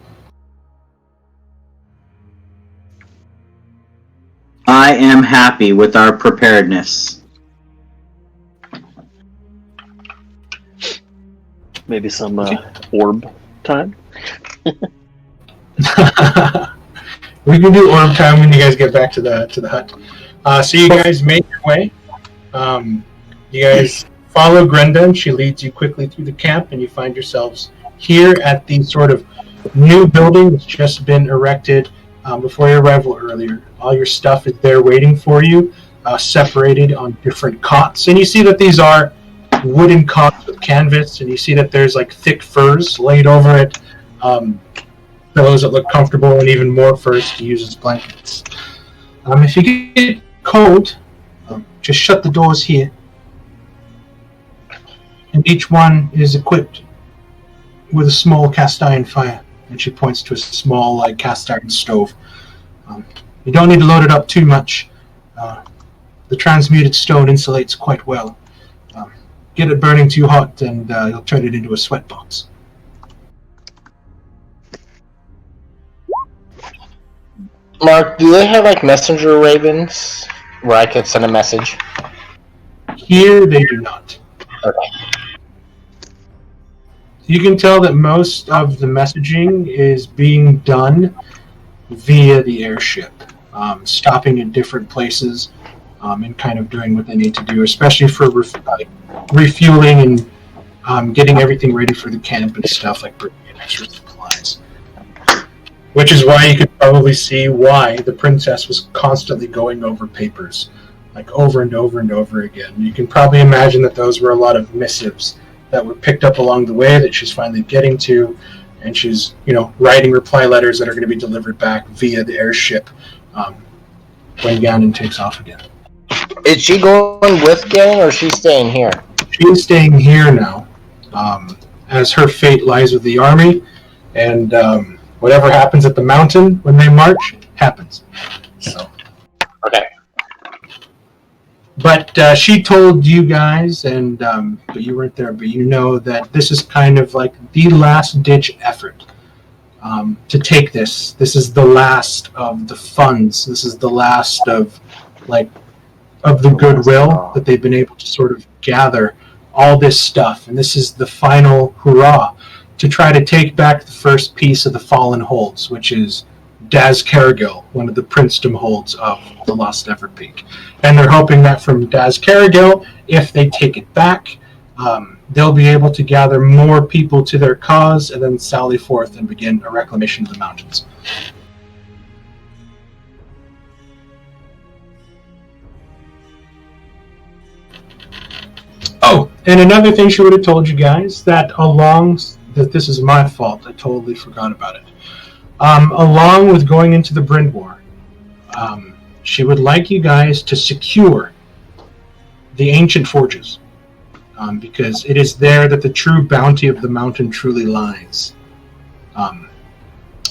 I am happy with our preparedness. Maybe some orb time. We can do orb time when you guys get back to the hut. So you guys make your way. You guys follow Grenda, and she leads you quickly through the camp, and you find yourselves here at the sort of new building that's just been erected before your arrival earlier. All your stuff is there waiting for you, separated on different cots. And you see that these are wooden cots with canvas, and you see that there's like thick furs laid over it, pillows that look comfortable, and even more furs to use as blankets. If you get cold, just shut the doors here. And each one is equipped with a small cast iron fire. And she points to a small like cast iron stove. You don't need to load it up too much. The transmuted stone insulates quite well. Get it burning too hot, and you'll turn it into a sweat box. Mark, do they have like messenger ravens where I could send a message? Here they do not. Okay. You can tell that most of the messaging is being done via the airship, stopping in different places and kind of doing what they need to do, especially for refueling and getting everything ready for the camp and stuff, like bringing in extra supplies. Which is why you could probably see why the princess was constantly going over papers, like over and over and over again. You can probably imagine that those were a lot of missives that were picked up along the way that she's finally getting to, and she's, writing reply letters that are going to be delivered back via the airship when Ganon takes off again. Is she going with Ganon, or is she staying here? She is staying here now, as her fate lies with the army, and whatever happens at the mountain when they march, happens. So. Okay. But she told you guys, and but you weren't there, but you know that this is kind of like the last-ditch effort to take this. This is the last of the funds. This is the last of the goodwill that they've been able to sort of gather all this stuff. And this is the final hurrah to try to take back the first piece of the Fallen Holds, which is Daz Cargill, one of the princedom holds of the Lost Everpeak. And they're hoping that from Daz Cargill, if they take it back, they'll be able to gather more people to their cause and then sally forth and begin a reclamation of the mountains. Oh, and another thing she would have told you guys, that this is my fault, I totally forgot about it. Along with going into the Brindwar, she would like you guys to secure the ancient forges, because it is there that the true bounty of the mountain truly lies,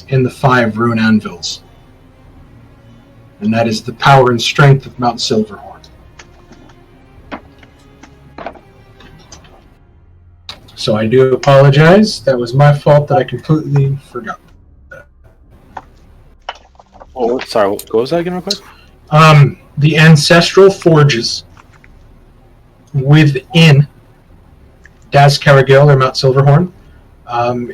in the 5 rune anvils. And that is the power and strength of Mount Silverhorn. So I do apologize. That was my fault that I completely forgot. Oh, sorry, what was that again real quick? The ancestral forges within Daz Cargill or Mount Silverhorn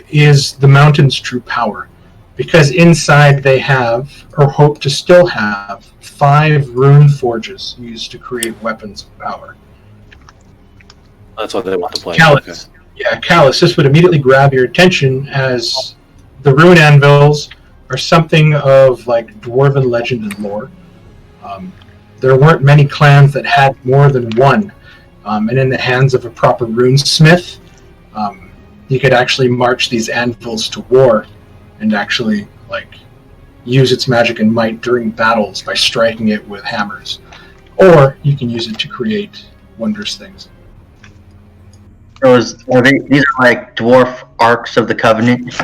is the mountain's true power. Because inside they have, or hope to still have, 5 rune forges used to create weapons of power. That's what they want to play. Callus. Okay. Yeah, Callus, this would immediately grab your attention, as the rune anvils are something of like dwarven legend and lore. There weren't many clans that had more than one, and in the hands of a proper runesmith, you could actually march these anvils to war and actually use its magic and might during battles by striking it with hammers, or you can use it to create wondrous things. These are like dwarf arcs of the Covenant.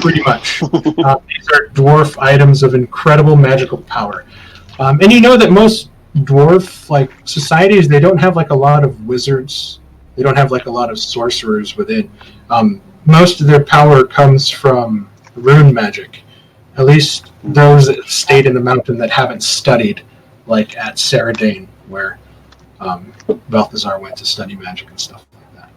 Pretty much. These are dwarf items of incredible magical power. And you know that most dwarf societies, they don't have a lot of wizards. They don't have a lot of sorcerers within. Most of their power comes from rune magic. At least those that stayed in the mountain that haven't studied, at Saradane, where Balthazar went to study magic and stuff like that.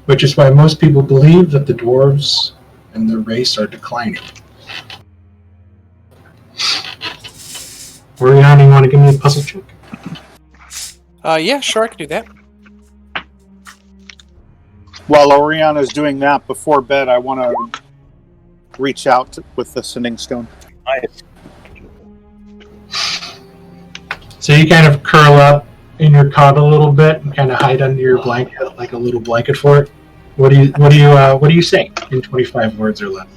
Which is why most people believe that the dwarves and their race are declining. Oriana, you want to give me a puzzle check? Yeah, sure, I can do that. While Oriana's doing that, before bed, I want to reach out with the Sending Stone. Nice. So you kind of curl up in your cot a little bit and kind of hide under your blanket, like a little blanket for it. What do you say in 25 words or less?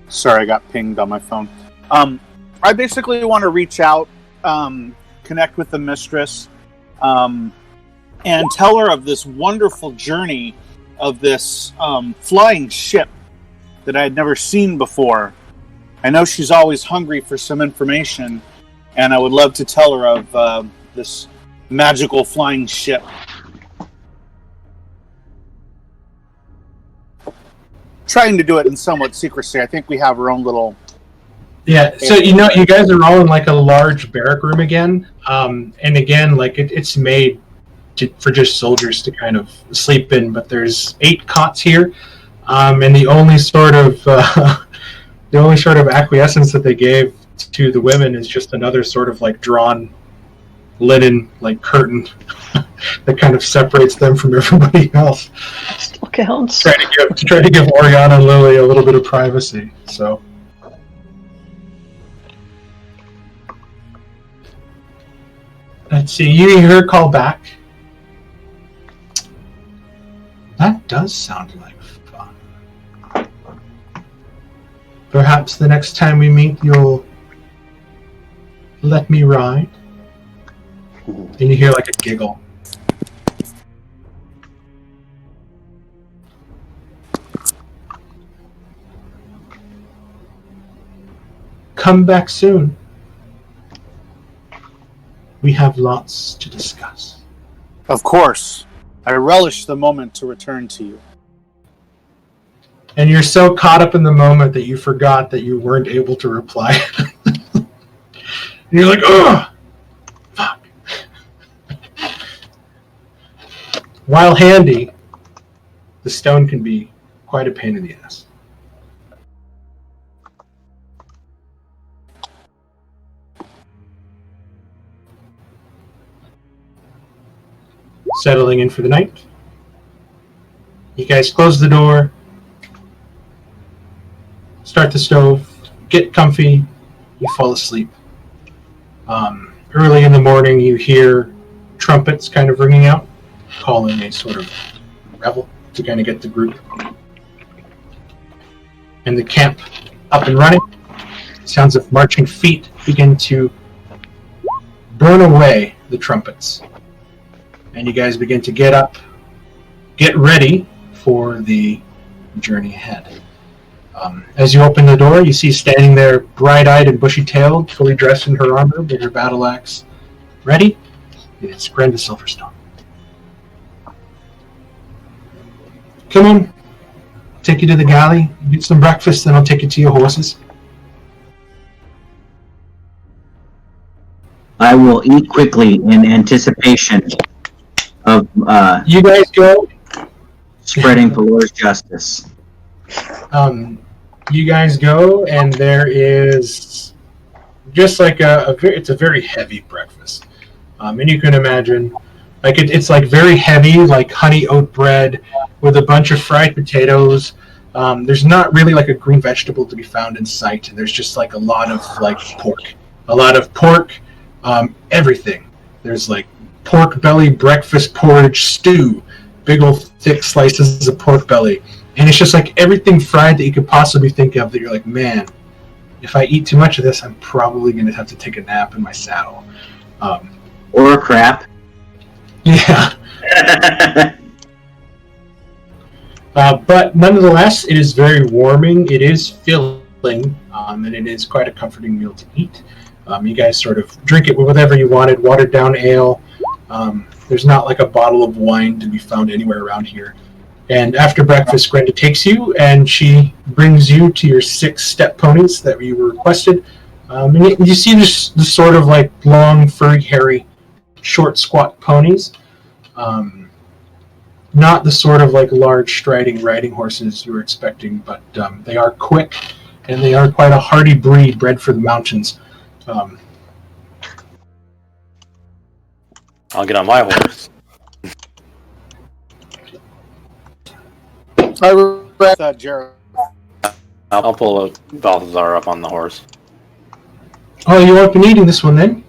Sorry, I got pinged on my phone. I basically want to reach out, connect with the mistress, and tell her of this wonderful journey of this flying ship that I had never seen before. I know she's always hungry for some information, and I would love to tell her of this magical flying ship. Trying to do it in somewhat secrecy. I think we have our own little... Yeah, so you guys are all in a large barrack room again, and again, it's made for just soldiers to kind of sleep in. But there's 8 cots here, and the only sort of acquiescence that they gave to the women is just another sort of like drawn linen like curtain that kind of separates them from everybody else. Still counts. Try to give Oriana and Lily a little bit of privacy. So. Let's see, you hear her call back. That does sound like fun. Perhaps the next time we meet, you'll let me ride. And you hear like a giggle. Come back soon. We have lots to discuss. Of course. I relish the moment to return to you. And you're so caught up in the moment that you forgot that you weren't able to reply. And you're like, ugh! Fuck. While handy, the stone can be quite a pain in the ass. Settling in for the night. You guys close the door, start the stove, get comfy, you fall asleep. Early in the morning, you hear trumpets kind of ringing out, calling a sort of revel to kind of get the group and the camp up and running. Sounds of marching feet begin to burn away the trumpets. And you guys begin to get up, get ready for the journey ahead. As you open the door, you see standing there, bright-eyed and bushy-tailed, fully dressed in her armor with her battle axe ready. It's Grenda Silverstone. Come on, I'll take you to the galley, get some breakfast, then I'll take you to your horses. I will eat quickly in anticipation of You guys go. spreading Valor's justice. You guys go, and there is just like it's a very heavy breakfast. And you can imagine, like it's like very heavy, like honey oat bread with a bunch of fried potatoes. There's not really like a green vegetable to be found in sight. There's just like a lot of pork, everything. There's like pork belly breakfast porridge stew, big old thick slices of pork belly. And it's just like everything fried that you could possibly think of that you're like, man, if I eat too much of this, I'm probably going to have to take a nap in my saddle. Or crap. Yeah. But nonetheless, it is very warming. It is filling, and it is quite a comforting meal to eat. You guys sort of drink it with whatever you wanted, watered down ale. There's not like a bottle of wine to be found anywhere around here. And after breakfast, Grenda takes you, and she brings you to your 6 step ponies that you requested. And you see this sort of like long, furry, hairy, short, squat ponies. Not the sort of like large, striding riding horses you were expecting, but they are quick, and they are quite a hardy breed bred for the mountains. I'll get on my horse. I read that, Jared. I'll pull Balthazar up on the horse. Oh, you won't be needing this one then?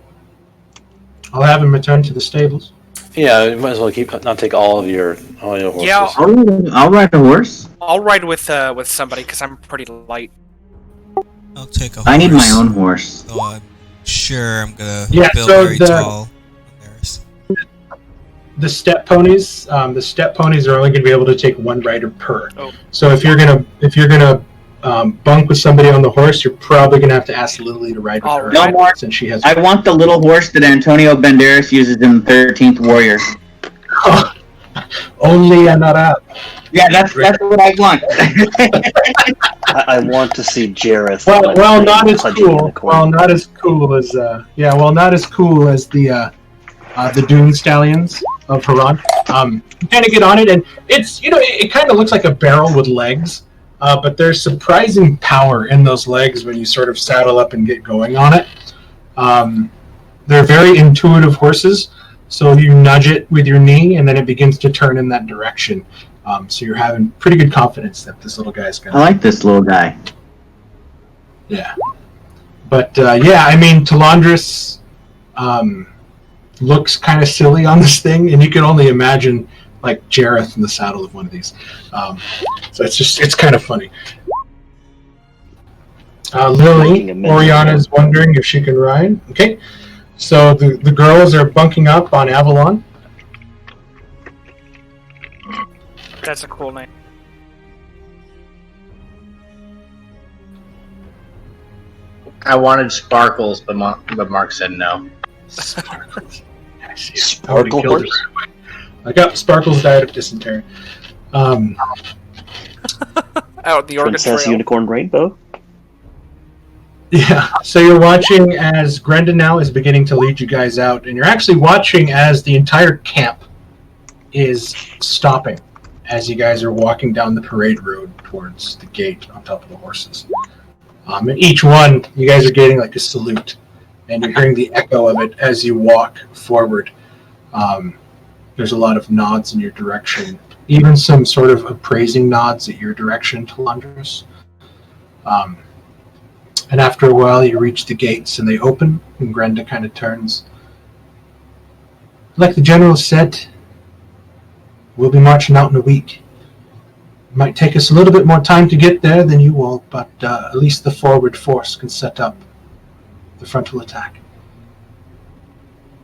I'll have him return to the stables. Yeah, you might as well not take all your horses. Yeah, I'll ride a horse. I'll ride with somebody because I'm pretty light. I'll take a horse. I need my own horse. So I'm sure I'm gonna build so very tall on theirs. The step ponies are only going to be able to take 1 rider per. Oh. So if you're gonna bunk with somebody on the horse, you're probably going to have to ask Lily to ride with her. No more. Since she has. I want the little horse that Antonio Banderas uses in 13th Warrior. Only Anara. Yeah, that's what I want. I want to see Jareth. Well, not as cool. Well, not as cool as not as cool as the Dune Stallions. of Haran. You kind of get on it, and it's it kind of looks like a barrel with legs, but there's surprising power in those legs when you sort of saddle up and get going on it. They're very intuitive horses, so you nudge it with your knee, and then it begins to turn in that direction. So you're having pretty good confidence that this little guy's going to... I like this little guy. Yeah. But, I mean, Talandris looks kind of silly on this thing, and you can only imagine, like, Jareth in the saddle of one of these. So it's kind of funny. Lily, Oriana's wondering if she can ride. Okay. So the girls are bunking up on Avalon. That's a cool name. I wanted Sparkles, but Mark said no. Sparkles. Sparkle horse? I got Sparkles died of dysentery. Out the Oregon Princess Trail. Unicorn Rainbow? Yeah, so you're watching as Grenda now is beginning to lead you guys out, and you're actually watching as the entire camp is stopping as you guys are walking down the parade road towards the gate on top of the horses. And each one, you guys are getting like a salute, and you're hearing the echo of it as you walk forward. There's a lot of nods in your direction, even some sort of appraising nods at your direction, Talandris. And after a while, you reach the gates, and they open, and Grenda kind of turns. Like the general said, we'll be marching out in a week. It might take us a little bit more time to get there than you will, but at least the forward force can set up the frontal attack.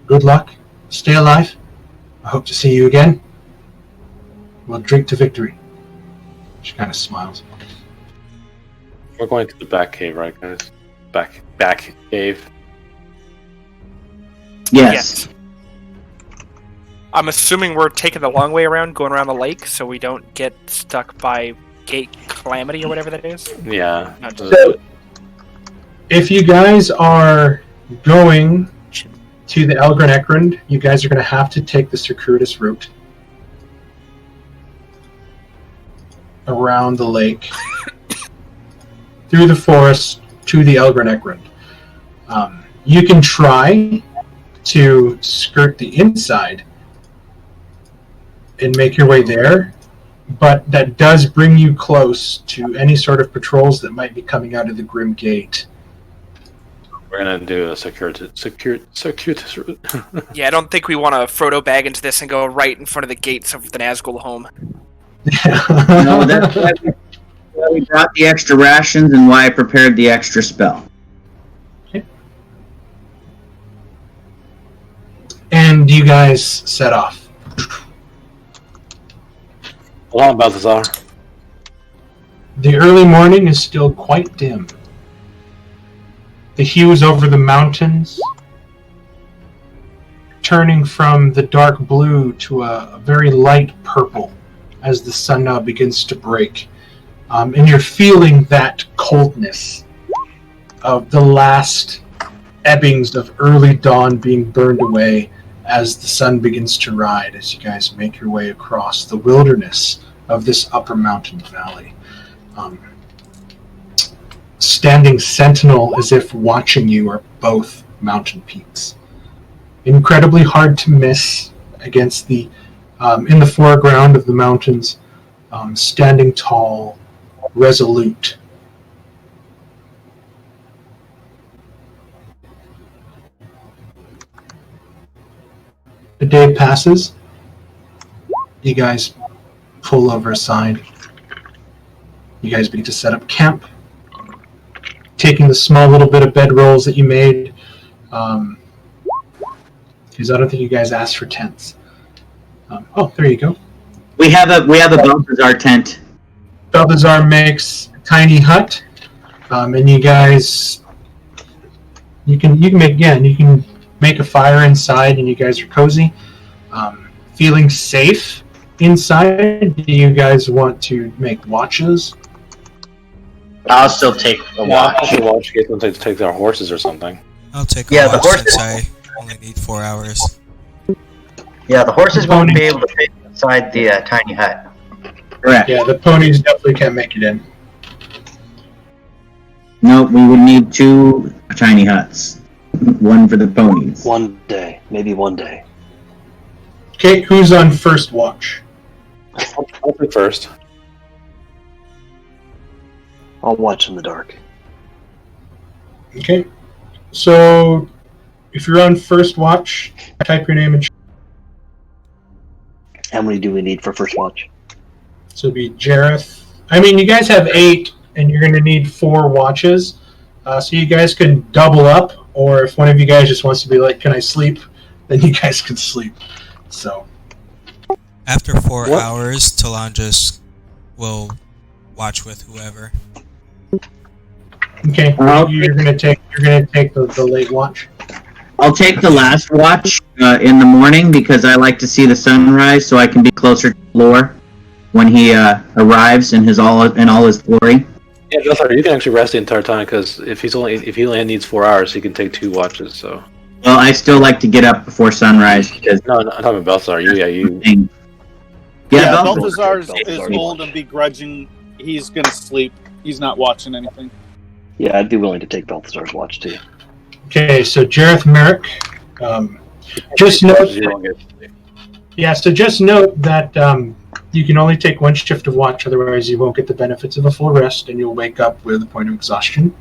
Good luck. Stay alive. I hope to see you again. We'll drink to victory. She kind of smiles. We're going to the back cave, right, guys? Back cave. Yes. I'm assuming we're taking the long way around, going around the lake, so we don't get stuck by Gate Calamity or whatever that is. Yeah. So, if you guys are going to the Elgren Ekrund, you guys are going to have to take the circuitous route around the lake, through the forest to the Elgren Ekrund. You can try to skirt the inside and make your way there, but that does bring you close to any sort of patrols that might be coming out of the Grim Gate. We're gonna do a circuitous route. Yeah, I don't think we want to Frodo Baggins this and go right in front of the gates of the Nazgul home. No, that's why we brought the extra rations and why I prepared the extra spell. Okay. And you guys set off. Hold on, Balthazar. The early morning is still quite dim. The hues over the mountains turning from the dark blue to a very light purple as the sun now begins to break. And you're feeling that coldness of the last ebbings of early dawn being burned away as the sun begins to ride, as you guys make your way across the wilderness of this upper mountain valley. Standing sentinel as if watching you are both mountain peaks. Incredibly hard to miss against the, in the foreground of the mountains, standing tall, resolute. The day passes. You guys pull over aside. You guys begin to set up camp, taking the small little bit of bedrolls that you made. Because I don't think you guys asked for tents. Oh, there you go. We have a Balthazar tent. Balthazar makes a tiny hut, and you guys, you can make a fire inside, and you guys are cozy, feeling safe inside. Do you guys want to make watches? I'll still take a watch. I'll watch in case someone take their horses or something. I'll take Yeah, a the watch horses- since I only need 4 hours. Yeah, the horses won't be able to fit inside the tiny hut. Correct. Yeah, the ponies definitely can't make it in. No, we would need 2 tiny huts. One for the ponies. One day, maybe one day. Okay, who's on first watch? I'll be first. I'll watch in the dark. Okay, so if you're on first watch, type your name and How many do we need for first watch? so it'll be Jareth. I mean, you guys have 8, and you're going to need 4 watches. So you guys can double up, or if one of you guys just wants to be like, "Can I sleep?" then you guys can sleep. So After 4 What? hours, Talandras will watch with whoever. okay, you're going to take the late watch. I'll take the last watch in the morning because I like to see the sunrise, so I can be closer to Lore when he arrives in all his glory. Yeah, Belthar, you can actually rest the entire time because if he only needs 4 hours, he can take 2 watches. So Well, I still like to get up before sunrise because no, I'm talking about Belthar. You. Yeah, Balthazar. Balthazar is old and begrudging. He's gonna sleep. He's not watching anything. Yeah, I'd be willing to take Balthazar's watch too. Okay, so Jareth Merrick. Just note. So just note that you can only take 1 shift of watch, otherwise you won't get the benefits of a full rest, and you'll wake up with a point of exhaustion.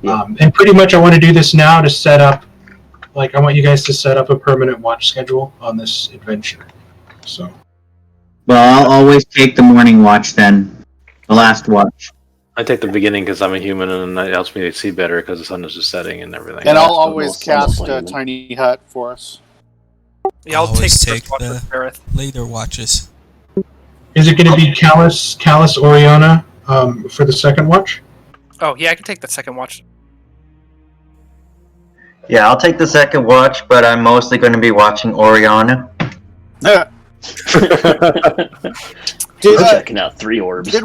Yeah. And pretty much I want to do this now to set up, I want you guys to set up a permanent watch schedule on this adventure. So, Well, I'll always take the morning watch then, the last watch. I take the beginning because I'm a human, and it helps me to see better because the sun is just setting and everything. And I'll Yeah, always almost cast a human. tiny hut for us. Yeah, I'll take Always the take first watch the- with Gareth. Later watches. is it going to be Callus Oriana for the second watch? Oh, yeah, I can take the second watch. Yeah, I'll take the second watch, but I'm mostly going to be watching Oriana. Did, We're checking out 3 orbs. did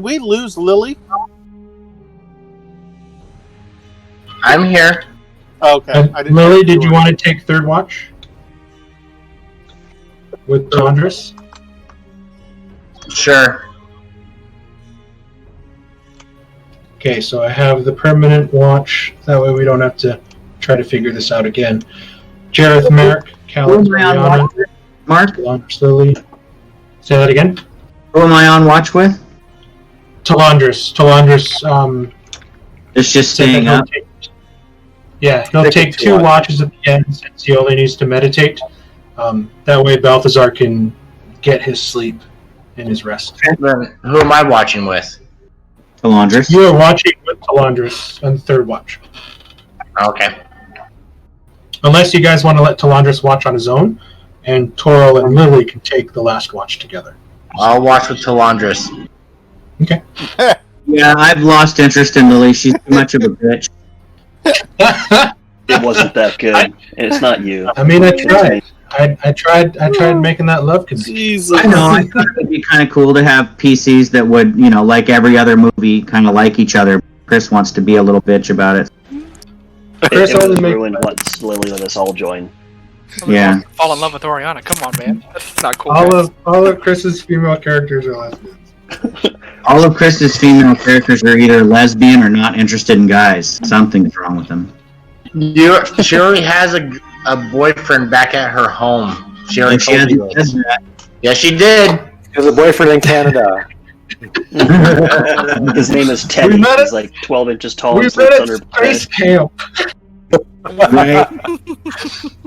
we lose Lily? I'm here. Okay, I didn't. Lily, did you want to take third watch with Tondris? Sure. Okay, so I have the permanent watch. That way we don't have to try to figure this out again. Jareth Merrick, Callus Who am I on Oriana, watch with, Mark? Talandris Lily. Say that again. Who am I on watch with? Talandris. It's just said that staying he'll up. he'll take 2 watches at the end since he only needs to meditate. That way Balthazar can get his sleep and his rest. Then who am I watching with? Talandris. You are watching with Talandris on the third watch. Okay. Unless you guys want to let Talandris watch on his own, and Toril and Lily can take the last watch together. I'll watch with Talandris. Okay. Yeah, I've lost interest in Lily. She's too much of a bitch. It wasn't that good. And it's not you. I mean, I tried. I tried making that love connection. Jesus. I know. I thought it would be kind of cool to have PCs that would, like every other movie, kind of like each other. Chris wants to be a little bitch about it. Chris It only was make- ruined once Lily let us all join. Yeah. Fall in love with Oriana. Come on, man. That's not cool. all guys. of Chris's female characters are lesbians. All of Chris's female characters are either lesbian or not interested in guys. Something's wrong with them. She already has a boyfriend back at her home. She already And she told hasn't you. said that. Yeah, she did. He has a boyfriend in Canada. His name is Teddy. We met He's like 12 inches tall We and met sleeps at under a space bed. camp. Right?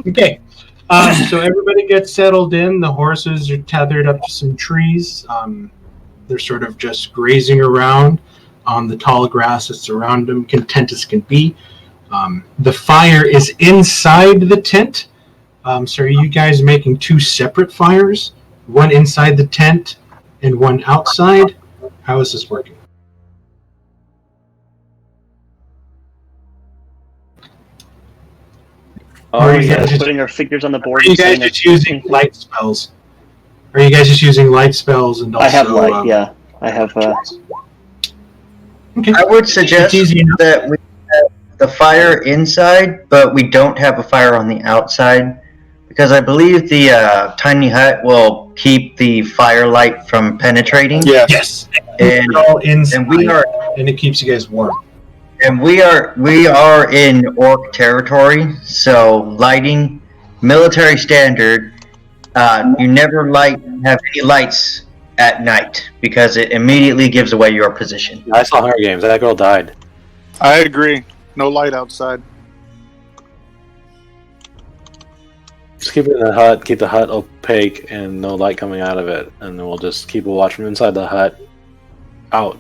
Okay. So everybody gets settled in. The horses are tethered up to some trees. They're sort of just grazing around on the tall grass that's around them, content as can be. The fire is inside the tent. So are you guys making 2 separate fires? One inside the tent and one outside? How is this working? Oh, you yeah, guys just- putting our figures on the board. Are you and guys saying just that- using light spells? Are you guys just using light spells and also? I have light, yeah. I have. Okay. I would suggest It's easy enough. that we have the fire inside, but we don't have a fire on the outside. Because I believe the tiny hut will keep the firelight from penetrating. Yes. And, All inside, and we are and it keeps you guys warm. and we are in orc territory, so lighting, military standard. You never have any lights at night because it immediately gives away your position. I saw Hunger Games. That girl died. I agree. No light outside. Just keep it in the hut, keep the hut opaque, and no light coming out of it. And then we'll just keep a watch from inside the hut out.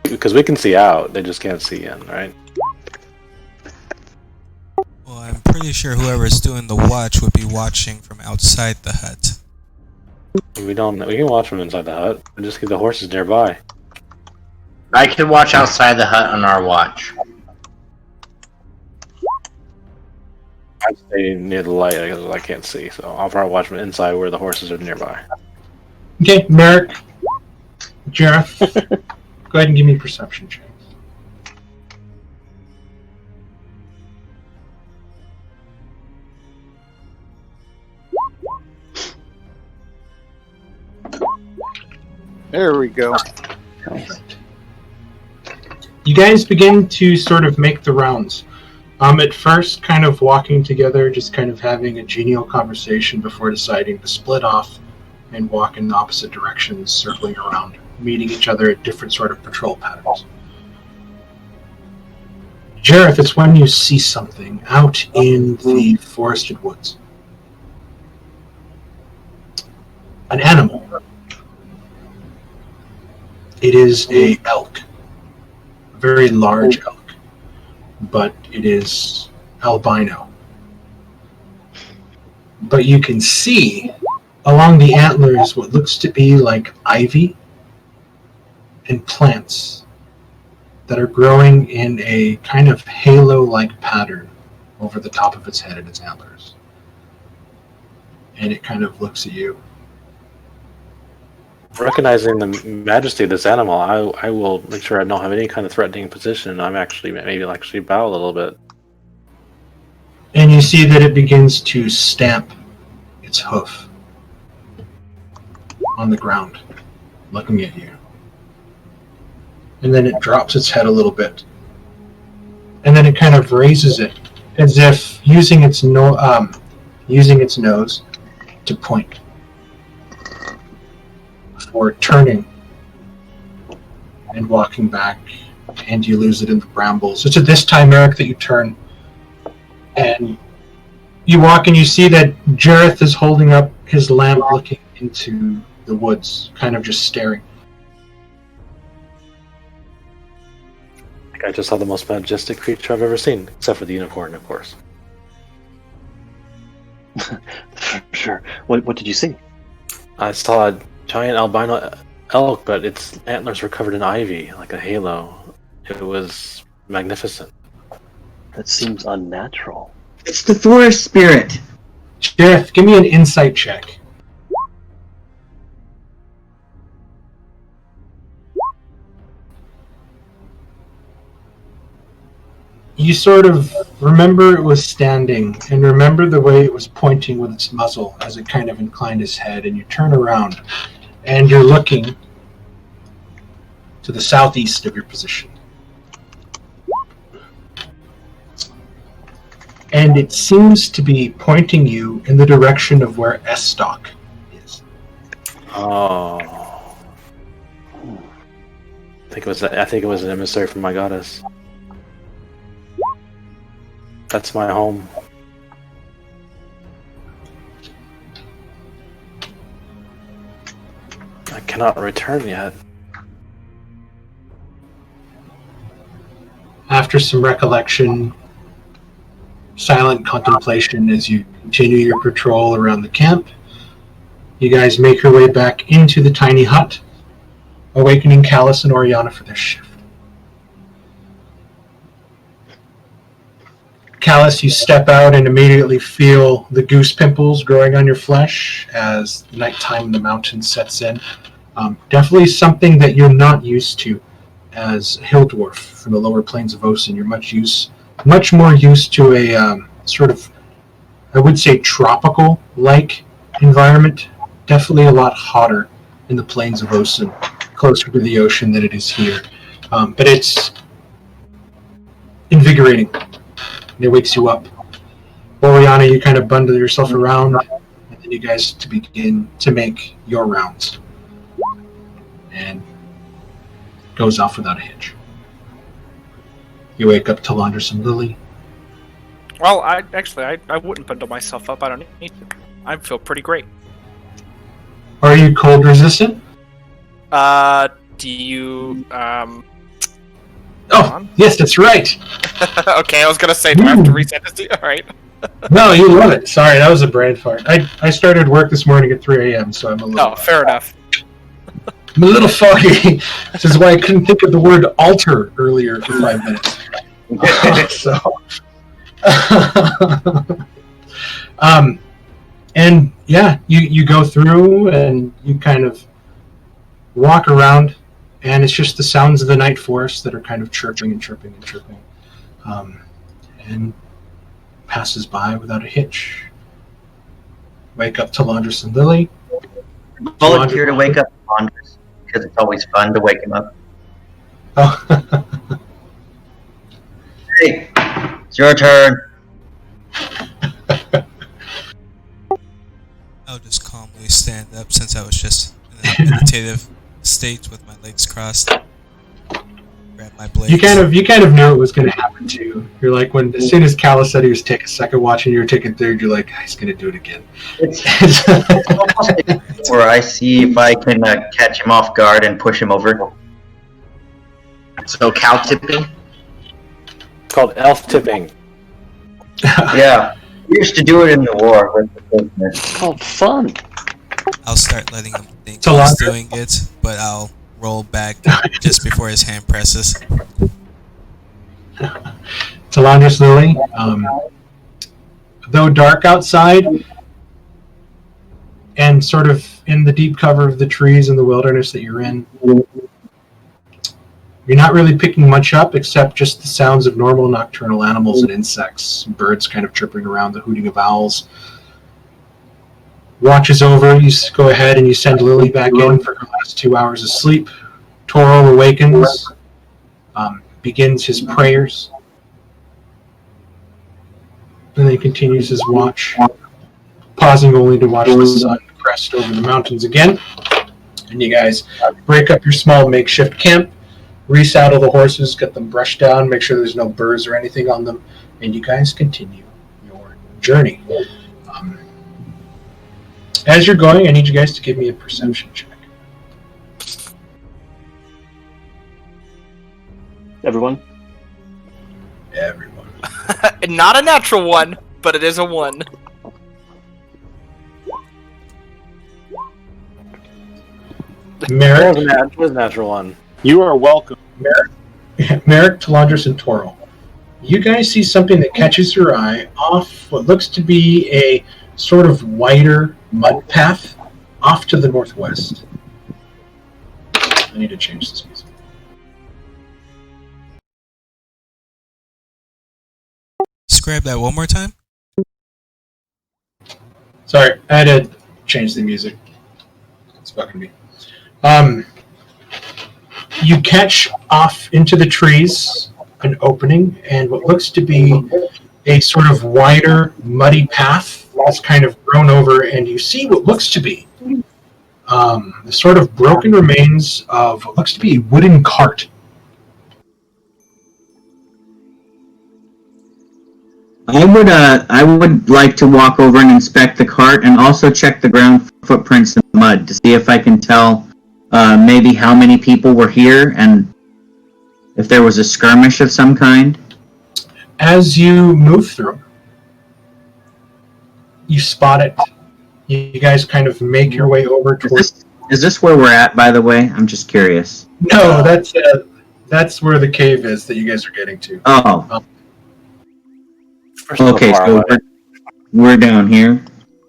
Because we can see out, they just can't see in, right? Well, I'm pretty sure whoever's doing the watch would be watching from outside the hut. We can watch from inside the hut. We just keep the horses nearby. I can watch outside the hut on our watch. I stay near the light because I can't see, so I'll probably watch from inside where the horses are nearby. Okay, Merrick, Jareth, go ahead and give me a perception check. There we go. You guys begin to sort of make the rounds. At first, kind of walking together, just kind of having a genial conversation before deciding to split off and walk in opposite directions, circling around, meeting each other at different sort of patrol patterns. Jareth, it's when you see something out in the forested woods. An animal. It is a elk. A very large elk. But it is albino. But you can see along the antlers what looks to be like ivy and plants that are growing in a kind of halo-like pattern over the top of its head and its antlers. And it kind of looks at you. Recognizing the majesty of this animal, I will make sure I don't have any kind of threatening position. I'm actually bow a little bit. And you see that it begins to stamp its hoof on the ground, looking at you. And then it drops its head a little bit. And then it kind of raises it, as if using its nose to point. Or turning and walking back, and you lose it in the brambles. It's at this time, Eric, that you turn and you walk and you see that Jareth is holding up his lamp looking into the woods, kind of just staring. I just saw the most majestic creature I've ever seen, except for the unicorn, of course. Sure. What did you see? I saw a giant albino elk, but its antlers were covered in ivy, like a halo. It was magnificent. That seems unnatural. It's the forest spirit. Jareth, give me an insight check. You sort of remember it was standing, and remember the way it was pointing with its muzzle as it kind of inclined its head, and you turn around, and you're looking to the southeast of your position. And it seems to be pointing you in the direction of where Estoc is. Oh. I think it was an emissary from my goddess. That's my home. I cannot return yet. After some recollection, silent contemplation as you continue your patrol around the camp, you guys make your way back into the tiny hut, awakening Callus and Oriana for their shift. Callus, you step out and immediately feel the goose pimples growing on your flesh as nighttime in the mountains sets in. Definitely something that you're not used to as a hill dwarf from the lower plains of Osen. You're much more used to a sort of, I would say, tropical-like environment. Definitely a lot hotter in the plains of Osen, closer to the ocean than it is here. But it's invigorating. It wakes you up. Oriana, you kind of bundle yourself around, and then you guys to begin to make your rounds. And goes off without a hitch. You wake up to Laundress and Lily. Well, I wouldn't bundle myself up. I don't need to. I feel pretty great. Are you cold resistant? Do you, Oh, yes, that's right. Okay, I was gonna say, do I have to reset this? Alright. No, you love it. Sorry, that was a brain fart. I started work this morning at 3 a.m., so I'm a little... Oh, fair enough. I'm a little foggy. This is why I couldn't think of the word alter earlier for 5 minutes. So... and yeah, you go through and you kind of walk around, and it's just the sounds of the night forest that are kind of chirping and chirping and chirping, and passes by without a hitch. Wake up to Laundress and Lily. Volunteer to wake up Laundress because it's always fun to wake him up. Oh. Hey, it's your turn. I'll just calmly stand up since I was just in a meditative state with my legs crossed. Grab my blades. You kind of knew it was going to happen too. You're like, as soon as Callus said he was taking second watch and you were taking third, you're like, he's going to do it again. It's where I see if I can catch him off guard and push him over. So cow tipping. It's called elf tipping. Yeah, we used to do it in the war with the business. It's called fun. I'll start letting him think So he's doing it, but I'll roll back just before his hand presses. To Laundress Lily, though dark outside and sort of in the deep cover of the trees in the wilderness that you're in, you're not really picking much up except just the sounds of normal nocturnal animals and insects, birds kind of chirping around, the hooting of owls. Watch is over, you go ahead and you send Lily back in for her last 2 hours of sleep. Toro awakens, begins his prayers, and then continues his watch, pausing only to watch the sun crest over the mountains again. And you guys break up your small makeshift camp, resaddle the horses, get them brushed down, make sure there's no burrs or anything on them, and you guys continue your journey. As you're going, I need you guys to give me a perception check. Everyone? Everyone. Not a natural one, but it is a 1. Merrick, It was a natural one. You are welcome. Merrick, Talandris, and Toro. You guys see something that catches your eye off what looks to be a sort of wider mud path off to the northwest. I need to change this music. Describe that one more time. Sorry, I had to change the music. It's fucking me. You catch off into the trees an opening and what looks to be a sort of wider, muddy path that's kind of grown over, and you see what looks to be the sort of broken remains of what looks to be a wooden cart. I would like to walk over and inspect the cart and also check the ground footprints in the mud to see if I can tell maybe how many people were here and if there was a skirmish of some kind. As you move through, you spot it. You guys kind of make your way over towards... Is this where we're at, by the way? I'm just curious. No, that's where the cave is that you guys are getting to. Oh. Okay, so we're down here.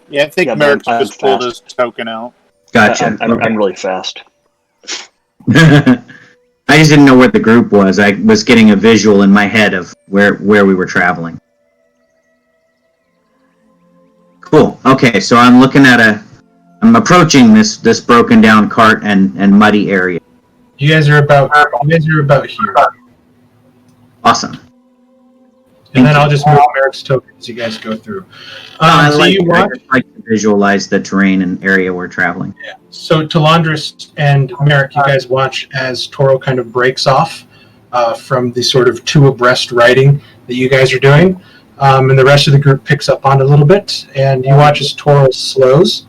Yeah, I think Yeah, Merrick I'm just pulled fast. his token out. Gotcha. I'm really fast. I just didn't know where the group was. I was getting a visual in my head of where we were traveling. Cool. Okay, so I'm approaching this broken down cart and muddy area. You guys are about here. Awesome. And then I'll just move Merrick's token as you guys go through. I So like you watch. to visualize the terrain and area we're traveling. Yeah. So Talandris and Merrick, you guys watch as Toro kind of breaks off from the sort of two abreast riding that you guys are doing. And the rest of the group picks up on it a little bit. And you watch as Toro slows,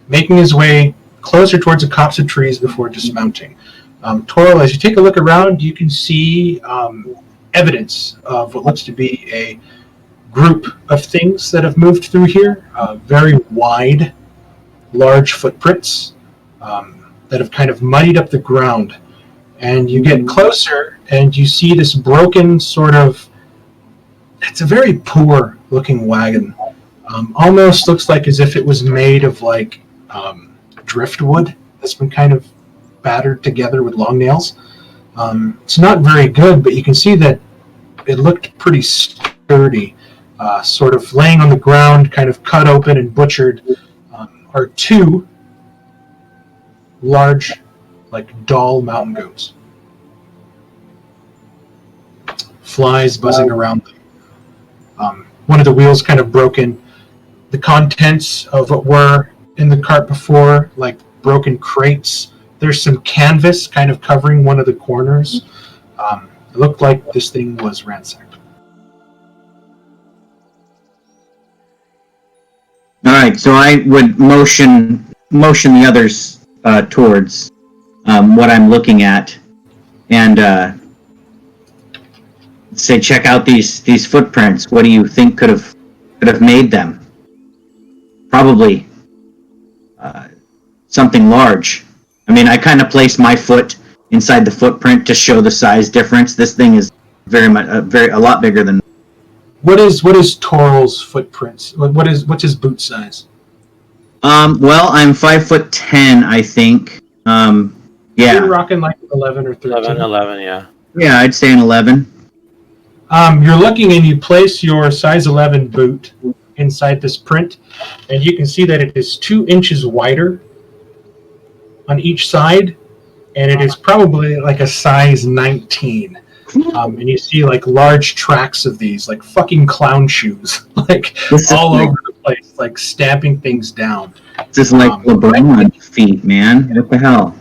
making his way closer towards a copse of trees before dismounting. Toro, as you take a look around, you can see evidence of what looks to be a group of things that have moved through here. Very wide, large footprints that have kind of muddied up the ground. And you get closer and you see this broken sort of, it's a very poor looking wagon. Almost looks like as if it was made of like driftwood that's been kind of battered together with long nails. It's not very good, but you can see that it looked pretty sturdy. Sort of laying on the ground, kind of cut open and butchered, are two large, like doll mountain goats. Flies buzzing around them. One of the wheels kind of broken. The contents of what were in the cart before, like broken crates. There's some canvas kind of covering one of the corners. It looked like this thing was ransacked. All right, so I would motion the others towards what I'm looking at, and say, check out these footprints. What do you think could have made them? Probably something large. I mean, I kind of placed my foot inside the footprint to show the size difference. This thing is very much a lot bigger than. What is Toral's footprints? What's his boot size? Well, I'm 5'10", I think. Yeah. You're rocking like 11 or 13. 11, yeah. Yeah, I'd say an 11. You're looking and you place your size 11 boot inside this print, and you can see that it is 2 inches wider on each side, and it is probably like a size 19. And you see like large tracks of these, like fucking clown shoes, like all over the place, like stamping things down. This is like LeBron feet, man. What the hell?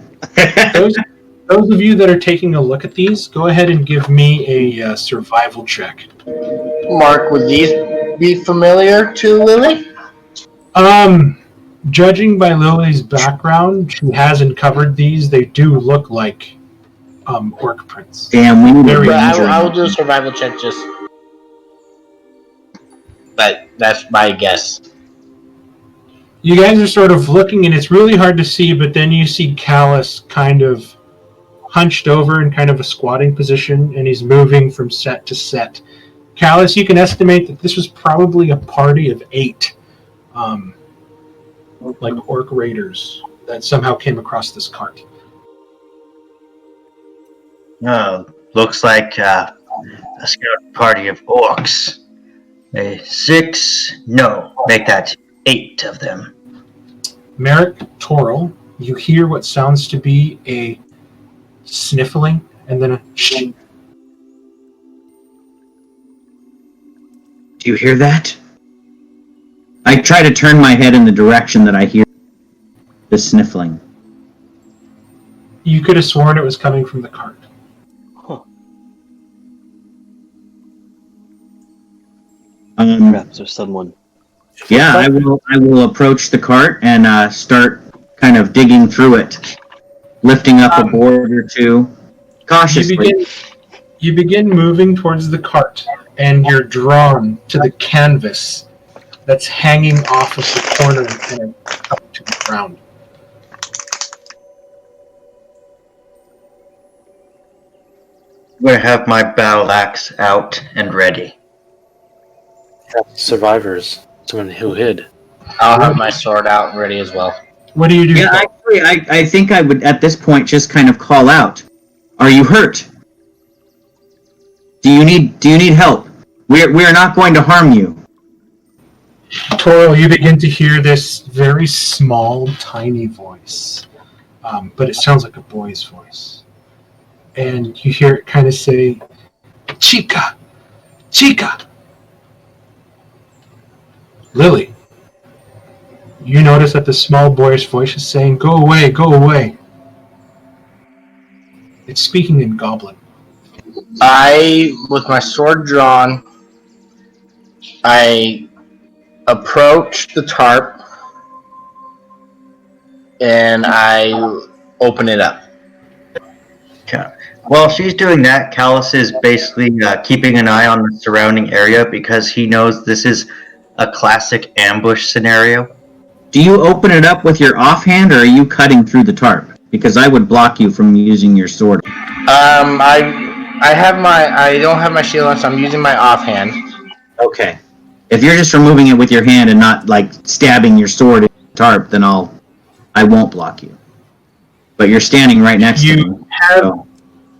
Those of you that are taking a look at these, go ahead and give me a survival check. Mark, would these be familiar to Lily? Judging by Lily's background, she has uncovered these. They do look like orc prints. Damn, we need But I will do a survival check just. But that's my guess. You guys are sort of looking, and it's really hard to see, but then you see Callus kind of hunched over in kind of a squatting position, and he's moving from set to set. Callus, you can estimate that this was probably a party of 8, like orc raiders that somehow came across this cart. Oh, looks like a scout party of orcs. 6? No, make that 8 of them. Merrick, Toral, you hear what sounds to be a sniffling and then a shh. Do you hear that? I try to turn my head in the direction that I hear the sniffling. You could have sworn it was coming from the cart. Perhaps there's someone. Yeah, I will approach the cart and start kind of digging through it, lifting up a board or two, cautiously. You begin moving towards the cart, and you're drawn to the canvas that's hanging off of the corner and up to the ground. I'm going to have my battle axe out and ready. Survivors. Someone who hid. I'll have my sword out and ready as well. What do you do? Yeah, actually, I think I would, at this point, just kind of call out. Are you hurt? Do you need help? We are not going to harm you. Toro, you begin to hear this very small, tiny voice, but it sounds like a boy's voice. And you hear it kind of say, Chica! Chica! Lily, you notice that the small boyish voice is saying, go away, go away. It's speaking in Goblin. I, with my sword drawn, I approach the tarp and I open it up. Okay. While she's doing that, Callus is basically keeping an eye on the surrounding area because he knows this is a classic ambush scenario. Do you open it up with your offhand, or are you cutting through the tarp? Because I would block you from using your sword. I don't have my shield on, so I'm using my offhand. Okay. If you're just removing it with your hand and not like stabbing your sword in the tarp, then I won't block you. But you're standing right next to me.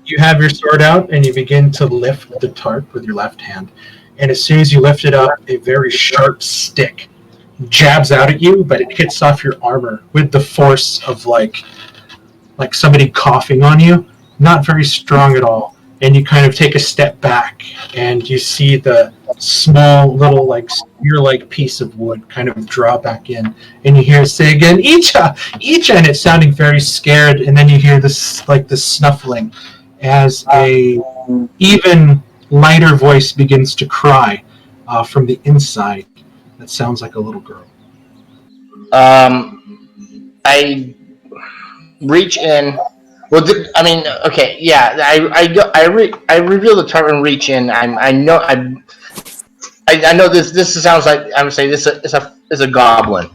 You have your sword out and you begin to lift the tarp with your left hand. And as soon as you lift it up, a very sharp stick jabs out at you, but it hits off your armor with the force of like somebody coughing on you. Not very strong at all. And you kind of take a step back and you see the small little like spear-like piece of wood kind of draw back in, and you hear it say again, Icha! Icha! And it's sounding very scared, and then you hear this like the snuffling as a even lighter voice begins to cry from the inside. That sounds like a little girl. I reach in. Well, okay, yeah. I reveal the tarp and reach in. I know this. This sounds like I'm saying this is a goblin,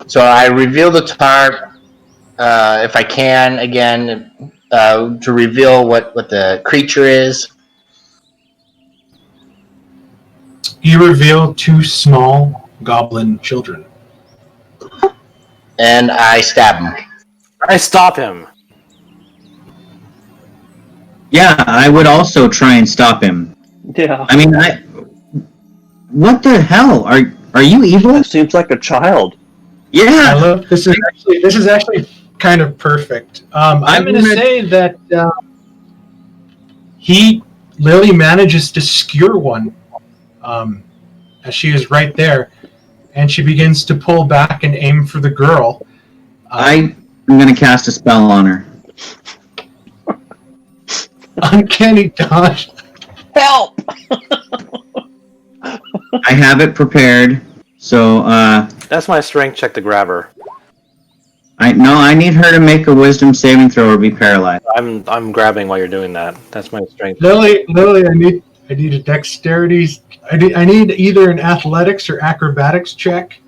So I reveal the tarp, if I can again, to reveal what the creature is. You reveal two small goblin children. And I stab him. I stop him. Yeah, I would also try and stop him. Yeah. I mean, what the hell? Are you evil? That seems like a child. Yeah. I love this is actually kind of perfect. I'm going to say that Lily manages to skewer one as she is right there, and she begins to pull back and aim for the girl. I'm going to cast a spell on her. Uncanny dodge. Help! I have it prepared, so That's my strength check to grab her. I need her to make a wisdom saving throw or be paralyzed. I'm grabbing while you're doing that. That's my strength. Lily, I need a dexterity. I need either an athletics or acrobatics check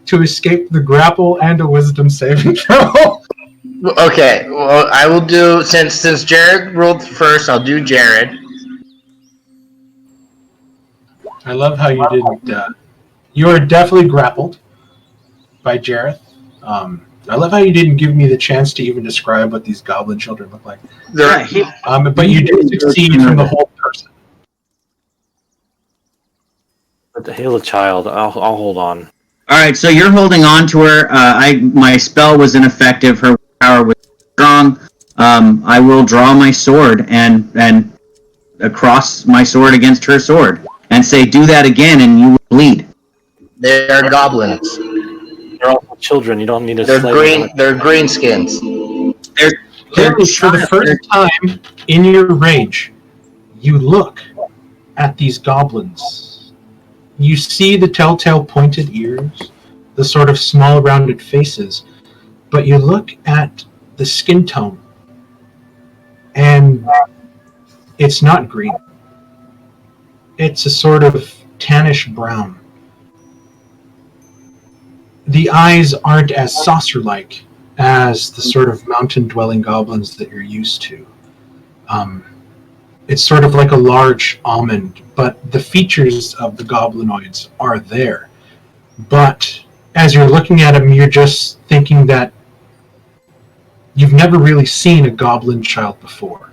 to escape the grapple, and a wisdom saving throw. Okay, well, I will do, since Jared rolled first, I'll do Jared. I love how you didn't. You are definitely grappled by Jareth. I love how you didn't give me the chance to even describe what these goblin children look like. But you did succeed from the whole person. But to heal a child, I'll hold on. All right, so you're holding on to her. My spell was ineffective. Her power was strong. I will draw my sword and across my sword against her sword and say, "Do that again, and you will bleed." They're goblins. They're also children. You don't need to. They're green. They're green skins. Lily, for the first time in your rage, you look at these goblins. You see the telltale pointed ears, the sort of small rounded faces, but you look at the skin tone, and it's not green. It's a sort of tannish brown. The eyes aren't as saucer-like as the sort of mountain-dwelling goblins that you're used to. It's sort of like a large almond, but the features of the goblinoids are there. But as you're looking at them, you're just thinking that you've never really seen a goblin child before.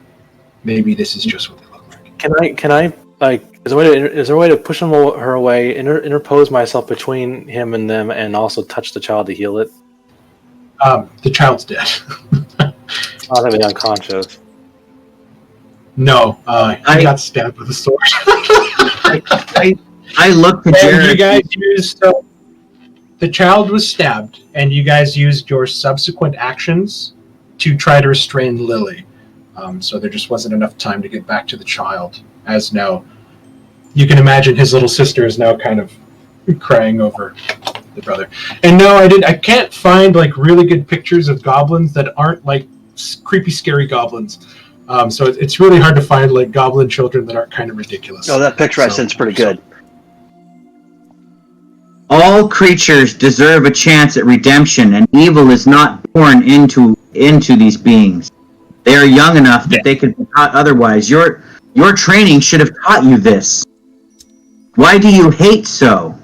maybe this is just what they look like. Can I like? Is there a way to push her away, interpose myself between him and them, and also touch the child to heal it? The child's dead. Not having unconscious. No, he got stabbed with a sword. I looked at And Jared. you guys used the child was stabbed, and you guys used your subsequent actions to try to restrain Lily. So there just wasn't enough time to get back to the child. As now, you can imagine his little sister is now kind of crying over the brother. And no, I can't find like really good pictures of goblins that aren't like creepy, scary goblins. So it's really hard to find like goblin children that aren't kind of ridiculous. Oh, that picture I sent's pretty good. All creatures deserve a chance at redemption, and evil is not born into these beings. They are young enough that they could be taught otherwise. Your training should have taught you this. Why do you hate so?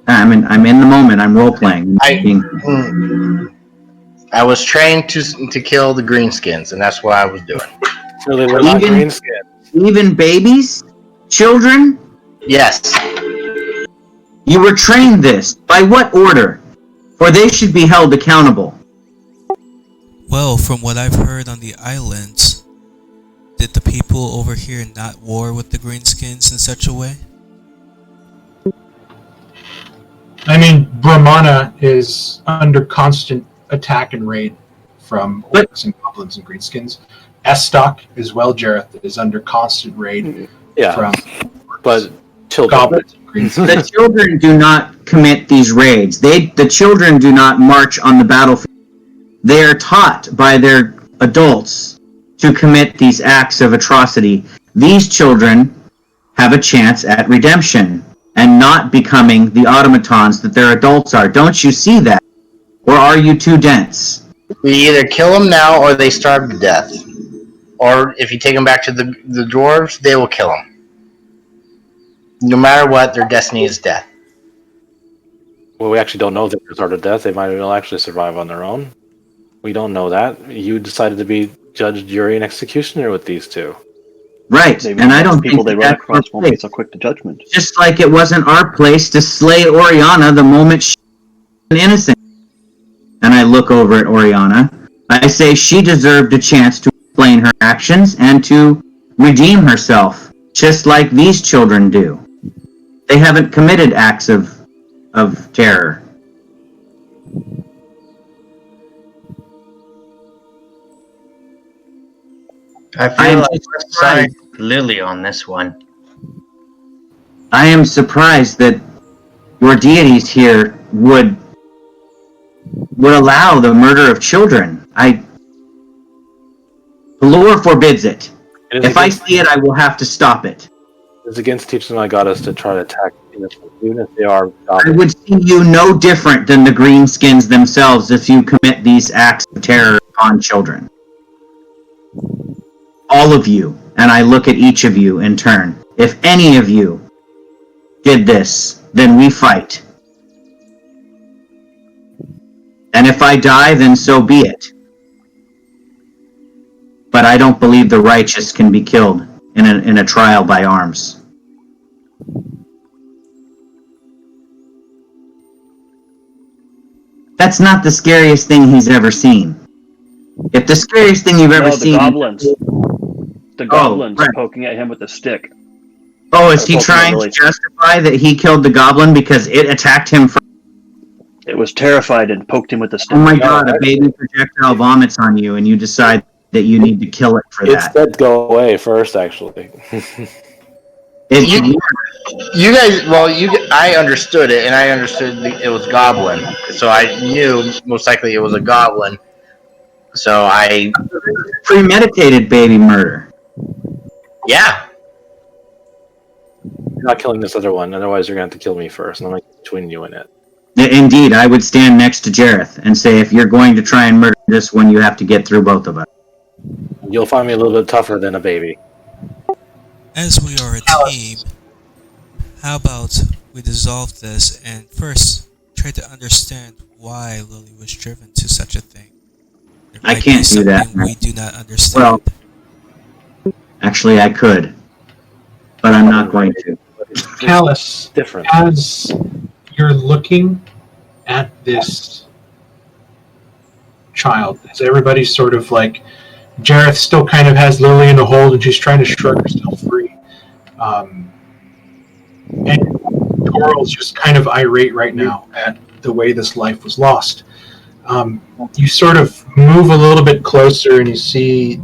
I'm in the moment. I'm role playing. I was trained to kill the greenskins, and that's what I was doing. Really, we're not greenskin. Even babies? Children? Yes. You were trained this. By what order? For they should be held accountable. Well, from what I've heard on the islands, did the people over here not war with the greenskins in such a way? I mean, Brahmana is under constant attack and raid from orcs and goblins and greenskins. Estoc as well, Jareth, is under constant raid from but children. goblins and greenskins. The children do not commit these raids. The children do not march on the battlefield. They are taught by their adults to commit these acts of atrocity. These children have a chance at redemption and not becoming the automatons that their adults are. Don't you see that? Or are you too dense? We either kill them now or they starve to death. Or if you take them back to the dwarves, they will kill them. No matter what, their destiny is death. Well, we actually don't know if they starve to death. They might actually survive on their own. We don't know that. You decided to be judge, jury, and executioner with these two. Right, Maybe and I don't people think they run that's our across won't be place. so quick to judgment. Just like it wasn't our place to slay Oriana the moment she was innocent. And I look over at Oriana. I say she deserved a chance to explain her actions and to redeem herself, just like these children do. They haven't committed acts of terror. I feel like we're side Lily on this one. I am surprised that your deities here would allow the murder of children. The lore forbids it. If I see it, I will have to stop it. It's against teaching my goddess to try to attack innocents, even if they are I goblins. would see you no different than the greenskins themselves if you commit these acts of terror upon children. All of you, and I look at each of you in turn. If any of you did this, then we fight. And if I die, then so be it. But I don't believe the righteous can be killed in a trial by arms. That's not the scariest thing he's ever seen. If the scariest thing you've ever No, the seen... goblins. The goblins right. poking at him with a stick. Oh, is he Poking at trying to Lily. justify that he killed the goblin because it attacked him first? It was terrified and poked him with a stick. Oh my god, a baby projectile vomits on you and you decide that you need to kill it for It that. said go away first, actually. You guys, I understood it, and I understood it was goblin, so I knew most likely it was a goblin. So I Premeditated baby murder. yeah. You're not killing this other one, otherwise you're going to have to kill me first, and I'm going to get between you and it. Indeed, I would stand next to Jareth and say, if you're going to try and murder this one, you have to get through both of us. You'll find me a little bit tougher than a baby. As we are a team, how about we dissolve this and first try to understand why Lily was driven to such a thing. There I might can't be do that. something we do not understand. Well, actually, I could, but I'm not going to. Callus, Different. as you're looking at this child, as everybody's sort of like, Jareth still kind of has Lily in a hold and she's trying to shrug herself free. And Toral's just kind of irate right now at the way this life was lost. You sort of move a little bit closer and you see,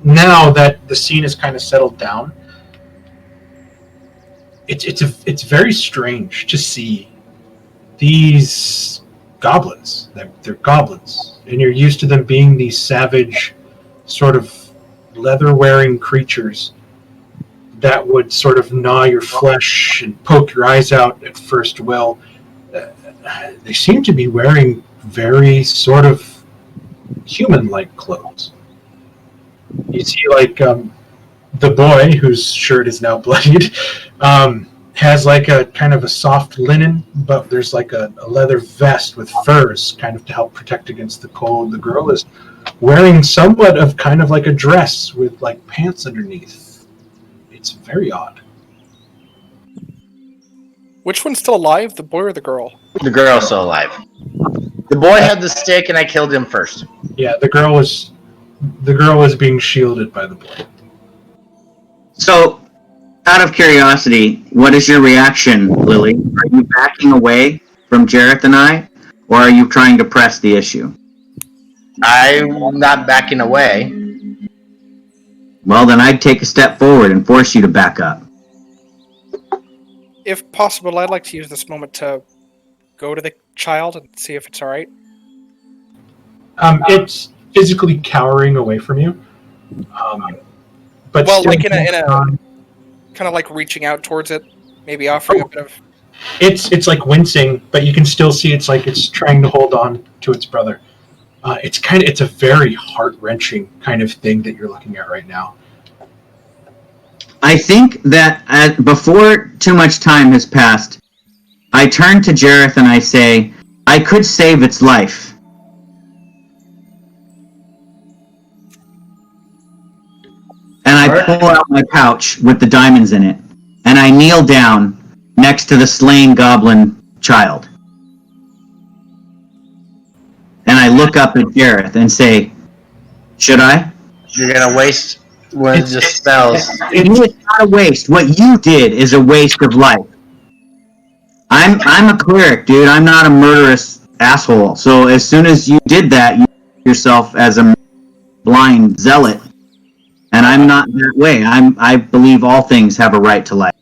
now that the scene has kind of settled down, it's very strange to see these goblins. They're goblins, and you're used to them being these savage, sort of leather-wearing creatures that would sort of gnaw your flesh and poke your eyes out at first will. They seem to be wearing very sort of human-like clothes. You see, like, the boy, whose shirt is now bloodied, has like a kind of a soft linen, but there's like a leather vest with furs kind of to help protect against the cold. The girl is wearing somewhat of kind of like a dress with like pants underneath. It's very odd. Which one's still alive, the boy or the girl? The girl's still alive. The boy had the stick, and I killed him first. Yeah, the girl was being shielded by the boy. So, out of curiosity, what is your reaction, Lily? Are you backing away from Jareth and I, or are you trying to press the issue? I'm not backing away. Well, then I'd take a step forward and force you to back up. If possible, I'd like to use this moment to go to the child and see if it's alright. It's physically cowering away from you. But well, still like in a kind of like reaching out towards it, maybe offering a bit of. It's like wincing, but you can still see it's like it's trying to hold on to its brother. It's a very heart-wrenching kind of thing that you're looking at right now. I think that before too much time has passed, I turn to Jareth and I say, I could save its life. And I pull out my pouch with the diamonds in it, and I kneel down next to the slain goblin child. And I look up at Jareth and say, should I? You're gonna waste one of the spells. It's not a waste. What you did is a waste of life. I'm a cleric, dude. I'm not a murderous asshole. So as soon as you did that, you yourself as a blind zealot. And I'm not that way. I believe all things have a right to life.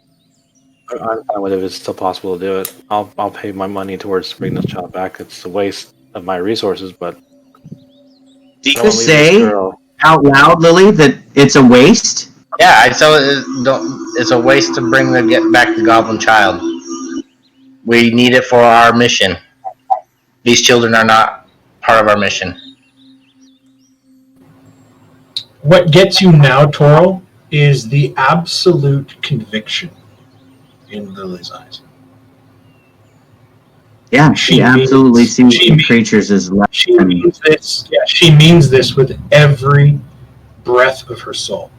I'm fine with it if it's still possible to do it. I'll pay my money towards bringing this child back. It's a waste of my resources, but do you say out loud, Lily, that it's a waste? Yeah, it's a waste to get back the goblin child. We need it for our mission. These children are not part of our mission. What gets you now, Toral, is the absolute conviction in Lily's eyes. Yeah, she absolutely sees the creatures as less. She means this. Yeah, she means this with every breath of her soul.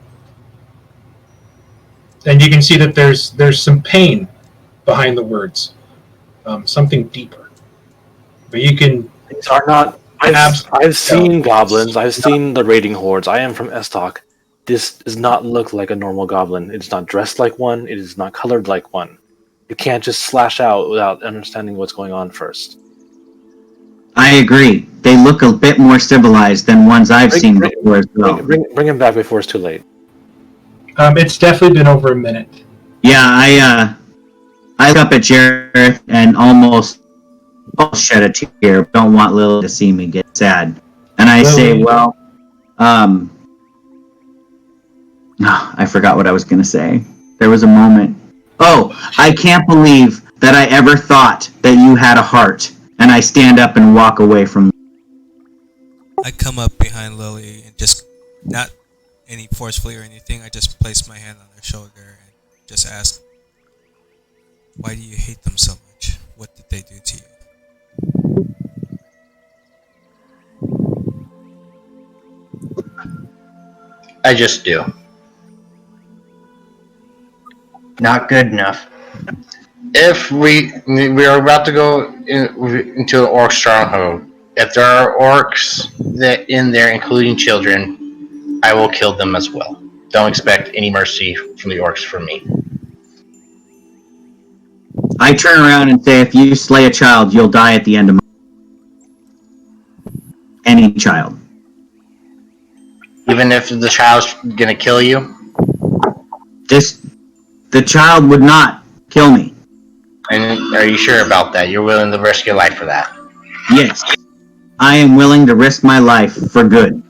And you can see that there's some pain behind the words, something deeper. But you can. These are not. I've seen goblins. I've seen the raiding hordes. I am from Estok. This does not look like a normal goblin. It is not dressed like one. It is not colored like one. You can't just slash out without understanding what's going on first. I agree. They look a bit more civilized than ones I've seen before as well. Bring him back before it's too late. It's definitely been over a minute. Yeah, I look up at Jareth and almost shed a tear. Don't want Lily to see me get sad. And I say, well, I forgot what I was going to say. There was a moment. Oh, I can't believe that I ever thought that you had a heart. And I stand up and walk away from. I come up behind Lily and just, not any forcefully or anything, I just place my hand on her shoulder and just ask, why do you hate them so much? What did they do to you? I just do. Not good enough. If we are about to go into the orc stronghold, if there are orcs that in there, including children, I will kill them as well. Don't expect any mercy from the orcs from me. I turn around and say, if you slay a child, you'll die at the end of any child. Even if the child's gonna kill you? The child would not kill me. And are you sure about that? You're willing to risk your life for that? Yes. I am willing to risk my life for good.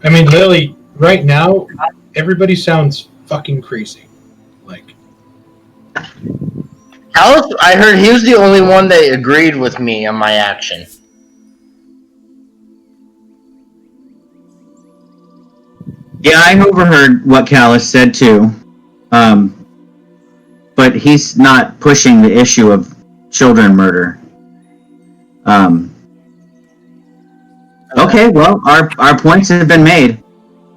I mean, Lily, right now, everybody sounds fucking crazy. Like, Alice, I heard he was the only one that agreed with me on my action. Yeah, I overheard what Callus said too. But he's not pushing the issue of children murder. Okay, well, our points have been made.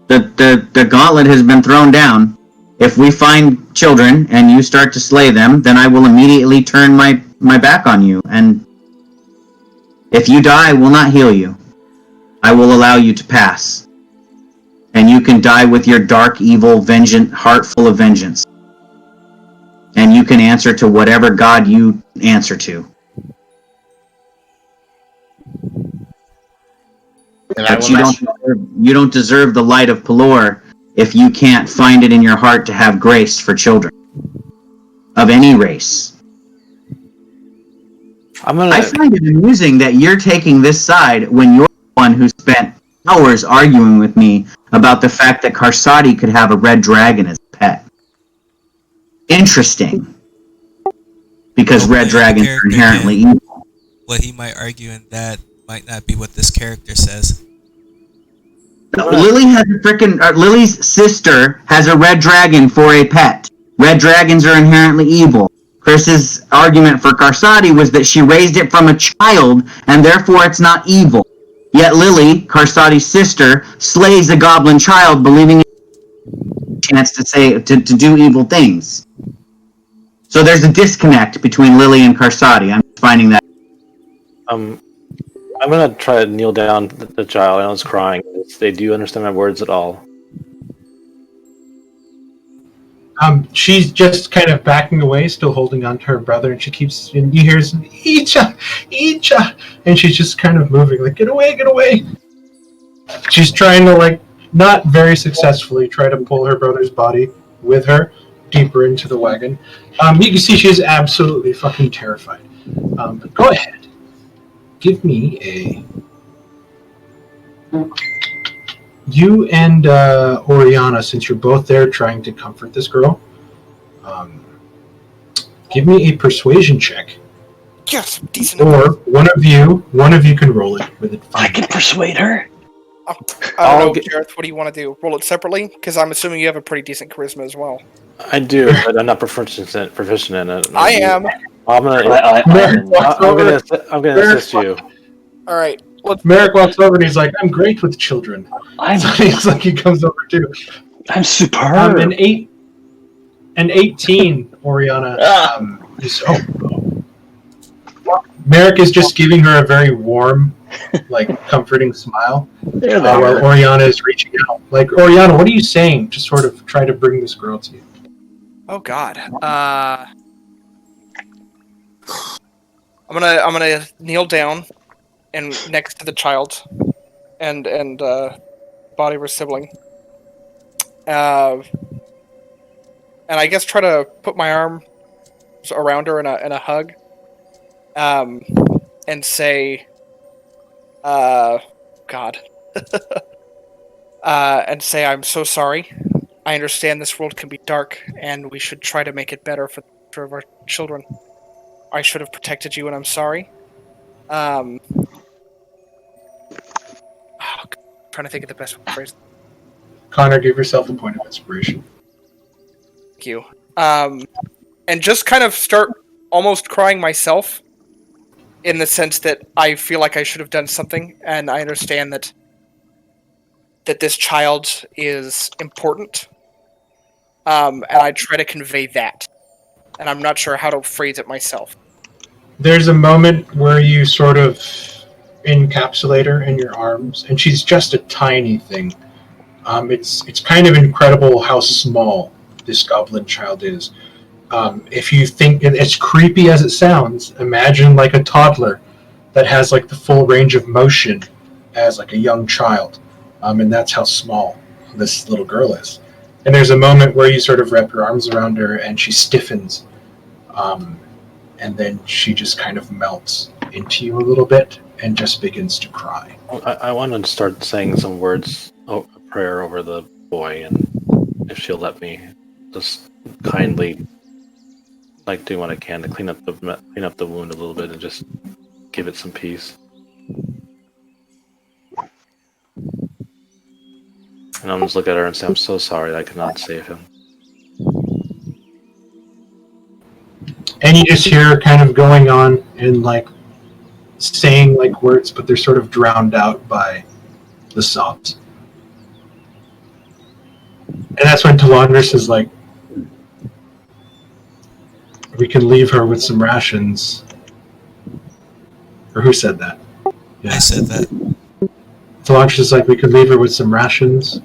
The gauntlet has been thrown down. If we find children and you start to slay them, then I will immediately turn my back on you. And if you die, I will not heal you. I will allow you to pass. And you can die with your dark, evil, vengeance, heart full of vengeance. And you can answer to whatever god you answer to. But you don't deserve the light of Pelor if you can't find it in your heart to have grace for children. Of any race. I find it amusing that you're taking this side when you're the one who spent hours arguing with me about the fact that Karsadi could have a red dragon as a pet. Interesting. Because red dragons are inherently evil. What he might argue in that might not be what this character says. Lily has a frickin' Lily's sister has a red dragon for a pet. Red dragons are inherently evil. Chris's argument for Karsadi was that she raised it from a child, and therefore it's not evil. Yet Lily, Karsadi's sister, slays a goblin child, believing it chance to do evil things. So there's a disconnect between Lily and Karsadi. I'm finding that. I'm gonna try to kneel down the child. I know it's crying. They do understand my words at all. She's just kind of backing away, still holding on to her brother, and she keeps, and you hear, Icha, Icha, and she's just kind of moving, like, get away, get away. She's trying to, like, not very successfully try to pull her brother's body with her deeper into the wagon. You can see she's absolutely fucking terrified. But go ahead. Give me a... You and Oriana, since you're both there trying to comfort this girl, give me a persuasion check. Yes, decent. Or one of you can roll it with it. I can persuade her. I don't know, Jareth, what do you want to do? Roll it separately? Because I'm assuming you have a pretty decent charisma as well. I do, but I'm not proficient in it. I am. I'm gonna assist you. All right. Merrick walks over and he's like, "I'm great with children." He's like, he comes over too. I'm superb. An 18, Oriana. Merrick is just giving her a very warm, like, comforting smile. While Oriana is reaching out. Like, Oriana, what are you saying to sort of try to bring this girl to you? Oh God. I'm gonna kneel down and next to the child and body of her sibling. And I guess try to put my arm around her in a hug. And say, God. And say, I'm so sorry. I understand this world can be dark, and we should try to make it better for the future of our children. I should have protected you, and I'm sorry. I'm trying to think of the best phrase. Connor, give yourself a point of inspiration. Thank you. and just kind of start almost crying myself, in the sense that I feel like I should have done something, and I understand that this child is important, and I try to convey that, and I'm not sure how to phrase it myself. There's a moment where you sort of encapsulate her in your arms, and she's just a tiny thing. It's kind of incredible how small this goblin child is. If you think, as creepy as it sounds, imagine like a toddler that has like the full range of motion as like a young child, and that's how small this little girl is. And there's a moment where you sort of wrap your arms around her, and she stiffens, and then she just kind of melts into you a little bit and just begins to cry. I want to start saying some words, a prayer over the boy, and if she'll let me, just kindly, like, do what I can to clean up the wound a little bit and just give it some peace. And I'm just look at her and say, I'm so sorry I could not save him. And you just hear her kind of going on and like saying like words, but they're sort of drowned out by the sobs. And that's when Talandris is like, we can leave her with some rations. Or who said that? I said that. Talandris is like, we could leave her with some rations.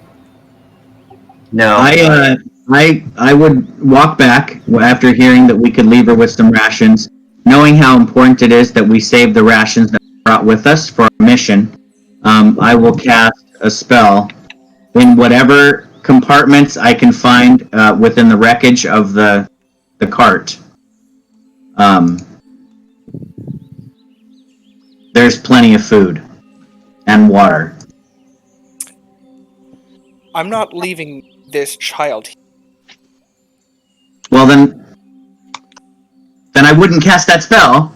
No. I would walk back after hearing that we could leave her with some rations, knowing how important it is that we save the rations that we brought with us for our mission. I will cast a spell in whatever compartments I can find within the wreckage of the cart. There's plenty of food and water. I'm not leaving this child. Well, then I wouldn't cast that spell.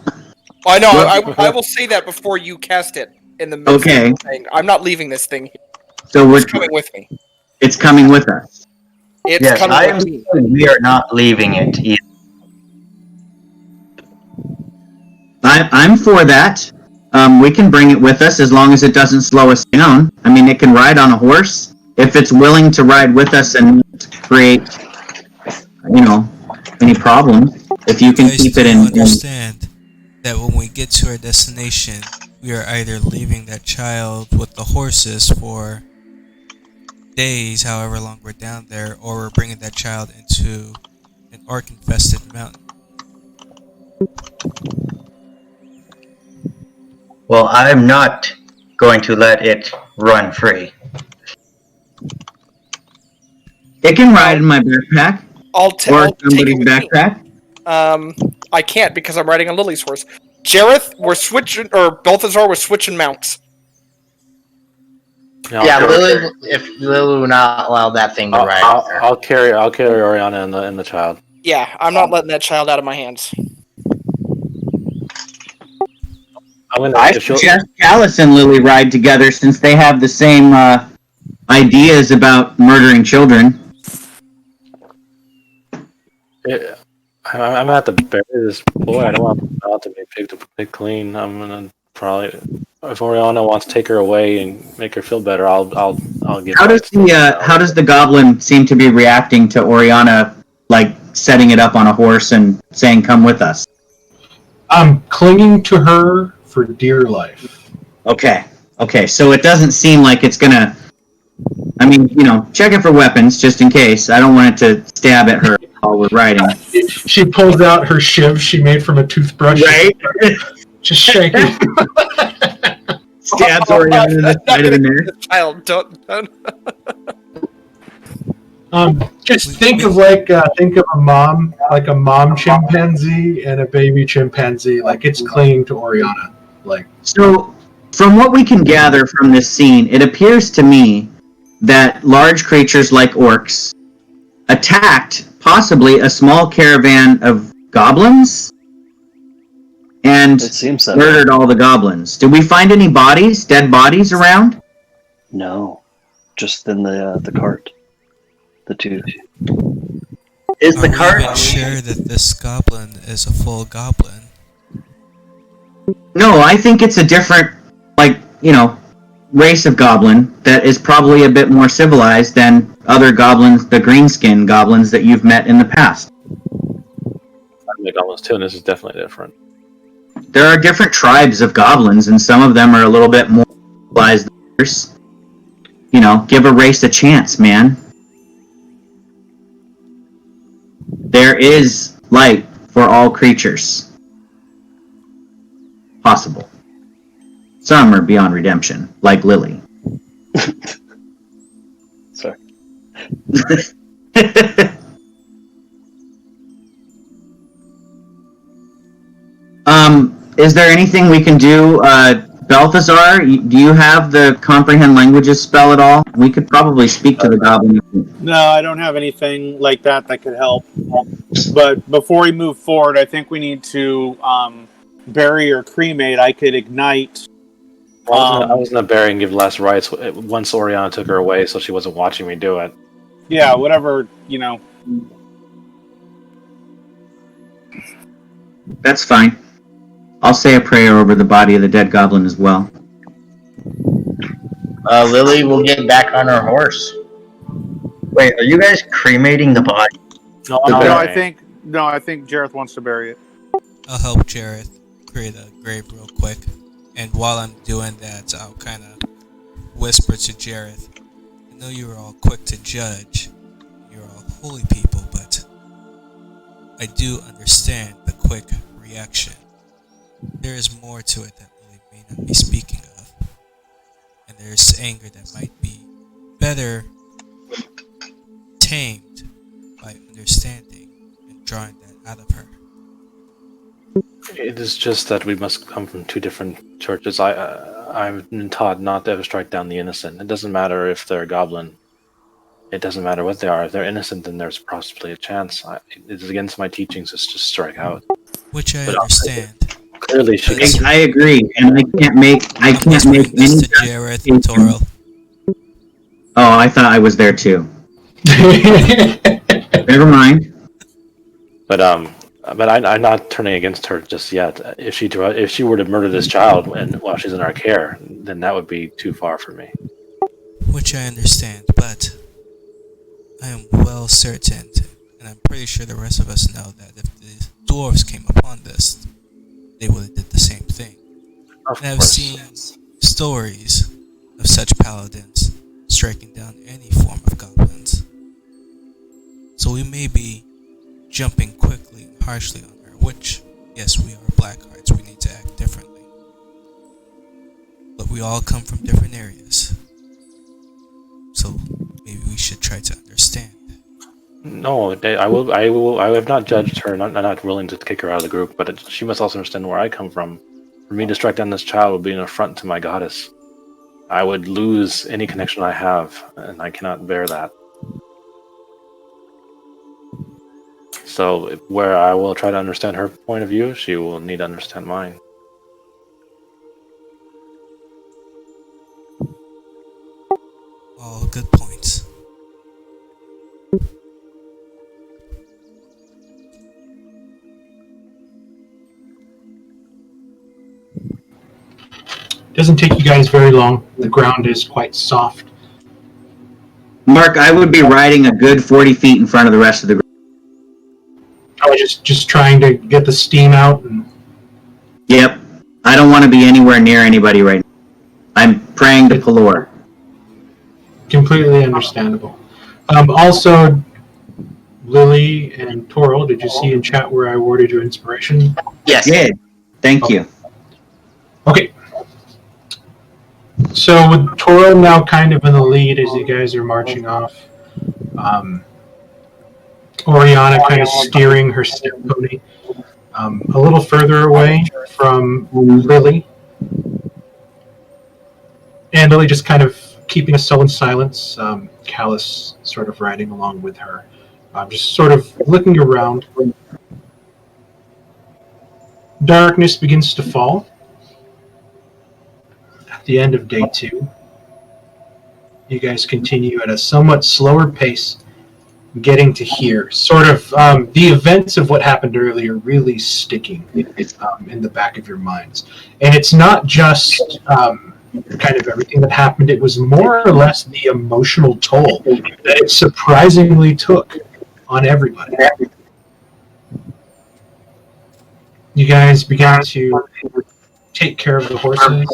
I know. I will say that before you cast it. In the midst Okay. of the thing. I'm not leaving this thing. So It's coming with me. It's coming with us. It's Yes, coming I with am me. saying we are not leaving it either. I'm for that. We can bring it with us as long as it doesn't slow us down. I mean, it can ride on a horse if it's willing to ride with us and not create, any problems. If you can guys keep do it in. understand that when we get to our destination, we are either leaving that child with the horses for days, however long we're down there, or we're bringing that child into an orc-infested mountain. Well, I'm not going to let it run free. It can ride in my backpack I'll or take somebody's it with me. backpack. I can't because I'm riding on Lily's horse. Jareth, we're switching, or Balthazar, we're switching mounts. Yeah, Lily. If Lily will not allow that thing to ride. I'll carry Oriana and the child. Yeah, I'm not letting that child out of my hands. I suggest Callus and Lily ride together since they have the same ideas about murdering children. I'm gonna have to bury this boy. I don't want him to be picked clean. I'm gonna probably, if Oriana wants to take her away and make her feel better, I'll give. How does the goblin seem to be reacting to Oriana, like setting it up on a horse and saying, "Come with us"? I'm clinging to her for dear life. Okay, so it doesn't seem like it's gonna. I mean, check it for weapons just in case. I don't want it to stab at her while we're riding. She pulls out her shiv she made from a toothbrush. Right? Just shake it. Stabs Oriana in the side of the neck. Child, don't. Just think of a mom, like a mom chimpanzee and a baby chimpanzee, like it's clinging to Oriana. So, from what we can gather from this scene, it appears to me that large creatures like orcs attacked possibly a small caravan of goblins and It seems that murdered all the goblins. Did we find any dead bodies around? No, just in the cart, the two. Is Are the we cart? even sure that this goblin is a full goblin? No, I think it's a different, race of goblin that is probably a bit more civilized than other goblins, the greenskin goblins that you've met in the past. I make goblins too, and this is definitely different. There are different tribes of goblins, and some of them are a little bit more civilized than others. Give a race a chance, man. There is light for all creatures. Possible. Some are beyond redemption, like Lily. Sorry. Is there anything we can do, Balthazar? Do you have the comprehend languages spell at all? We could probably speak to the goblin. No, I don't have anything like that could help. But before we move forward, I think we need to bury or cremate. I could ignite. I was gonna bury and give last rites once Oriana took her away, so she wasn't watching me do it. Yeah, whatever, That's fine. I'll say a prayer over the body of the dead goblin as well. Lily will get back on her horse. Wait, are you guys cremating the body? No, I think Jareth wants to bury it. I'll help Jareth create a grave real quick. And while I'm doing that, I'll kind of whisper to Jareth, I know you're all quick to judge. You're all holy people, but I do understand the quick reaction. There is more to it that Lily may not be speaking of. And there is anger that might be better tamed by understanding and drawing that out of her. It is just that we must come from two different churches. I've been taught not to ever strike down the innocent. It doesn't matter if they're a goblin. It doesn't matter what they are. If they're innocent, then there's possibly a chance. It is against my teachings to just strike out. Which I understand. Clearly, she. I agree, and I can't make any. This to Jareth and Toril. Oh, I thought I was there too. Never mind. But I'm not turning against her just yet. If she were to murder this child while she's in our care, then that would be too far for me. Which I understand, but I am well certain, and I'm pretty sure the rest of us know that if the dwarves came upon this, they would have did the same thing. And I've seen stories of such paladins striking down any form of goblins. So we may be jumping quickly and harshly on her, which, yes, we are Blackhearts, we need to act differently. But we all come from different areas. So maybe we should try to understand. No, I have not judged her. I'm not willing to kick her out of the group, but she must also understand where I come from. For me to strike down this child would be an affront to my goddess. I would lose any connection I have, and I cannot bear that. So, where I will try to understand her point of view, she will need to understand mine. All good points. Doesn't take you guys very long. The ground is quite soft. Mark, I would be riding a good 40 feet in front of the rest of the group. I was just trying to get the steam out. Yep. I don't want to be anywhere near anybody right now. I'm praying to Pelor. Completely understandable. Also, Lily and Toril, did you see in chat where I awarded you inspiration? Yes. Yeah. Thank you. Okay. So with Toril now kind of in the lead as you guys are marching off, Oriana kind of steering her step pony a little further away from Lily. And Lily just kind of keeping a sullen silence, Callus sort of riding along with her. Just sort of looking around. Darkness begins to fall. At the end of day 2, you guys continue at a somewhat slower pace getting to hear sort of the events of what happened earlier really sticking in the back of your minds. And it's not just kind of everything that happened, it was more or less the emotional toll that it surprisingly took on everybody. You guys began to take care of the horses.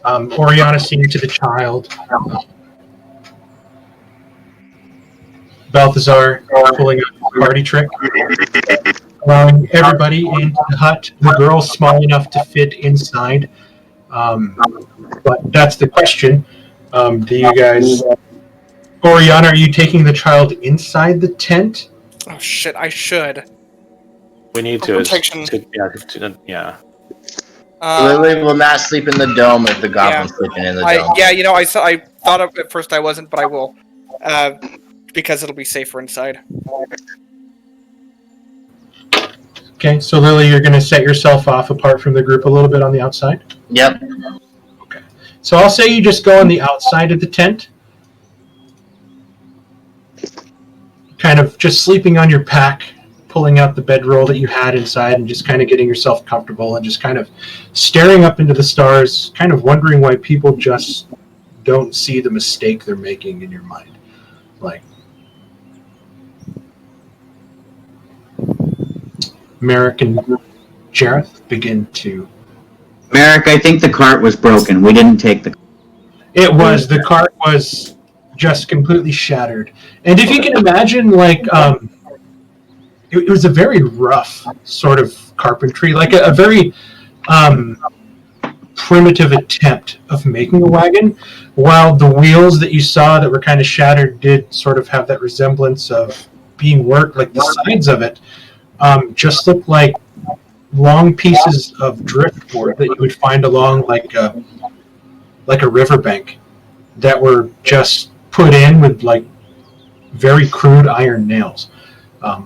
Oriana seemed to the child. Balthazar pulling a party trick, allowing everybody into the hut. The girl small enough to fit inside. But that's the question. Do you guys... Oriana, are you taking the child inside the tent? Oh shit! I should. We need For to. protection. Yeah. Lily will not sleep in the dome if the goblin's sleeping in the dome. I thought at first I wasn't, but I will. Because it'll be safer inside. Okay, so Lily, you're going to set yourself off apart from the group a little bit on the outside? Yep. Okay. So I'll say you just go on the outside of the tent. Kind of just sleeping on your pack, pulling out the bedroll that you had inside and just kind of getting yourself comfortable and just kind of staring up into the stars, kind of wondering why people just don't see the mistake they're making in your mind. Like, Merrick and Jareth begin to... Merrick, I think the cart was broken. We didn't take the... It was. The cart was just completely shattered. And if you can imagine, like, it was a very rough sort of carpentry, like a very primitive attempt of making a wagon, while the wheels that you saw that were kind of shattered did sort of have that resemblance of being worked, like the sides of it just looked like long pieces of driftwood that you would find along like a riverbank that were just put in with like very crude iron nails,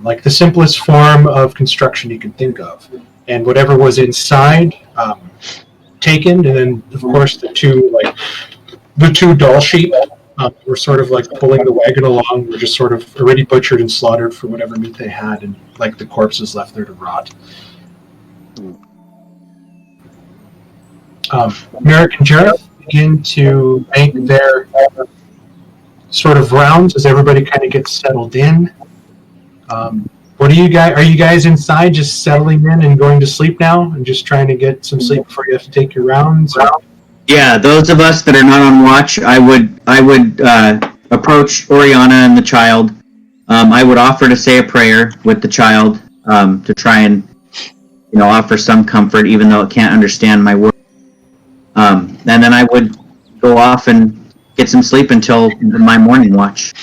like the simplest form of construction you can think of. And whatever was inside taken, and then of course the two doll sheep were sort of like pulling the wagon along, were just sort of already butchered and slaughtered for whatever meat they had, and like the corpses left there to rot. Merrick and Jareth begin to make their sort of rounds as everybody kind of gets settled in. What are you guys inside just settling in and going to sleep now and just trying to get some sleep before you have to take your rounds? Yeah, those of us that are not on watch, I would approach Oriana and the child. I would offer to say a prayer with the child to try and offer some comfort, even though it can't understand my words. And then I would go off and get some sleep until my morning watch.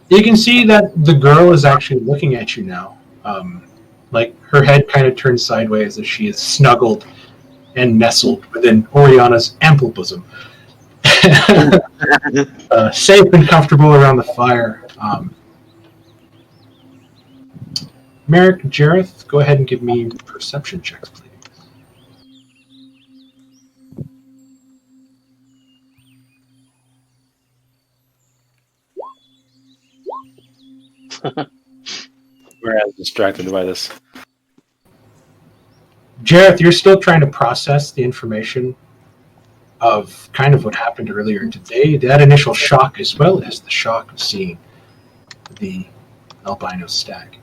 You can see that the girl is actually looking at you now. Like her head kind of turned sideways as she is snuggled and nestled within Oriana's ample bosom. Safe and comfortable around the fire. Merrick, Jareth, go ahead and give me perception checks, please. We're as distracted by this. Jareth, you're still trying to process the information of kind of what happened earlier today, that initial shock, as well as the shock of seeing the albino stag.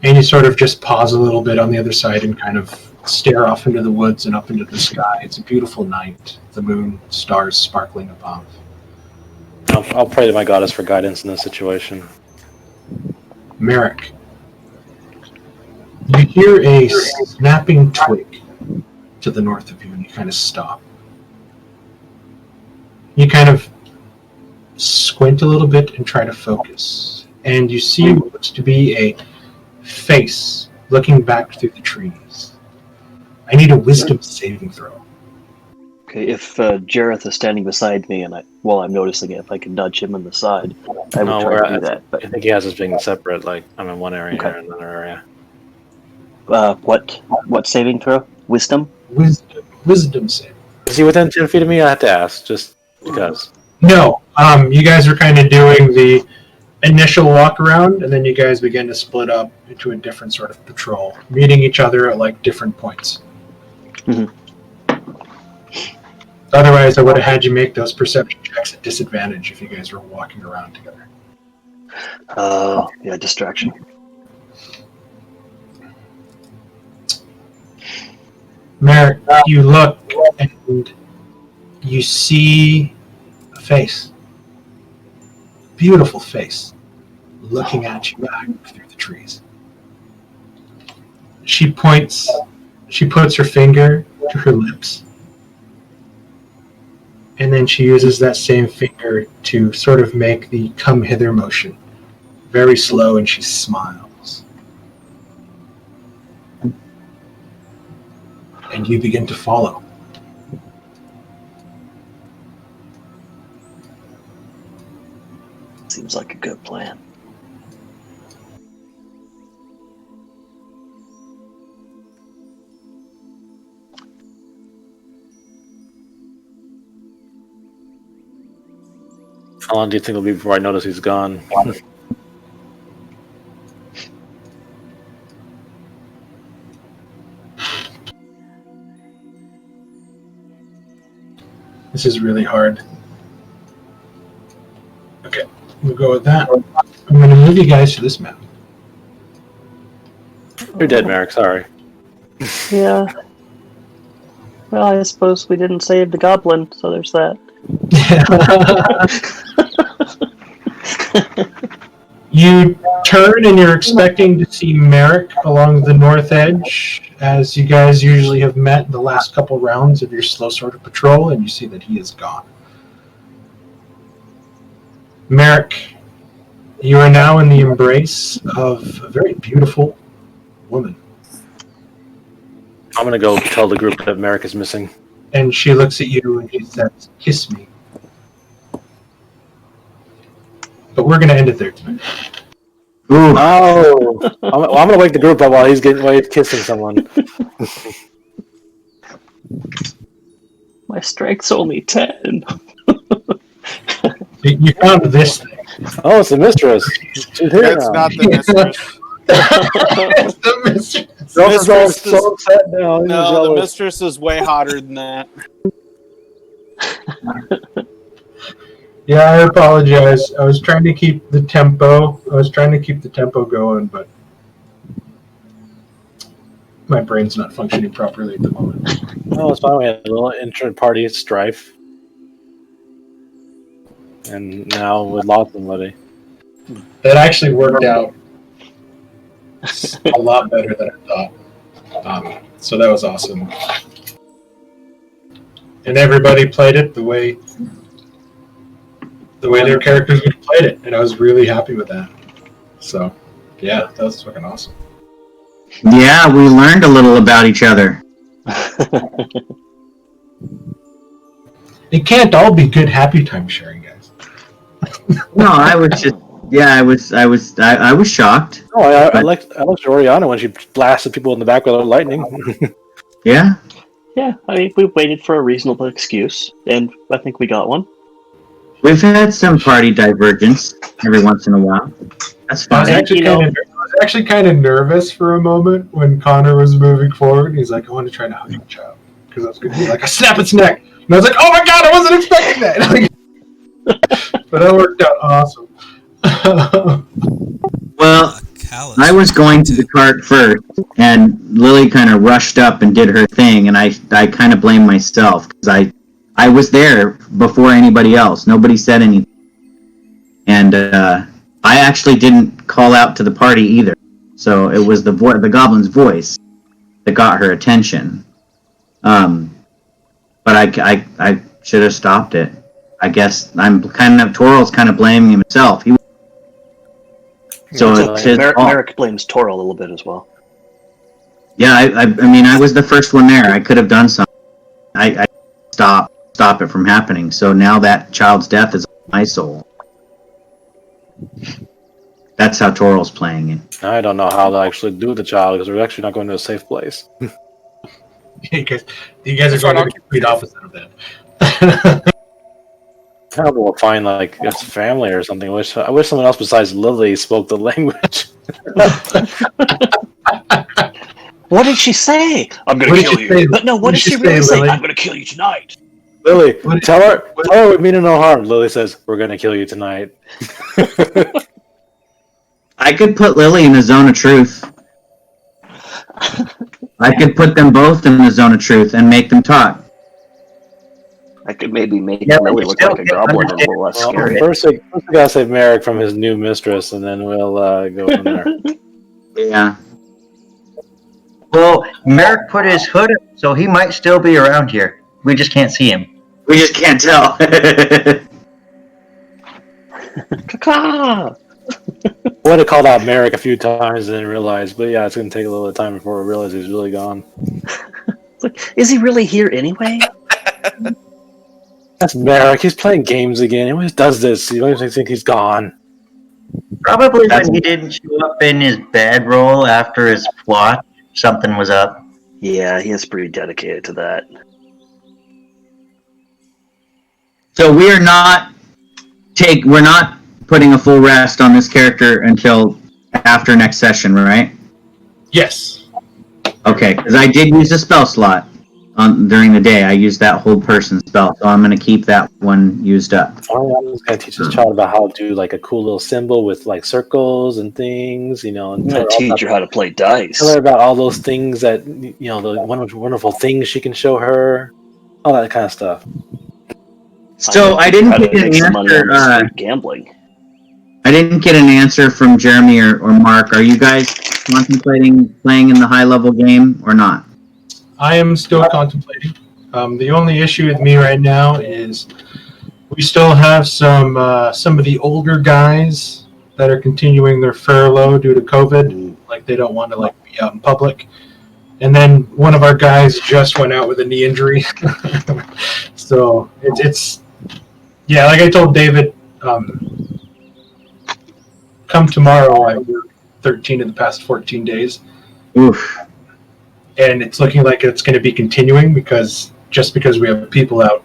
And you sort of just pause a little bit on the other side and kind of stare off into the woods and up into the sky. It's a beautiful night, the moon, stars sparkling above. I'll pray to my goddess for guidance in this situation. Merrick, you hear a snapping twig to the north of you, and you kind of stop. You kind of squint a little bit and try to focus, and you see what looks to be a face looking back through the trees. I need a wisdom saving throw. Okay, if Jareth is standing beside me and while I'm noticing it, if I can nudge him in the side, I would try to do that. But I think he has us being separate, like I'm in one area Okay. and in another area. What saving throw? Wisdom? Wisdom save. Is he within 10 feet of me? I have to ask, just because. No, you guys are kind of doing the initial walk around, and then you guys begin to split up into a different sort of patrol, meeting each other at like different points. Mhm. Otherwise, I would have had you make those perception checks at disadvantage if you guys were walking around together. Yeah, distraction. Merrick, you look and you see a face. Beautiful face. Looking at you back through the trees. She puts her finger to her lips. And then she uses that same finger to sort of make the come hither motion. Very slow, and she smiles. And you begin to follow. Seems like a good plan. How long do you think it'll be before I notice he's gone? This is really hard. Okay, we'll go with that. I'm going to move you guys to this map. You're dead, Merrick. Sorry. Yeah. Well, I suppose we didn't save the goblin, so there's that. You turn and you're expecting to see Merrick along the north edge, as you guys usually have met in the last couple rounds of your slow sort of patrol, and you see that he is gone. Merrick, you are now in the embrace of a very beautiful woman. I'm gonna go tell the group that Merrick is missing. And she looks at you and she says, "Kiss me." But we're going to end it there tonight. Ooh. Oh! I'm gonna wake the group up while he's kissing someone. My strength's only 10. You found this thing. Oh, it's the mistress. She's here That's now. not the mistress. It's the mistress. Girlfriend's all Mistress so upset now. He's No, the jealous. mistress is way hotter than that. Yeah, I apologize. I was trying to keep the tempo. Going, but my brain's not functioning properly at the moment. No, it's fine. We had a little inter-party strife. And now we lost somebody. That actually worked out a lot better than I thought. So that was awesome. And everybody played it the way their characters would have played it, and I was really happy with that. So, yeah, that was fucking awesome. Yeah, we learned a little about each other. It can't all be good happy time sharing, guys. No, I was just, yeah, I was shocked. Oh, I liked Oriana when she blasted people in the back with her lightning. Yeah. Yeah, I mean, we waited for a reasonable excuse, and I think we got one. We've had some party divergence every once in a while. That's I was fine. actually kind of nervous for a moment when Connor was moving forward. He's like, "I want to try to hug your child," because I was going to be like, "I snap its neck," and I was like, "Oh my god, I wasn't expecting that!" But that worked out awesome. Well, I was going to the cart first, and Lily kind of rushed up and did her thing, and I kind of blamed myself because I was there before anybody else. Nobody said anything, and I actually didn't call out to the party either. So it was the goblin's voice that got her attention. But I should have stopped it. I guess Toral's kind of blaming himself. It's his fault. Merrick blames Toril a little bit as well. Yeah, I mean, I was the first one there. I could have done something. I stop it from happening. So now that child's death is on my soul. That's how Toral's playing it. I don't know how to actually do the child because we're actually not going to a safe place. You guys are going to the complete opposite of that. kind of will find like his family or something. I wish someone else besides Lily spoke the language. What did she say? I'm gonna kill you. But no, what did she really say? I'm gonna kill you tonight. Lily, tell her we mean no harm. Lily says, "We're gonna kill you tonight." I could put Lily in the zone of truth. I could put them both in the zone of truth and make them talk. I could maybe make Lily look like a goblin a little less scary. First we gotta save Merrick from his new mistress, and then we'll go from there. Yeah. Well, Merrick put his hood up, so he might still be around here. We just can't see him. We just can't tell. I would have called out Merrick a few times and didn't realize, but yeah, it's going to take a little time before we realize he's really gone. Is he really here anyway? That's Merrick. He's playing games again. He always does this. You always think he's gone. Probably when he didn't show up in his bedroll after his plot, something was up. Yeah, he is pretty dedicated to that. So we're not putting a full rest on this character until after next session, right? Yes. Okay, because I did use a spell slot during the day. I used that hold person spell, so I'm going to keep that one used up. I'm just going to teach this child about how to do like a cool little symbol with like circles and things, and I'm going to teach her how to play dice. Tell her about all those things that the wonderful things she can show her, all that kind of stuff. So I didn't get an answer. Gambling. I didn't get an answer from Jeremy or Mark. Are you guys contemplating playing in the high level game or not? I am still contemplating. The only issue with me right now is we still have some of the older guys that are continuing their furlough due to COVID. Like they don't want to be out in public. And then one of our guys just went out with a knee injury. So it's like I told David, come tomorrow, I work 13 of the past 14 days. Oof. And it's looking like it's going to be continuing because we have people out,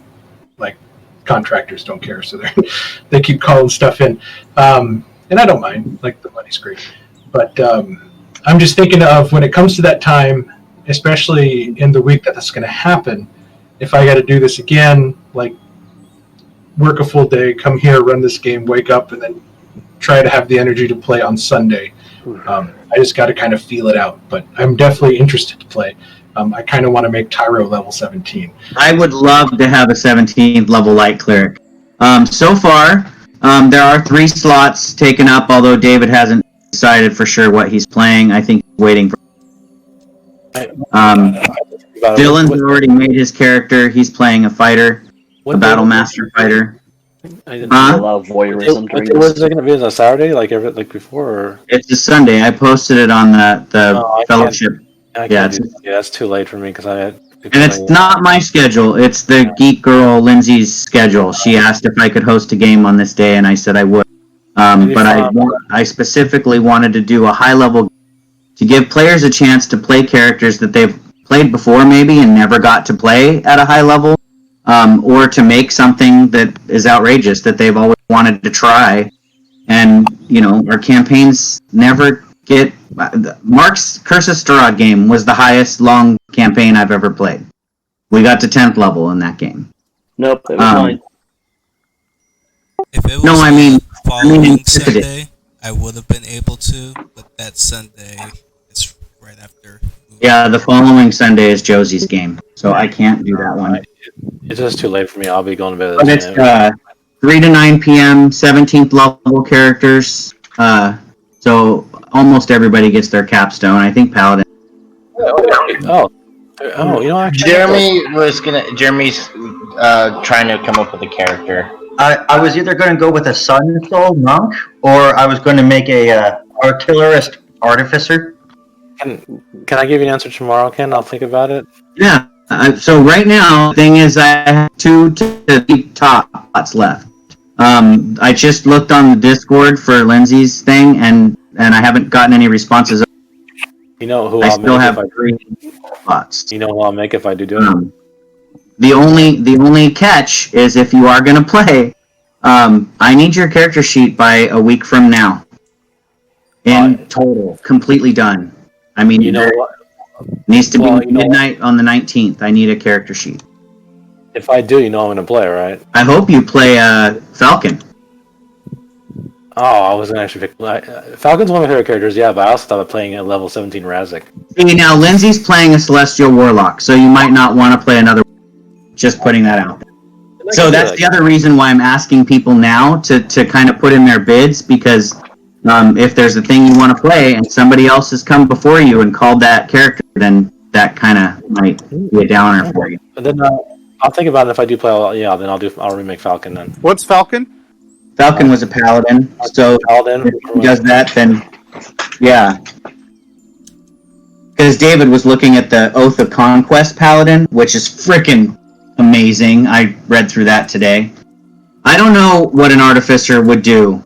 like contractors don't care, so they keep calling stuff in. And I don't mind, like the money's great. But I'm just thinking of when it comes to that time, especially in the week that's going to happen, if I got to do this again, like work a full day, come here, run this game, wake up, and then try to have the energy to play on Sunday. I just got to kind of feel it out, but I'm definitely interested to play. I kind of want to make Tyro level 17. I would love to have a 17th level light cleric. So far, there are 3 slots taken up, although David hasn't decided for sure what he's playing. I think he's waiting for... Dylan's already made his character. He's playing a fighter, a battle master fighter. I didn't allow voyeurism during this. Was it going to be on a Saturday, like before? Or? It's a Sunday. I posted it on the fellowship. That's too late for me because I had. And it's not my schedule. It's the geek girl Lindsay's schedule. She asked if I could host a game on this day, and I said I would. But I specifically wanted to do a high level to give players a chance to play characters that they've played before, maybe, and never got to play at a high level. Or to make something that is outrageous that they've always wanted to try. And, our campaigns never get... Mark's Curse of Strahd game was the highest long campaign I've ever played. We got to 10th level in that game. Nope, it was mine. If it was following Sunday, I would have been able to, but that Sunday is right after. Yeah, the following Sunday is Josie's game, so I can't do that one. It's just too late for me. I'll be going to bed. But it's 3 to 9 p.m., 17th level characters. So almost everybody gets their capstone. I think Paladin. Jeremy's trying to come up with a character. I was either going to go with a Sun Soul monk, or I was going to make a artillerist artificer. Can I give you an answer tomorrow, Ken? I'll think about it. Yeah. So right now, the thing is, I have 2 to 3 top spots left. I just looked on the Discord for Lindsay's thing, and I haven't gotten any responses. You know who I'll still have 3 spots. You know who I'll make if I do it. The only catch is if you are going to play, I need your character sheet by a week from now. In total, completely done. I mean, You know what? needs to be Well, you know midnight on the 19th. I need a character sheet. If I do, you know I'm gonna play, right? I hope you play Falcon. Oh, I was gonna actually pick. Falcon's one of my favorite characters, yeah, but I also thought of playing a level 17 Razzik. See, now Lindsay's playing a Celestial Warlock, so you might not want to play another. Just putting that out there. So that's the other reason why I'm asking people now to kind of put in their bids, because if there's a thing you want to play and somebody else has come before you and called that character, then that kind of might be a downer for you. But then I'll think about it. If I do play, then I'll remake Falcon then. What's Falcon? Falcon was a paladin, so Paladin. if he does that, then yeah. Because David was looking at the Oath of Conquest paladin, which is frickin' amazing. I read through that today. I don't know what an artificer would do,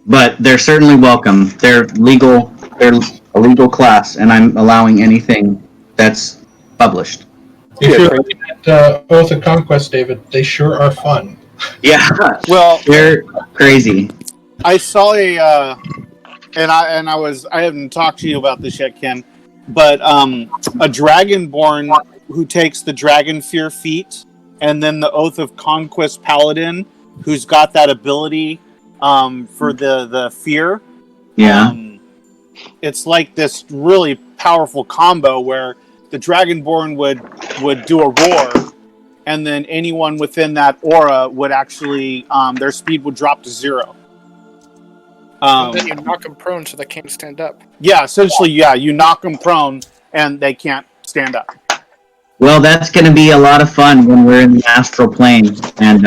but they're certainly welcome. They're legal. They're a legal class, and I'm allowing anything that's published. If you're looking at Oath of Conquest, David, they sure are fun. Yeah, Well, they're crazy. I saw a, I haven't talked to you about this yet, Ken, but a Dragonborn who takes the Dragon Fear feat, and then the Oath of Conquest Paladin, who's got that ability for the fear. Yeah. It's like this really powerful combo where the Dragonborn would do a roar, and then anyone within that aura would actually their speed would drop to 0. And then you knock them prone so they can't stand up. Yeah, essentially, yeah, you knock them prone and they can't stand up. Well, that's going to be a lot of fun when we're in the astral plane and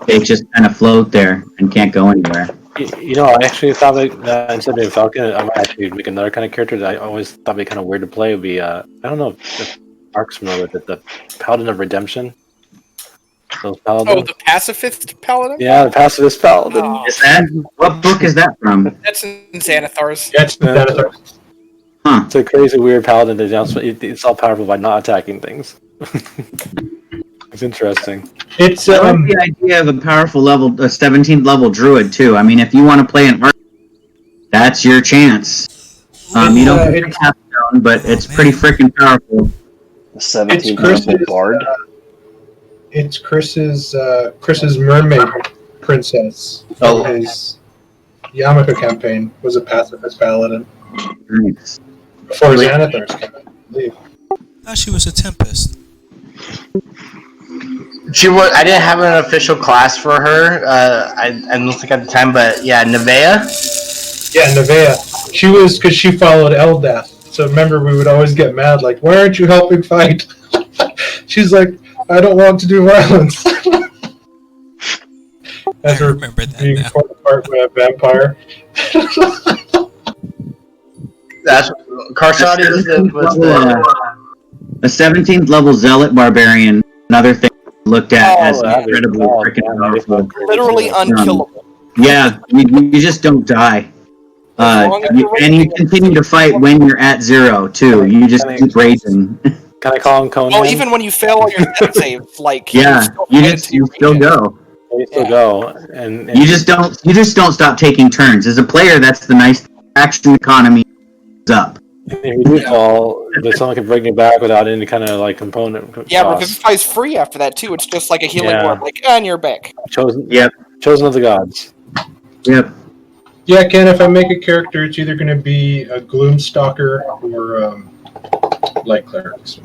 they just kind of float there and can't go anywhere. You know, I actually thought that instead of doing Falcon, I might actually make another kind of character that I always thought would be kind of weird to play. Would be I don't know if Mark's familiar with it, the Paladin of Redemption. Those paladins. Oh, the pacifist paladin? Yeah, the pacifist paladin. Oh. Is that what book is that from? That's in Xanathar's. That's Xanathar's. Huh. It's a crazy, weird paladin that it's all powerful by not attacking things. It's interesting. It's I like the idea of a powerful level, a 17th level druid too. I mean, if you want to play an arc, that's your chance. You don't get a capstone, but it's pretty freaking powerful. The 17th level bard. It's Chris's mermaid princess. Oh. His Yamaka campaign was a pacifist paladin. Nice. Before Xanathar's came out, I believe. Oh, she was a Tempest. I didn't have an official class for her. I don't think at the time, but yeah, Nevea. Yeah, Nevea. She was because she followed Eldath. So remember, we would always get mad, like, "Why aren't you helping fight?" She's like, "I don't want to do violence." As her being torn apart by a vampire. That's Karsadi was a 17th level zealot barbarian. Another thing looked at as incredibly freaking powerful. Literally unkillable. Yeah, you just don't die. And you continue to fight when you're at 0 too. You just keep raging. Can I call him Conan? Well, even when you fail all your death saves, like yeah, you still go. You still go, and you just don't stop taking turns. As a player, that's the nice action economy is up. if you do fall, but someone can bring you back without any kind of like component. Yeah, cost. Revivify's free after that too. It's just like a healing Yeah. word, like, and you're back. Chosen. Yep. Chosen of the gods. Yep. Yeah, Ken, if I make a character, it's either going to be a Gloomstalker or Light Cleric. So.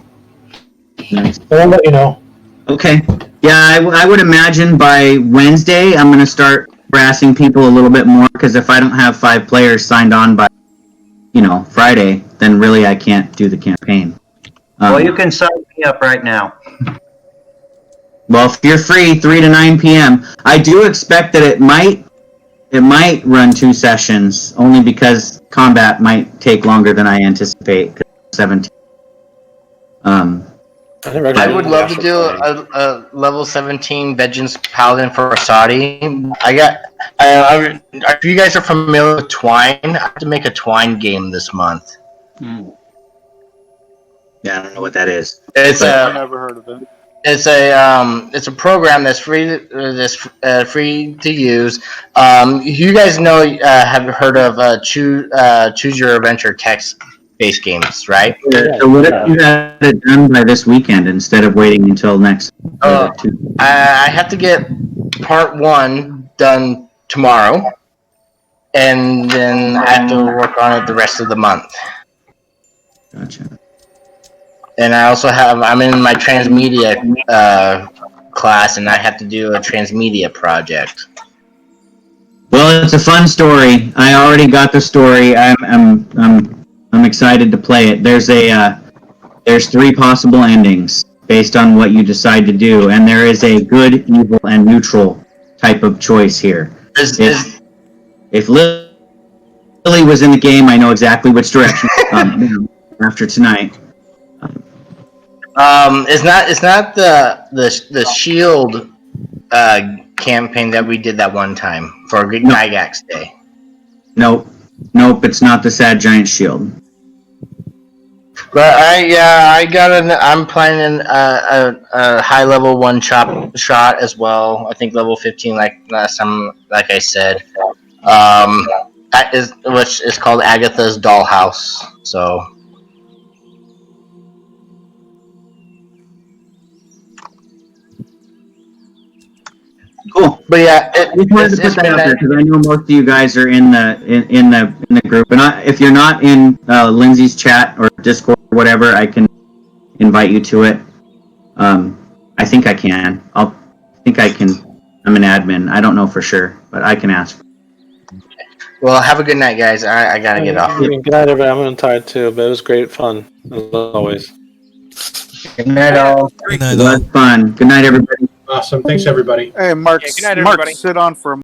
Nice. I'll let you know. Okay. Yeah, I would imagine by Wednesday I'm going to start harassing people a little bit more, because if I don't have 5 players signed on by, Friday, then really I can't do the campaign. Well, you can sign me up right now. Well, if you're free, 3 to 9 p.m. I do expect that it might run 2 sessions, only because combat might take longer than I anticipate. 17. I would love to do a level 17 Vengeance Paladin for Asadi. If you guys are familiar with Twine, I have to make a Twine game this month. Yeah, I don't know what that is. I've never heard of it. it's a program that's free to use. You guys know have heard of choose your adventure text based games, right? So what if you had it done by this weekend instead of waiting until next? I have to get part 1 done tomorrow, and then I have to work on it the rest of the month. Gotcha. And I also I'm in my transmedia class, and I have to do a transmedia project. Well, it's a fun story. I already got the story. I'm excited to play it. There's 3 possible endings based on what you decide to do, and there is a good, evil, and neutral type of choice here. If Lily was in the game, I know exactly which direction after tonight. It's not the Shield campaign that we did that one time for Gygax Day. Nope, it's not the Sad Giant Shield. But I'm planning a high level one shot as well. I think level 15, like last time, like I said, which is called Agatha's Dollhouse. So. Cool. But yeah, I just wanted to put that out there because I know most of you guys are in the group, and if you're not in Lindsay's chat or Discord or whatever, I can invite you to it. I think I can. I'm an admin. I don't know for sure, but I can ask. Well, have a good night, guys. I gotta get off. Good night, everybody. I'm tired too, but it was great fun as always. Good night, all. Good night, It was fun. Good night, everybody. Awesome. Thanks, everybody. Hey, Mark. Yeah, good night, Mark, everybody. sit on for a